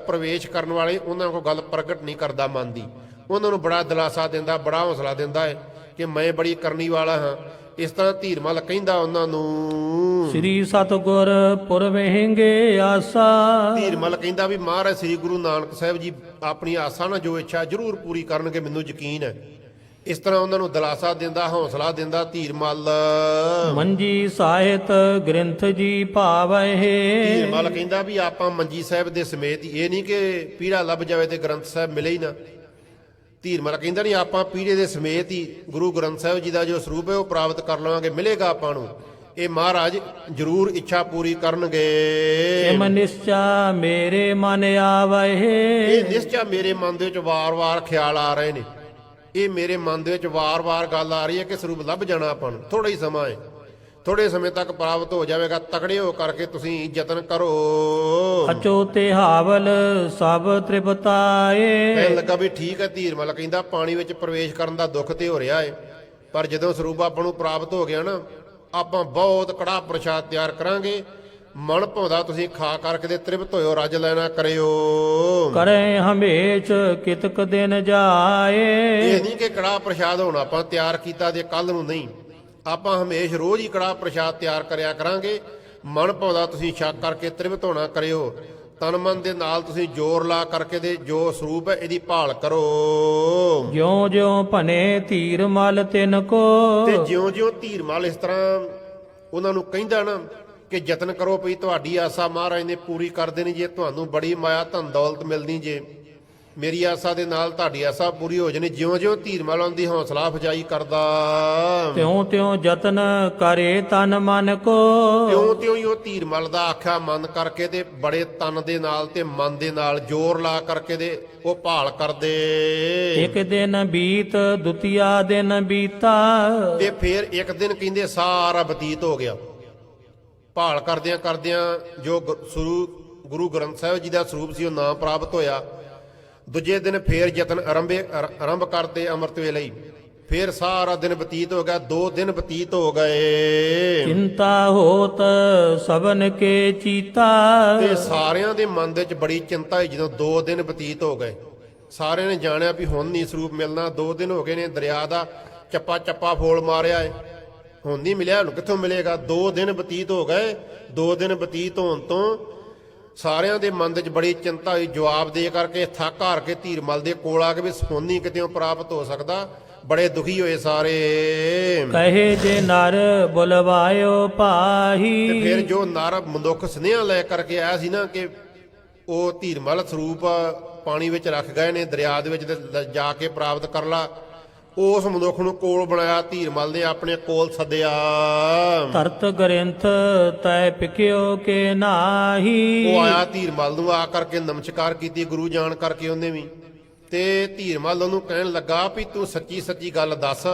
ਪ੍ਰਵੇਸ਼ ਕਰਨ ਵਾਲੇ ਉਹਨਾਂ ਕੋਲ ਗੱਲ ਪ੍ਰਗਟ ਨਹੀਂ ਕਰਦਾ ਮਨ ਦੀ, ਉਹਨਾਂ ਨੂੰ ਬੜਾ ਦਿਲਾਸਾ ਦਿੰਦਾ, ਬੜਾ ਹੌਸਲਾ ਦਿੰਦਾ ਹੈ ਕਿ ਮੈਂ ਬੜੀ ਕਰਨੀ ਵਾਲਾ ਹਾਂ। ਇਸ ਤਰ੍ਹਾਂ ਧੀਰ ਮਲ ਕਹਿੰਦਾ ਉਹਨਾਂ ਨੂੰ, ਸ੍ਰੀ ਸਤਗੁਰ ਪੁਰਵਹਿੰਗੇ ਆਸਾ, ਧੀਰ ਮਲ ਕਹਿੰਦਾ ਵੀ ਮਹਾਰਾਜ ਸ੍ਰੀ ਗੁਰੂ ਨਾਨਕ ਸਾਹਿਬ ਜੀ ਆਪਣੀ ਆਸਾ ਨਾਲ ਜੋ ਇੱਛਾ ਜ਼ਰੂਰ ਪੂਰੀ ਕਰਨਗੇ, ਮੈਨੂੰ ਯਕੀਨ ਹੈ। ਇਸ ਤਰ੍ਹਾਂ ਉਹਨਾਂ ਨੂੰ ਦਿਲਾਸਾ ਦਿੰਦਾ, ਹੌਸਲਾ ਦਿੰਦਾ ਧੀਰ ਮਲ। ਮੰਜੀ ਸਾਹਿਤ ਗ੍ਰੰਥ ਜੀ ਭਾਵਹਿ, ਧੀਰ ਮਲ ਕਹਿੰਦਾ ਵੀ ਆਪਾਂ ਮੰਜੀ ਸਾਹਿਬ ਦੇ ਸਮੇਤ ਹੀ, ਇਹ ਨਹੀਂ ਕਿ ਪੀੜਾ ਲੱਭ ਜਾਵੇ ਤੇ ਗ੍ਰੰਥ ਸਾਹਿਬ ਮਿਲੇ ਹੀ ਨਾ। ਧੀਰ ਮਲ ਕਹਿੰਦਾ ਨਹੀਂ, ਆਪਾਂ ਪੀੜੇ ਦੇ ਸਮੇਤ ਹੀ ਗੁਰੂ ਗ੍ਰੰਥ ਸਾਹਿਬ ਜੀ ਦਾ ਜੋ ਸਰੂਪ ਹੈ ਉਹ ਪ੍ਰਾਪਤ ਕਰ ਲਵਾਂਗੇ, ਮਿਲੇਗਾ ਆਪਾਂ ਨੂੰ। ਇਹ ਮਹਾਰਾਜ ਜ਼ਰੂਰ ਇੱਛਾ ਪੂਰੀ ਕਰਨਗੇ। ਇਮ ਨਿਸ਼ਚਾ ਮੇਰੇ ਮਨ ਆਵਹਿ, ਇਹ ਨਿਸ਼ਚਾ ਮੇਰੇ ਮਨ ਦੇ ਵਿੱਚ ਵਾਰ-ਵਾਰ ਖਿਆਲ ਆ ਰਹੇ ਨੇ, ਇਹ ਮੇਰੇ ਮਨ ਦੇ ਵਿੱਚ ਵਾਰ-ਵਾਰ ਗੱਲ ਆ ਰਹੀ ਹੈ ਕਿ ਸਰੂਪ ਲੱਭ ਜਾਣਾ ਆਪਾਂ ਨੂੰ, ਥੋੜਾ ਹੀ ਸਮਾਂ ਹੈ, ਥੋੜੇ ਸਮੇਂ ਤੱਕ ਪ੍ਰਾਪਤ ਹੋ ਜਾਵੇਗਾ। ਤਕੜੇ ਹੋ ਕਰਕੇ ਤੁਸੀਂ ਯਤਨ ਕਰੋ। ਅਚੋ ਤੇ ਹਾਵਲ ਸਭ ਤ੍ਰਿਪਤਾਏ, ਕਹਿਣ ਲੱਗਾ ਵੀ ਠੀਕ ਹੈ, ਧੀਰ ਮਲ ਕਹਿੰਦਾ ਪਾਣੀ ਵਿੱਚ ਪ੍ਰਵੇਸ਼ ਕਰਨ ਦਾ ਦੁੱਖ ਤੇ ਹੋ ਰਿਹਾ ਹੈ, ਪਰ ਜਦੋਂ ਸਰੂਪ ਆਪਾਂ ਨੂੰ ਪ੍ਰਾਪਤ ਹੋ ਗਿਆ ਨਾ, ਆਪਾਂ ਬਹੁਤ ਕੜਾਹ ਪ੍ਰਸ਼ਾਦ ਤਿਆਰ ਕਰਾਂਗੇ। ਮਨ ਭਾਉਂਦਾ ਤੁਸੀਂ ਖਾ ਕਰਕੇ ਤੇ ਤ੍ਰਿਪਤ ਹੋਇਓ, ਰੱਜ ਲੈਣਾ ਕਰਿਓ। ਕਰੇ ਹਮੇਚ ਕਿਤਕ ਦਿਨ ਜਾਏ, ਇਹ ਨਹੀਂ ਕਿ ਕੜਾਹ ਪ੍ਰਸ਼ਾਦ ਹੁਣ ਆਪਾਂ ਤਿਆਰ ਕੀਤਾ ਤੇ ਕੱਲ ਨੂੰ ਨਹੀਂ, ਆਪਾਂ ਹਮੇਸ਼ ਰੋਜ਼ ਹੀ ਕੜਾਹ ਪ੍ਰਸ਼ਾਦ ਤਿਆਰ ਕਰਿਆ ਕਰਾਂਗੇ। ਮਨ ਭਾਉਂਦਾ ਤੁਸੀਂ ਛਕ ਕਰਕੇ ਤ੍ਰਿਪਤ ਹੋਣਾ ਕਰਿਓ। ਤਨ ਮਨ ਦੇ ਨਾਲ ਤੁਸੀਂ ਜ਼ੋਰ ਲਾ ਕਰਕੇ ਦੇ ਜੋ ਸਰੂਪ ਹੈ ਇਹਦੀ ਭਾਲ ਕਰੋ। ਜਿਉਂ ਜਿਉਂ ਭਨੇ ਧੀਰ ਮਲ ਤਿਨ ਕੋ, ਤੇ ਜਿਉਂ-ਜਿਉਂ ਧੀਰ ਮਲ ਇਸ ਤਰ੍ਹਾਂ ਉਹਨਾਂ ਨੂੰ ਕਹਿੰਦਾ ਨਾ ਕਿ ਯਤਨ ਕਰੋ ਭਈ ਤੁਹਾਡੀ ਆਸਾ ਮਹਾਰਾਜ ਨੇ ਪੂਰੀ ਕਰ ਦੇਣੀ, ਜੇ ਤੁਹਾਨੂੰ ਬੜੀ ਮਾਇਆ ਧਨ ਦੌਲਤ ਮਿਲਣੀ, ਜੇ ਮੇਰੀ ਆਸਾ ਦੇ ਨਾਲ ਤੁਹਾਡੀ ਆਸਾ ਪੂਰੀ ਹੋ ਜਾਣੀ। ਜਿਉਂ-ਜਿਉਂ ਧੀਰ ਮਲ ਉਹਦੀ ਹੌਸਲਾ ਅਫਜਾਈ ਕਰਦਾ, ਤਿਉਂ ਤਿਉਂ ਯਤਨ ਕਰੇ ਤਨ ਮਨ ਕੋ, ਤਿਉਂ-ਤਿਉਂ ਹੀ ਉਹ ਧੀਰ ਮਲ ਦਾ ਆਖਿਆ ਮੰਨ ਕਰਕੇ ਤੇ ਬੜੇ ਤਨ ਦੇ ਨਾਲ ਤੇ ਮਨ ਦੇ ਨਾਲ ਜ਼ੋਰ ਲਾ ਕਰਕੇ ਦੇ ਉਹ ਭਾਲ ਕਰਦੇ। ਇੱਕ ਦਿਨ ਬੀਤ ਦੁਤੀਆ ਦਿਨ ਬੀਤਾ, ਤੇ ਫਿਰ ਇੱਕ ਦਿਨ ਕਹਿੰਦੇ ਸਾਰਾ ਬਤੀਤ ਹੋ ਗਿਆ, ਭਾਲ ਕਰਦਿਆਂ ਕਰਦਿਆਂ ਜੋ ਗੁਰੂ ਗ੍ਰੰਥ ਸਾਹਿਬ ਜੀ ਦਾ ਸਰੂਪ ਸੀ ਉਹ ਨਾ ਪ੍ਰਾਪਤ ਹੋਇਆ। ਦੂਜੇ ਦਿਨ ਫੇਰ ਯਤਨ ਆਰੰਭ ਕਰਦੇ ਅੰਮ੍ਰਿਤ ਵੇਲੇ ਹੀ, ਫੇਰ ਸਾਰਾ ਦਿਨ ਬਤੀਤ ਹੋ ਗਿਆ, 2 ਦਿਨ ਬਤੀਤ ਹੋ ਗਏ। ਚਿੰਤਾ ਹੋਤ ਸਭਨ ਕੇ ਚੀਤਾ, ਤੇ ਸਾਰਿਆਂ ਦੇ ਮਨ ਦੇ ਵਿੱਚ ਬੜੀ ਚਿੰਤਾ ਹੋਈ ਜਦੋਂ 2 ਦਿਨ ਬਤੀਤ ਹੋ ਗਏ। ਸਾਰਿਆਂ ਨੇ ਜਾਣਿਆ ਵੀ ਹੁਣ ਨਹੀਂ ਸਰੂਪ ਮਿਲਣਾ, 2 ਦਿਨ ਹੋ ਗਏ ਨੇ, ਦਰਿਆ ਦਾ ਚੱਪਾ ਚੱਪਾ ਫੋਲ ਮਾਰਿਆ ਹੈ, ਹੁਣ ਨਹੀਂ ਮਿਲਿਆ, ਹੁਣ ਕਿੱਥੋਂ ਮਿਲੇਗਾ। 2 ਦਿਨ ਬਤੀਤ ਹੋ ਗਏ। 2 ਦਿਨ ਬਤੀਤ ਹੋਣ ਤੋਂ ਸਾਰਿਆਂ ਦੇ ਮਨ ਵਿੱਚ ਬੜੀ ਚਿੰਤਾ ਹੋਈ। ਜਵਾਬ ਦੇ ਕਰਕੇ ਥੱਕ ਹਾਰ ਕੇ ਧੀਰ ਮਲ ਦੇ ਕੋਲ ਆ ਕੇ ਵੀ ਸੋਨੀ ਕਿਤੇੋਂ ਪ੍ਰਾਪਤ ਹੋ ਸਕਦਾ, ਬੜੇ ਦੁਖੀ ਹੋਏ ਸਾਰੇ। ਕਹੇ ਜੇ ਨਰ ਬੁਲਵਾਇਓ ਤੇ ਪਾਹੀ। ਫਿਰ ਜੋ ਨਰ ਮਨੁੱਖ ਸੁਨੇਹਾ ਲੈ ਕਰਕੇ ਆਇਆ ਸੀ ਨਾ ਕਿ ਉਹ ਧੀਰਮਲ ਸਰੂਪ ਪਾਣੀ ਵਿੱਚ ਰੱਖ ਗਏ ਨੇ ਦਰਿਆ ਦੇ ਵਿੱਚ, ਤੇ ਜਾ ਕੇ ਪ੍ਰਾਪਤ ਕਰ ਲਾ, ਉਸ ਮਨੁੱਖ ਨੂੰ ਕੋਲ ਬਣਾਇਆ ਧੀਰਮਲ ਨੇ, ਆਪਣੇ ਕੋਲ ਸੱਦਿਆ। ਤਰਤ ਗ੍ਰੰਥ ਤੈ ਪਿਕਿਓ ਕੇ ਨਾਹੀ। ਉਹ ਆਇਆ ਧੀਰਮਲ ਨੂੰ, ਆ ਕਰਕੇ ਨਮਸਕਾਰ ਕੀਤੀ ਗੁਰੂ ਜਾਣ ਕਰਕੇ ਉਹਨੇ ਵੀ। ਤੇ ਧੀਰਮਲ ਉਹਨੂੰ ਕਹਿਣ ਲੱਗਾ ਵੀ ਤੂੰ ਸੱਚੀ ਸੱਚੀ ਗੱਲ ਦੱਸ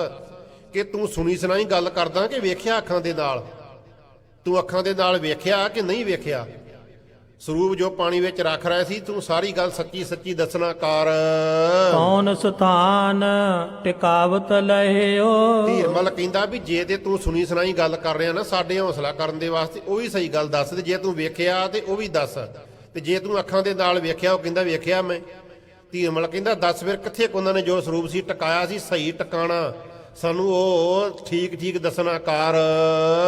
ਕਿ ਤੂੰ ਸੁਣੀ ਸੁਣਾਈ ਗੱਲ ਕਰਦਾ ਕਿ ਵੇਖਿਆ ਅੱਖਾਂ ਦੇ ਨਾਲ? ਤੂੰ ਅੱਖਾਂ ਦੇ ਨਾਲ ਵੇਖਿਆ ਕਿ ਨਹੀਂ ਵੇਖਿਆ? ਸਰੂਪ ਜੋ ਪਾਣੀ ਵਿੱਚ ਰੱਖ ਰਿਹਾ ਸੀ, ਤੂੰ ਸਾਰੀ ਗੱਲ ਸੱਚੀ ਸੱਚੀ ਦੱਸਣਾ ਕਰ। ਕੌਣ ਸਥਾਨ ਟਿਕਾਵਤ ਲਹਿਓ। ਧੀਰਮਲ ਕਹਿੰਦਾ ਵੀ ਜੇ ਤੇ ਤੂੰ ਸੁਣੀ ਸੁਣਾਈ ਗੱਲ ਕਰ ਰਿਹਾ ਨਾ ਸਾਡੇ ਹੌਸਲਾ ਕਰਨ ਦੇ ਵਾਸਤੇ, ਉਹ ਵੀ ਸਹੀ ਗੱਲ ਦੱਸ, ਤੇ ਜੇ ਤੂੰ ਵੇਖਿਆ ਤੇ ਉਹ ਵੀ ਦੱਸ, ਤੇ ਜੇ ਤੂੰ ਅੱਖਾਂ ਦੇ ਨਾਲ ਵੇਖਿਆ, ਉਹ ਕਹਿੰਦਾ ਵੇਖਿਆ ਮੈਂ। ਧੀਰਮਲ ਕਹਿੰਦਾ ਦੱਸ ਫਿਰ ਕਿੱਥੇ ਉਹਨਾਂ ਨੇ ਜੋ ਸਰੂਪ ਸੀ ਟਿਕਾਇਆ ਸੀ, ਸਹੀ ਟਿਕਾਣਾ ਸਾਨੂੰ ਉਹ ਠੀਕ ਠੀਕ ਦੱਸਣਾ ਕਰ।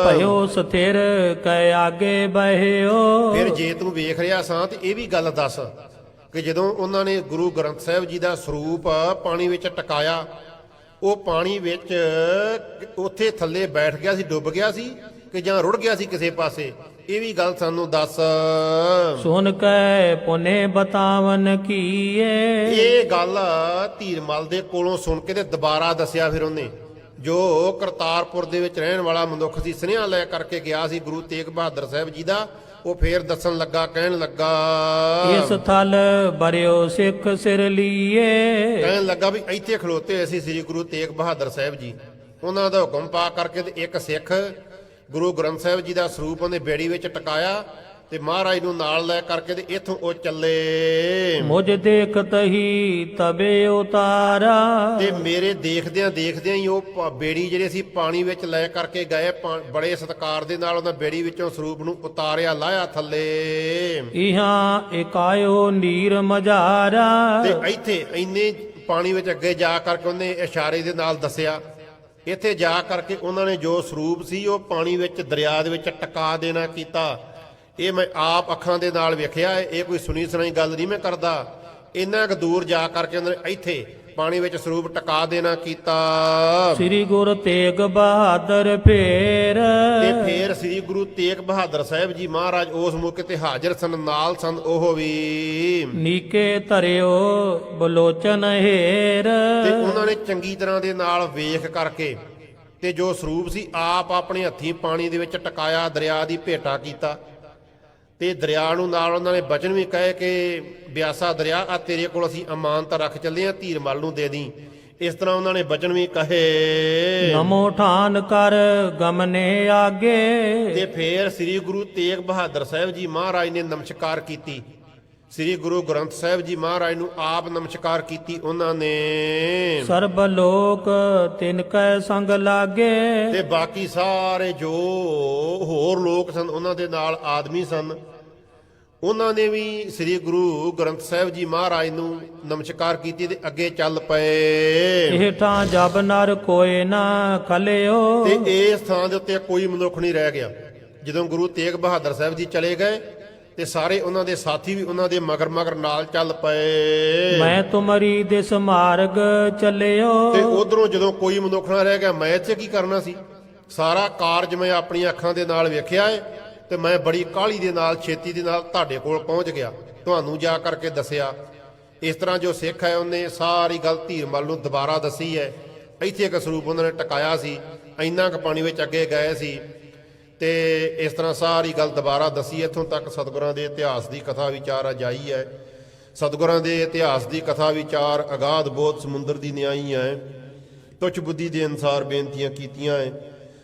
ਭਇਓ ਸਥਿਰ ਕੈ ਆਗੇ ਬਹਿਓ। ਫਿਰ ਜੇ ਤੂੰ ਵੇਖ ਰਿਹਾ ਸਾਂ ਤੇ ਇਹ ਵੀ ਗੱਲ ਦੱਸ ਕਿ ਜਦੋਂ ਉਹਨਾਂ ਨੇ ਗੁਰੂ ਗ੍ਰੰਥ ਸਾਹਿਬ ਜੀ ਦਾ ਸਰੂਪ ਪਾਣੀ ਵਿੱਚ ਟਿਕਾਇਆ, ਉਹ ਪਾਣੀ ਵਿੱਚ ਉੱਥੇ ਥੱਲੇ ਬੈਠ ਗਿਆ ਸੀ, ਡੁੱਬ ਗਿਆ ਸੀ ਕਿ ਜਾਂ ਰੁੜ ਗਿਆ ਸੀ ਕਿਸੇ ਪਾਸੇ? ਇਹ ਵੀ ਗੱਲ ਸਾਨੂੰ ਦੱਸ। ਸੁਨ ਕੈ ਪੁਨੇ ਬਤਾਵਨ ਕੀਏ। ਇਹ ਗੱਲ ਧੀਰਮਲ ਦੇ ਕੋਲੋਂ ਸੁਣ ਕੇ ਤੇ ਦੁਬਾਰਾ ਦੱਸਿਆ ਫਿਰ ਉਹਨੇ, ਜੋ ਕਰਤਾਰਪੁਰ ਦੇ ਵਿੱਚ ਰਹਿਣ ਵਾਲਾ ਮਨੁੱਖ ਸੀ, ਸੁਨੇਹਾ ਲੈ ਕਰਕੇ ਗਿਆ ਸੀ ਗੁਰੂ ਤੇਗ ਬਹਾਦਰ ਸਾਹਿਬ ਜੀ ਦਾ। ਉਹ ਫੇਰ ਦੱਸਣ ਲੱਗਾ, ਕਹਿਣ ਲੱਗਾ ਇਸ ਥਲ ਬਰਿਓ ਸਿੱਖ ਸਿਰ ਲੀਏ। ਕਹਿਣ ਲੱਗਾ ਵੀ ਇੱਥੇ ਖਲੋਤੇ ਹੋਏ ਸੀ ਸ੍ਰੀ ਗੁਰੂ ਤੇਗ ਬਹਾਦਰ ਸਾਹਿਬ ਜੀ, ਉਹਨਾਂ ਦਾ ਹੁਕਮ ਪਾ ਕਰਕੇ ਤੇ ਇੱਕ ਸਿੱਖ ਗੁਰੂ ਗ੍ਰੰਥ ਸਾਹਿਬ ਜੀ ਦਾ ਸਰੂਪ ਉਹਨੇ ਬੇੜੀ ਵਿੱਚ ਟਿਕਾਇਆ ਤੇ ਮਹਾਰਾਜ ਨੂੰ ਨਾਲ ਲੈ ਕਰਕੇ ਤੇ ਇੱਥੋਂ ਉਹ ਚੱਲੇ। ਮੁਝ ਦੇਖਤ ਹੀ ਤਬੇ ਉਤਾਰਾ। ਤੇ ਮੇਰੇ ਦੇਖਦਿਆਂ ਦੇਖਦਿਆਂ ਹੀ ਉਹ ਬੇੜੀ ਜਿਹੜੇ ਸੀ ਪਾਣੀ ਵਿੱਚ ਲੈ ਕਰਕੇ ਗਏ, ਬੜੇ ਸਤਿਕਾਰ ਦੇ ਨਾਲ ਉਹਨਾਂ ਬੇੜੀ ਵਿੱਚੋਂ ਸਰੂਪ ਨੂੰ ਉਤਾਰਿਆ, ਲਾਇਆ ਥੱਲੇ। ਇਹਾਂ ਇਕਾਇਓ ਨੀਰ ਮਝਾਰਾ। ਤੇ ਇੱਥੇ ਇੰਨੇ ਪਾਣੀ ਵਿੱਚ ਅੱਗੇ ਜਾ ਕਰਕੇ ਉਹਨੇ ਇਸ਼ਾਰੇ ਦੇ ਨਾਲ ਦੱਸਿਆ, ਇੱਥੇ ਜਾ ਕਰਕੇ ਉਹਨਾਂ ਨੇ ਜੋ ਸਰੂਪ ਸੀ ਉਹ ਪਾਣੀ ਵਿੱਚ ਦਰਿਆ ਦੇ ਵਿੱਚ ਟਿਕਾ ਦੇਣਾ ਕੀਤਾ। ਇਹ ਮੈਂ ਆਪ ਅੱਖਾਂ ਦੇ ਨਾਲ ਵੇਖਿਆ ਹੈ, ਇਹ ਕੋਈ ਸੁਣੀ ਸੁਣਾਈ ਗੱਲ ਨਹੀਂ ਮੈਂ ਕਰਦਾ। ਇੰਨਾ ਕੁ ਦੂਰ ਜਾ ਕਰਕੇ ਉਹਨਾਂ ਨੇ ਇੱਥੇ ਪਾਣੀ ਵਿੱਚ ਸਰੂਪ ਟਿਕਾ ਦੇਣਾ ਕੀਤਾ। ਸ੍ਰੀ ਗੁਰੂ ਤੇਗ ਬਹਾਦਰ ਫੇਰ। ਤੇ ਫੇਰ ਸ੍ਰੀ ਗੁਰੂ ਤੇਗ ਬਹਾਦਰ ਸਾਹਿਬ ਜੀ ਮਹਾਰਾਜ ਉਸ ਮੌਕੇ ਤੇ ਹਾਜ਼ਰ ਸਨ, ਨਾਲ ਸਨ ਉਹ ਵੀ। ਨੀਕੇ ਧਰਿਓ ਬਲੋਚਨ ਹੇਰ। ਤੇ ਉਹਨਾਂ ਨੇ ਚੰਗੀ ਤਰ੍ਹਾਂ ਦੇ ਨਾਲ ਵੇਖ ਕਰਕੇ ਤੇ ਜੋ ਸਰੂਪ ਸੀ ਆਪ ਆਪਣੇ ਹੱਥੀਂ ਪਾਣੀ ਦੇ ਵਿੱਚ ਟਿਕਾਇਆ, ਦਰਿਆ ਦੀ ਭੇਟਾ ਕੀਤਾ। ਤੇ ਦਰਿਆ ਨੂੰ ਨਾਲ ਉਹਨਾਂ ਨੇ ਬਚਨ ਵੀ ਕਹੇ ਕਿ ਬਿਆਸਾ ਦਰਿਆ ਆ ਤੇਰੇ ਕੋਲ ਅਸੀਂ ਅਮਾਨਤ ਰੱਖ ਚੱਲੇ ਆ, ਧੀਰਮਲ ਨੂੰ ਦੇ ਦੀ। ਇਸ ਤਰ੍ਹਾਂ ਉਹਨਾਂ ਨੇ ਬਚਨ ਵੀ ਕਹੇ। ਨਮੋ ਠਾਨ ਕਰ ਗਮਨੇ ਆਗੇ। ਤੇ ਫੇਰ ਸ੍ਰੀ ਗੁਰੂ ਤੇਗ ਬਹਾਦਰ ਸਾਹਿਬ ਜੀ ਮਹਾਰਾਜ ਨੇ ਨਮਸਕਾਰ ਕੀਤੀ, ਸ੍ਰੀ ਗੁਰੂ ਗ੍ਰੰਥ ਸਾਹਿਬ ਜੀ ਮਹਾਰਾਜ ਨੂੰ ਆਪ ਨਮਸਕਾਰ ਕੀਤੀ ਉਹਨਾਂ ਨੇ। ਸਰਬ ਲੋਕ ਤਿਨ ਕੈ ਸੰਗ ਲਾਗੇ। ਤੇ ਬਾਕੀ ਸਾਰੇ ਜੋ ਹੋਰ ਲੋਕ ਸਨ ਉਹਨਾਂ ਦੇ ਨਾਲ ਆਦਮੀ ਸਨ, ਉਹਨਾਂ ਨੇ ਵੀ ਸ੍ਰੀ ਗੁਰੂ ਗ੍ਰੰਥ ਸਾਹਿਬ ਜੀ ਮਹਾਰਾਜ ਨੂੰ ਨਮਸਕਾਰ ਕੀਤੀ ਤੇ ਅੱਗੇ ਚੱਲ ਪਏ। ਇਹ ਠਾਂ ਜਬ ਨਰ ਕੋਏ ਨਾ ਖਲਿਓ। ਤੇ ਇਸ ਥਾਂ ਦੇ ਉੱਤੇ ਕੋਈ ਮਨੁੱਖ ਨਹੀਂ ਰਹਿ ਗਿਆ। ਜਦੋਂ ਗੁਰੂ ਤੇਗ ਬਹਾਦਰ ਸਾਹਿਬ ਜੀ ਚਲੇ ਗਏ ਤੇ ਸਾਰੇ ਉਹਨਾਂ ਦੇ ਸਾਥੀ ਵੀ ਉਹਨਾਂ ਦੇ ਮਗਰ ਮਗਰ ਨਾਲ ਚੱਲ ਪਏ। ਮੈਂ ਤੁਮਰੀ ਦਿਸ ਮਾਰਗ ਚੱਲਿਓ। ਤੇ ਉਧਰੋਂ ਜਦੋਂ ਕੋਈ ਮਨੁੱਖ ਨਾ ਰਹਿ ਗਿਆ, ਮੈਂ ਇੱਥੇ ਕੀ ਕਰਨਾ ਸੀ? ਸਾਰਾ ਕਾਰਜ ਮੈਂ ਆਪਣੀਆਂ ਅੱਖਾਂ ਦੇ ਨਾਲ ਵੇਖਿਆ ਏ ਤੇ ਮੈਂ ਬੜੀ ਕਾਹਲੀ ਦੇ ਨਾਲ ਛੇਤੀ ਦੇ ਨਾਲ ਤੁਹਾਡੇ ਕੋਲ ਪਹੁੰਚ ਗਿਆ, ਤੁਹਾਨੂੰ ਜਾ ਕਰਕੇ ਦੱਸਿਆ। ਇਸ ਤਰ੍ਹਾਂ ਜੋ ਸਿੱਖ ਹੈ ਉਹਨੇ ਸਾਰੀ ਗੱਲ ਧੀਰਮਲ ਨੂੰ ਦੁਬਾਰਾ ਦੱਸੀ ਹੈ। ਇੱਥੇ ਇੱਕ ਸਰੂਪ ਉਹਨਾਂ ਨੇ ਟਿਕਾਇਆ ਸੀ, ਇੰਨਾ ਕੁ ਪਾਣੀ ਵਿੱਚ ਅੱਗੇ ਗਏ ਸੀ ਤੇ ਇਸ ਤਰ੍ਹਾਂ ਸਾਰੀ ਗੱਲ ਦੁਬਾਰਾ ਦੱਸੀ। ਇੱਥੋਂ ਤੱਕ ਸਤਿਗੁਰਾਂ ਦੇ ਇਤਿਹਾਸ ਦੀ ਕਥਾ ਵਿਚਾਰ ਅਜਾਈ ਹੈ। ਸਤਿਗੁਰਾਂ ਦੇ ਇਤਿਹਾਸ ਦੀ ਕਥਾ ਵਿਚਾਰ ਅਗਾਧ ਬੋਧ ਸਮੁੰਦਰ ਦੀ ਨਿਆਈ ਹੈ। ਤੁਛ ਬੁੱਧੀ ਦੇ ਅਨਸਾਰ ਬੇਨਤੀਆਂ ਕੀਤੀਆਂ ਹੈ।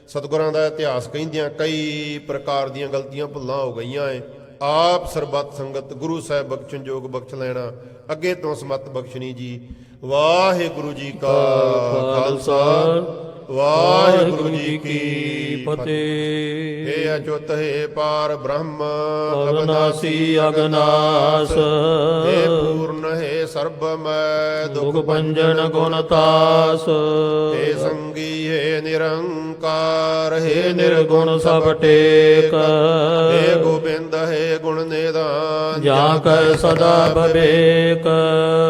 ਸਤਿਗੁਰਾਂ ਦਾ ਇਤਿਹਾਸ ਕਹਿੰਦਿਆਂ ਕਈ ਪ੍ਰਕਾਰ ਦੀਆਂ ਗਲਤੀਆਂ ਭੁੱਲਾਂ ਹੋ ਗਈਆਂ ਹੈ। ਆਪ ਸਰਬੱਤ ਸੰਗਤ ਗੁਰੂ ਸਾਹਿਬ ਬਖਸ਼ਣ ਜੋਗ ਬਖਸ਼ ਲੈਣਾ, ਅੱਗੇ ਤੋਂ ਸਮਤ ਬਖਸ਼ਣੀ ਜੀ। ਵਾਹਿਗੁਰੂ ਜੀ ਕਾ ਖਾਲਸਾ, ਵਾਹਿਗੁਰੂ ਜੀ ਕੀ ਫਤਿਹ। ਏ ਅਚੁੱਤ ਹੈ ਪਾਰ ਬ੍ਰਹਮ ਅਗਨਾਸੀ ਅਗਨਾਸ। ਏ ਪੂਰਨ ਹੈ ਸਰਬ ਮੈਂ ਦੁਖ ਭੰਜਨ ਗੁਣ ਤਾਸ ਹੇ ਸੰਗੀ ਹੈ ਨਿਰੰਕਾਰ ਹੇ ਨਿਰਗੁਣ ਸਭ ਟੇਕ ਹੇ ਗੋਬਿੰਦ ਹੈ ਗੁਣ ਨਿਧਾਨ ਜਾਂ ਕੈ ਸਦਾ ਬਵੇਕ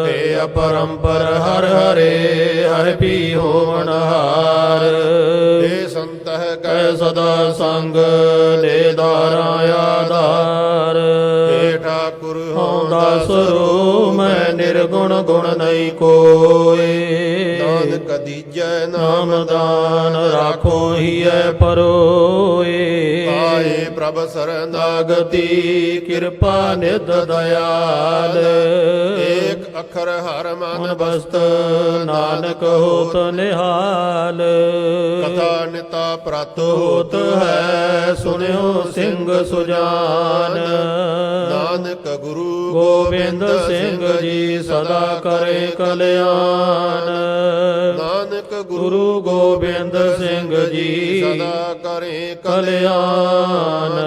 ਹੇ ਅਪਰੰਪਰ ਹਰ ਹਰੇ ਹਰਿ ਪੀ ਹੋਵਨ ਹਾਰ ਹੇ ਸੰਤ ਹੈ ਕੈ ਸਦਾ ਸੰਗ ਦੇ ਦਾਰਾ ਆਧਾਰ ਹੇ ਠਾਕੁਰ ਹਉ ਦਾਸਰੋ ਮੈਂ ਨਿਰਗੁਣ ਗੁਣ ਨਹੀਂ ਕੋਇ ਨਾਨਕ ਦੀਜੈ ਨਾਮ ਨਾਮ ਦਾਨ ਰਾਖੋ ਹੀਐ ਪਰੋਏ ਪਾਏ ਪ੍ਰਭ ਸਰਨਾਗਤੀ ਗਤੀ ਕਿਰਪਾ ਨਿਧ ਦਇਆਲ ਏਕ ਅੱਖਰ ਹਰ ਮਨ ਮਨ ਬਸਤ ਨਾਨਕ ਹੋਤ ਨਿਹਾਲ ਕਥਾ ਨਿਤਾ ਪ੍ਰਤ ਹੋਤ ਹੈ ਸੁਨਿਓ ਸਿੰਘ ਸੁਜਾਨ ਨਾਨਕ ਗੁਰੂ ਗੋਬਿੰਦ ਸਿੰਘ ਜੀ ਸਦਾ ਕਰੇ ਕਲਿਆਣ ਨਾਨਕ ਗੁਰੂ ਗੋਬਿੰਦ ਸਿੰਘ ਜੀ ਸਦਾ ਕਰੇ ਕਲਿਆਣ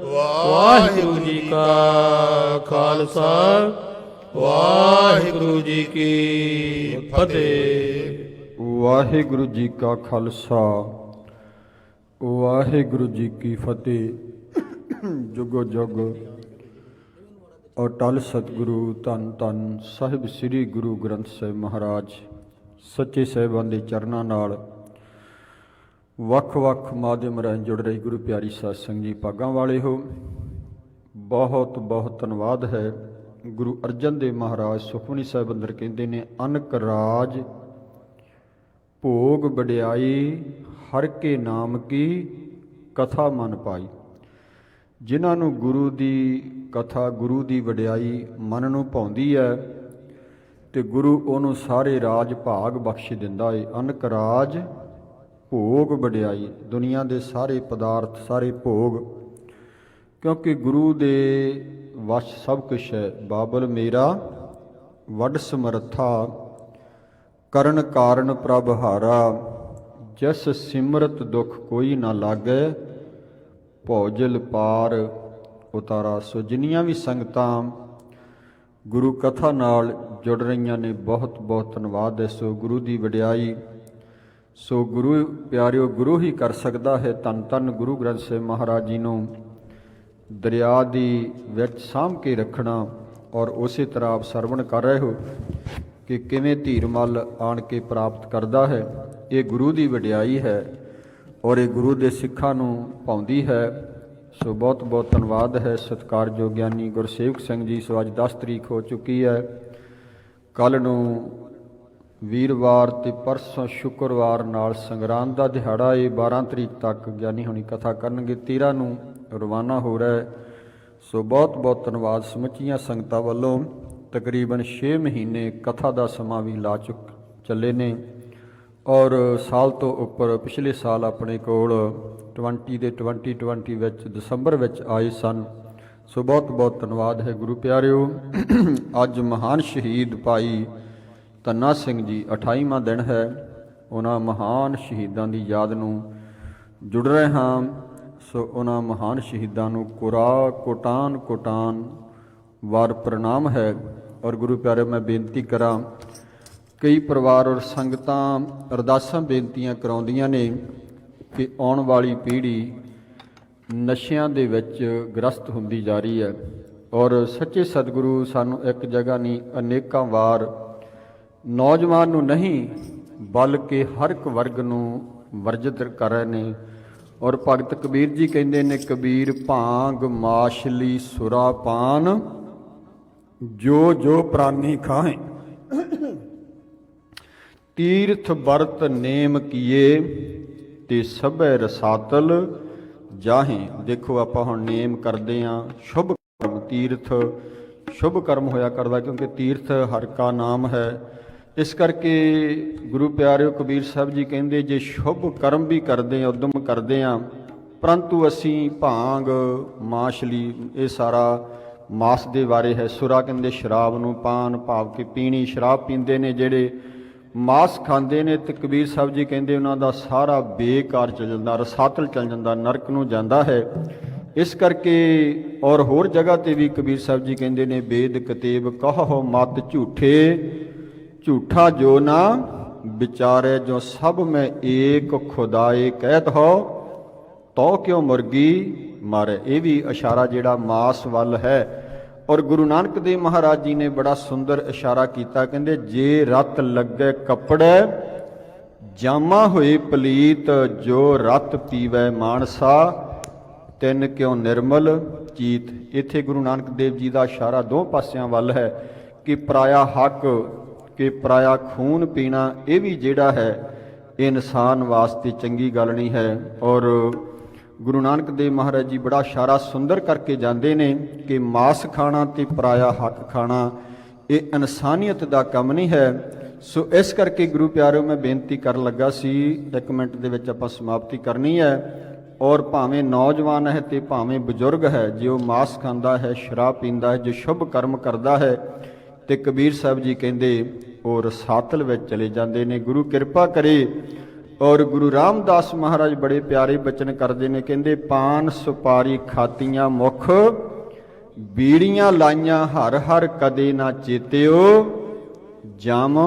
ਵਾਹਿਗੁਰੂ ਜੀ ਕਾ ਖਾਲਸਾ ਵਾਹਿਗੁਰੂ ਜੀ ਕੀ ਫਤਿਹ। ਵਾਹਿਗੁਰੂ ਜੀ ਕਾ ਖਾਲਸਾ ਵਾਹਿਗੁਰੂ ਜੀ ਕੀ ਫਤਿਹ। ਜੁਗੋ ਜੁਗ ਅਟਲ ਸਤਿਗੁਰੂ ਧੰਨ ਧੰਨ ਸਾਹਿਬ ਸ੍ਰੀ ਗੁਰੂ ਗ੍ਰੰਥ ਸਾਹਿਬ ਮਹਾਰਾਜ ਸੱਚੇ ਸਾਹਿਬਾਨ ਦੇ ਚਰਨਾਂ ਨਾਲ ਵੱਖ-ਵੱਖ ਮਾਧਿਅਮ ਰਾਹੀਂ ਜੁੜ ਰਹੀ ਗੁਰੂ ਪਿਆਰੀ ਸਾਧ ਸੰਗਤ ਜੀ, ਭਾਗਾਂ ਵਾਲੇ ਹੋ। ਬਹੁਤ ਬਹੁਤ ਧੰਨਵਾਦ ਹੈ। ਗੁਰੂ ਅਰਜਨ ਦੇਵ ਮਹਾਰਾਜ ਸੁਖਮਨੀ ਸਾਹਿਬ ਅੰਦਰ ਕਹਿੰਦੇ ਨੇ, ਅਨਕ ਰਾਜ ਭੋਗ ਵਡਿਆਈ ਹਰ ਕੇ ਨਾਮ ਕੀ ਕਥਾ ਮਨ ਪਾਈ। ਜਿਨ੍ਹਾਂ ਨੂੰ ਗੁਰੂ ਦੀ ਕਥਾ, ਗੁਰੂ ਦੀ ਵਡਿਆਈ ਮਨ ਨੂੰ ਭਾਉਂਦੀ ਹੈ ਤੇ ਗੁਰੂ ਉਹਨੂੰ ਸਾਰੇ ਰਾਜ ਭਾਗ ਬਖਸ਼ ਦਿੰਦਾ ਏ। ਅਨਕ ਰਾਜ ਭੋਗ ਵਡਿਆਈ, ਦੁਨੀਆ ਦੇ ਸਾਰੇ ਪਦਾਰਥ, ਸਾਰੇ ਭੋਗ, ਕਿਉਂਕਿ ਗੁਰੂ ਦੇ ਵਸ਼ ਸਭ ਕੁਝ ਹੈ। ਬਾਬਲ ਮੇਰਾ ਵੱਡ ਸਮਰੱਥਾ ਕਰਨ ਕਾਰਨ ਪ੍ਰਭ ਹਾਰਾ, ਜਿਸ ਸਿਮਰਤ ਦੁਖ ਕੋਈ ਨਾ ਲਾਗੈ ਭੌਜਲ ਪਾਰ ਉਤਾਰਾ। ਸੋ ਜਿੰਨੀਆਂ ਵੀ ਸੰਗਤਾਂ ਗੁਰੂ ਕਥਾ ਨਾਲ ਜੁੜ ਰਹੀਆਂ ਨੇ, ਬਹੁਤ ਬਹੁਤ ਧੰਨਵਾਦ ਹੈ। ਸੋ ਗੁਰੂ ਦੀ ਵਡਿਆਈ, ਸੋ ਗੁਰੂ ਪਿਆਰਿਓ, ਗੁਰੂ ਹੀ ਕਰ ਸਕਦਾ ਹੈ। ਧੰਨ ਧੰਨ ਗੁਰੂ ਗ੍ਰੰਥ ਸਾਹਿਬ ਮਹਾਰਾਜ ਜੀ ਨੂੰ ਦਰਿਆ ਦੀ ਵਿੱਚ ਸਾਂਭ ਕੇ ਰੱਖਣਾ। ਔਰ ਉਸੇ ਤਰ੍ਹਾਂ ਆਪ ਸਰਵਣ ਕਰ ਰਹੇ ਹੋ ਕਿ ਕਿਵੇਂ ਧੀਰਮਲ ਆਣ ਕੇ ਪ੍ਰਾਪਤ ਕਰਦਾ ਹੈ। ਇਹ ਗੁਰੂ ਦੀ ਵਡਿਆਈ ਹੈ ਔਰ ਇਹ ਗੁਰੂ ਦੇ ਸਿੱਖਾਂ ਨੂੰ ਭਾਉਂਦੀ ਹੈ। ਸੋ ਬਹੁਤ ਬਹੁਤ ਧੰਨਵਾਦ ਹੈ। ਸਤਿਕਾਰਯੋਗ ਗਿਆਨੀ ਗੁਰਸੇਵਕ ਸਿੰਘ ਜੀ। ਸੋ ਅੱਜ 10 ਤਰੀਕ ਹੋ ਚੁੱਕੀ ਹੈ। ਕੱਲ੍ਹ ਨੂੰ ਵੀਰਵਾਰ ਤੇ ਪਰਸੋਂ ਸ਼ੁੱਕਰਵਾਰ ਨਾਲ ਸੰਗਰਾਂਦ ਦਾ ਦਿਹਾੜਾ ਇਹ 12 ਤਰੀਕ ਤੱਕ ਗਿਆਨੀ ਹੋਣੀ ਕਥਾ ਕਰਨਗੇ। 13 ਨੂੰ ਰਵਾਨਾ ਹੋ ਰਿਹਾ ਹੈ। ਸੋ ਬਹੁਤ ਬਹੁਤ ਧੰਨਵਾਦ ਸਮੁੱਚੀਆਂ ਸੰਗਤਾਂ ਵੱਲੋਂ। ਤਕਰੀਬਨ 6 ਮਹੀਨੇ ਕਥਾ ਦਾ ਸਮਾਂ ਵੀ ਲਾ ਚੱਲੇ ਨੇ ਔਰ ਸਾਲ ਤੋਂ ਉੱਪਰ ਪਿਛਲੇ ਸਾਲ ਆਪਣੇ ਕੋਲ 2020 ਵਿੱਚ ਦਸੰਬਰ ਵਿੱਚ ਆਏ ਸਨ। ਸੋ ਬਹੁਤ ਬਹੁਤ ਧੰਨਵਾਦ ਹੈ ਗੁਰੂ ਪਿਆਰਿਓ। ਅੱਜ ਮਹਾਨ ਸ਼ਹੀਦ ਭਾਈ ਧੰਨਾ ਸਿੰਘ ਜੀ 28ਵਾਂ ਦਿਨ ਹੈ। ਉਹਨਾਂ ਮਹਾਨ ਸ਼ਹੀਦਾਂ ਦੀ ਯਾਦ ਨੂੰ ਜੁੜ ਰਹੇ ਹਾਂ। ਸੋ ਉਹਨਾਂ ਮਹਾਨ ਸ਼ਹੀਦਾਂ ਨੂੰ ਕੋਟਾਨ ਕੋਟਾਨ ਵਾਰ ਪ੍ਰਣਾਮ ਹੈ। ਔਰ ਗੁਰੂ ਪਿਆਰਿਓ, ਮੈਂ ਬੇਨਤੀ ਕਰਾਂ, ਕਈ ਪਰਿਵਾਰ ਔਰ ਸੰਗਤਾਂ ਅਰਦਾਸਾਂ ਬੇਨਤੀਆਂ ਕਰਾਉਂਦੀਆਂ ਨੇ ਕਿ ਆਉਣ ਵਾਲੀ ਪੀੜ੍ਹੀ ਨਸ਼ਿਆਂ ਦੇ ਵਿੱਚ ਗ੍ਰਸਤ ਹੁੰਦੀ ਜਾ ਰਹੀ ਹੈ। ਔਰ ਸੱਚੇ ਸਤਿਗੁਰੂ ਸਾਨੂੰ ਇੱਕ ਜਗ੍ਹਾ ਨਹੀਂ, ਅਨੇਕਾਂ ਵਾਰ ਨੌਜਵਾਨ ਨੂੰ ਨਹੀਂ ਬਲਕਿ ਹਰ ਇੱਕ ਵਰਗ ਨੂੰ ਵਰਜਿਤ ਕਰ ਰਹੇ ਨੇ। ਔਰ ਭਗਤ ਕਬੀਰ ਜੀ ਕਹਿੰਦੇ ਨੇ, ਕਬੀਰ ਭਾਂਗ ਮਾਛਲੀ ਸੁਰਾ ਪਾਨ ਜੋ ਜੋ ਪ੍ਰਾਨੀ ਖਾਹੇ, ਤੀਰਥ ਵਰਤ ਨੇਮ ਕੀਏ ਤੇ ਸਭੈ ਰਸਾਤਲ ਜਾਹੇ। ਦੇਖੋ ਆਪਾਂ ਹੁਣ ਨੇਮ ਕਰਦੇ ਹਾਂ ਸ਼ੁਭ ਕਰਮ, ਤੀਰਥ ਸ਼ੁਭ ਕਰਮ ਹੋਇਆ ਕਰਦਾ, ਕਿਉਂਕਿ ਤੀਰਥ ਹਰਿ ਕਾ ਨਾਮ ਹੈ। ਇਸ ਕਰਕੇ ਗੁਰੂ ਪਿਆਰਿਓ, ਕਬੀਰ ਸਾਹਿਬ ਜੀ ਕਹਿੰਦੇ, ਜੇ ਸ਼ੁਭ ਕਰਮ ਵੀ ਕਰਦੇ ਹਾਂ, ਉਦਮ ਕਰਦੇ ਹਾਂ, ਪਰੰਤੂ ਅਸੀਂ ਭਾਂਗ ਮਾਛਲੀ, ਇਹ ਸਾਰਾ ਮਾਸ ਦੇ ਬਾਰੇ ਹੈ। ਸੁਰਾ ਕਹਿੰਦੇ ਸ਼ਰਾਬ ਨੂੰ, ਪਾਨ ਭਾਵ ਕਿ ਪੀਣੀ, ਸ਼ਰਾਬ ਪੀਂਦੇ ਨੇ ਜਿਹੜੇ, ਮਾਸ ਖਾਂਦੇ ਨੇ, ਤੇ ਕਬੀਰ ਸਾਹਿਬ ਜੀ ਕਹਿੰਦੇ ਉਹਨਾਂ ਦਾ ਸਾਰਾ ਬੇਕਾਰ ਚੱਲ ਜਾਂਦਾ, ਰਸਾਤਲ ਚੱਲ ਜਾਂਦਾ, ਨਰਕ ਨੂੰ ਜਾਂਦਾ ਹੈ। ਇਸ ਕਰਕੇ ਔਰ ਹੋਰ ਜਗ੍ਹਾ ਤੇ ਵੀ ਕਬੀਰ ਸਾਹਿਬ ਜੀ ਕਹਿੰਦੇ ਨੇ, ਵੇਦ ਕਤੇਬ ਕਹੋ ਮਤ ਝੂਠੇ, ਝੂਠਾ ਜੋ ਨਾ ਵਿਚਾਰੇ, ਜੋ ਸਭ ਮੈਂ ਏਕ ਖੁਦਾਏ ਕਹਿਤ ਹੋ, ਤੋ ਕਿਉ ਮੁਰਗੀ ਮਾਰੇ। ਇਹ ਵੀ ਇਸ਼ਾਰਾ ਜਿਹੜਾ ਮਾਸ ਵੱਲ ਹੈ। ਔਰ ਗੁਰੂ ਨਾਨਕ ਦੇਵ ਮਹਾਰਾਜ ਜੀ ਨੇ ਬੜਾ ਸੁੰਦਰ ਇਸ਼ਾਰਾ ਕੀਤਾ, ਕਹਿੰਦੇ ਜੇ ਰਤ ਲੱਗੇ ਕੱਪੜੇ, ਜਾਮਾ ਹੋਏ ਪਲੀਤ, ਜੋ ਰਤ ਪੀਵੈ ਮਾਨਸਾ, ਤਿੰਨ ਕਿਉ ਨਿਰਮਲ ਚੀਤ। ਇੱਥੇ ਗੁਰੂ ਨਾਨਕ ਦੇਵ ਜੀ ਦਾ ਇਸ਼ਾਰਾ ਦੋ ਪਾਸਿਆਂ ਵੱਲ ਹੈ ਕਿ ਪਰਾਇਆ ਹੱਕ, ਕਿ ਪਰਾਇਆ ਖੂਨ ਪੀਣਾ, ਇਹ ਵੀ ਜਿਹੜਾ ਹੈ ਇਨਸਾਨ ਵਾਸਤੇ ਚੰਗੀ ਗੱਲ ਨਹੀਂ ਹੈ। ਔਰ ਗੁਰੂ ਨਾਨਕ ਦੇਵ ਮਹਾਰਾਜ ਜੀ ਬੜਾ ਇਸ਼ਾਰਾ ਸੁੰਦਰ ਕਰਕੇ ਜਾਂਦੇ ਨੇ ਕਿ ਮਾਸ ਖਾਣਾ ਤੇ ਪਰਾਇਆ ਹੱਕ ਖਾਣਾ ਇਹ ਇਨਸਾਨੀਅਤ ਦਾ ਕੰਮ ਨਹੀਂ ਹੈ। ਸੋ ਇਸ ਕਰਕੇ ਗੁਰੂ ਪਿਆਰਿਓ, ਮੈਂ ਬੇਨਤੀ ਕਰਨ ਲੱਗਾ ਸੀ, 1 ਮਿੰਟ ਦੇ ਵਿੱਚ ਆਪਾਂ ਸਮਾਪਤੀ ਕਰਨੀ ਹੈ। ਔਰ ਭਾਵੇਂ ਨੌਜਵਾਨ ਹੈ ਤੇ ਭਾਵੇਂ ਬਜ਼ੁਰਗ ਹੈ, ਜੇ ਉਹ ਮਾਸ ਖਾਂਦਾ ਹੈ, ਸ਼ਰਾਬ ਪੀਂਦਾ ਹੈ, ਜੋ ਸ਼ੁਭ ਕਰਮ ਕਰਦਾ ਹੈ, ਤੇ ਕਬੀਰ ਸਾਹਿਬ ਜੀ ਕਹਿੰਦੇ ਉਹ ਰਸਾਤਲ ਵਿੱਚ ਚਲੇ ਜਾਂਦੇ ਨੇ। ਗੁਰੂ ਕਿਰਪਾ ਕਰੇ। ਔਰ ਗੁਰੂ ਰਾਮਦਾਸ ਮਹਾਰਾਜ ਬੜੇ ਪਿਆਰੇ ਬਚਨ ਕਰਦੇ ਨੇ, ਕਹਿੰਦੇ ਪਾਨ ਸੁਪਾਰੀ ਖਾਤੀਆਂ ਮੁਖ, ਬੀੜੀਆਂ ਲਾਈਆਂ ਹਰ ਹਰ ਕਦੇ ਨਾ ਚੇਤਿਓ, ਜਮ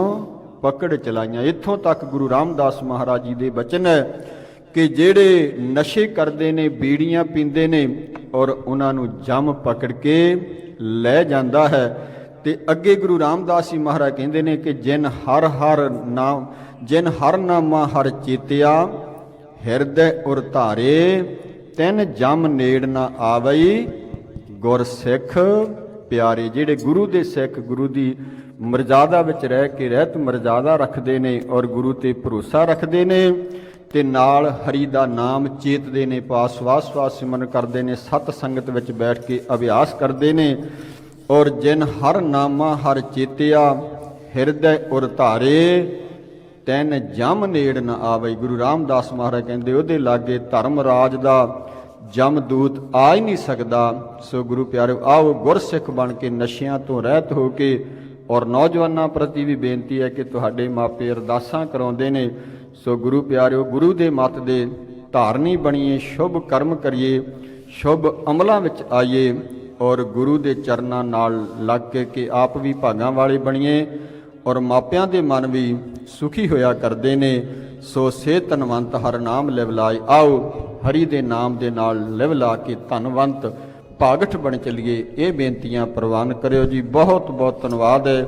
ਪਕੜ ਚਲਾਈਆਂ। ਇੱਥੋਂ ਤੱਕ ਗੁਰੂ ਰਾਮਦਾਸ ਮਹਾਰਾਜ ਜੀ ਦੇ ਬਚਨ ਹੈ ਕਿ ਜਿਹੜੇ ਨਸ਼ੇ ਕਰਦੇ ਨੇ, ਬੀੜੀਆਂ ਪੀਂਦੇ ਨੇ, ਔਰ ਉਹਨਾਂ ਨੂੰ ਜਮ ਪਕੜ ਕੇ ਲੈ ਜਾਂਦਾ ਹੈ। ਤੇ ਅੱਗੇ ਗੁਰੂ ਰਾਮਦਾਸ ਜੀ ਮਹਾਰਾਜ ਕਹਿੰਦੇ ਨੇ ਕਿ ਜਿਨ ਹਰ ਨਾਮਾ ਹਰ ਚੇਤਿਆ, ਹਿਰਦੈ ਉਰ ਧਾਰੇ, ਤਿਨ ਜਮ ਨੇੜ ਨਾ ਆਵਈ, ਗੁਰ ਸਿੱਖ ਪਿਆਰੇ। ਜਿਹੜੇ ਗੁਰੂ ਦੇ ਸਿੱਖ, ਗੁਰੂ ਦੀ ਮਰਜ਼ਾਦਾ ਵਿੱਚ ਰਹਿ ਕੇ ਰਹਿਤ ਮਰਜ਼ਾਦਾ ਰੱਖਦੇ ਨੇ ਔਰ ਗੁਰੂ ਤੇ ਭਰੋਸਾ ਰੱਖਦੇ ਨੇ, ਤੇ ਨਾਲ ਹਰੀ ਦਾ ਨਾਮ ਚੇਤਦੇ ਨੇ, ਪਾਸ ਸਵਾਸ ਸਿਮਰਨ ਕਰਦੇ ਨੇ, ਸਤ ਸੰਗਤ ਵਿੱਚ ਬੈਠ ਕੇ ਅਭਿਆਸ ਕਰਦੇ ਨੇ। ਔਰ ਜਿਨ ਹਰ ਨਾਮਾ ਹਰ ਚੇਤਿਆ, ਹਿਰਦੈ ਉਰ ਧਾਰੇ, ਤੈਨ ਜਮ ਨੇੜ ਨ ਆਵਈ। ਗੁਰੂ ਰਾਮਦਾਸ ਮਹਾਰਾਜ ਕਹਿੰਦੇ ਉਹਦੇ ਲਾਗੇ ਧਰਮ ਰਾਜ ਦਾ ਜਮਦੂਤ ਆ ਹੀ ਨਹੀਂ ਸਕਦਾ। ਸੋ ਗੁਰੂ ਪਿਆਰਿਓ, ਆਓ ਗੁਰਸਿੱਖ ਬਣ ਕੇ ਨਸ਼ਿਆਂ ਤੋਂ ਰਹਿਤ ਹੋ ਕੇ, ਔਰ ਨੌਜਵਾਨਾਂ ਪ੍ਰਤੀ ਵੀ ਬੇਨਤੀ ਹੈ ਕਿ ਤੁਹਾਡੇ ਮਾਪੇ ਅਰਦਾਸਾਂ ਕਰਾਉਂਦੇ ਨੇ। ਸੋ ਗੁਰੂ ਪਿਆਰਿਓ, ਗੁਰੂ ਦੇ ਮੱਤ ਦੇ ਧਾਰਨੀ ਬਣੀਏ, ਸ਼ੁਭ ਕਰਮ ਕਰੀਏ, ਸ਼ੁਭ ਅਮਲਾਂ ਵਿੱਚ ਆਈਏ, ਔਰ ਗੁਰੂ ਦੇ ਚਰਨਾਂ ਨਾਲ ਲੱਗ ਕੇ ਆਪ ਵੀ ਭਾਗਾਂ ਵਾਲੇ ਬਣੀਏ, ਔਰ ਮਾਪਿਆਂ ਦੇ ਮਨ ਵੀ ਸੁਖੀ ਹੋਇਆ ਕਰਦੇ ਨੇ। ਸੋ ਸੇ ਧਨਵੰਤ ਹਰ ਨਾਮ ਲਿਵ ਲਾਏ। ਆਓ ਹਰੀ ਦੇ ਨਾਮ ਦੇ ਨਾਲ ਲਿਵ ਲਾ ਕੇ ਧਨਵੰਤ ਭਾਗਠ ਬਣ ਚੱਲੀਏ। ਇਹ ਬੇਨਤੀਆਂ ਪ੍ਰਵਾਨ ਕਰਿਓ ਜੀ। ਬਹੁਤ ਬਹੁਤ ਧੰਨਵਾਦ ਹੈ।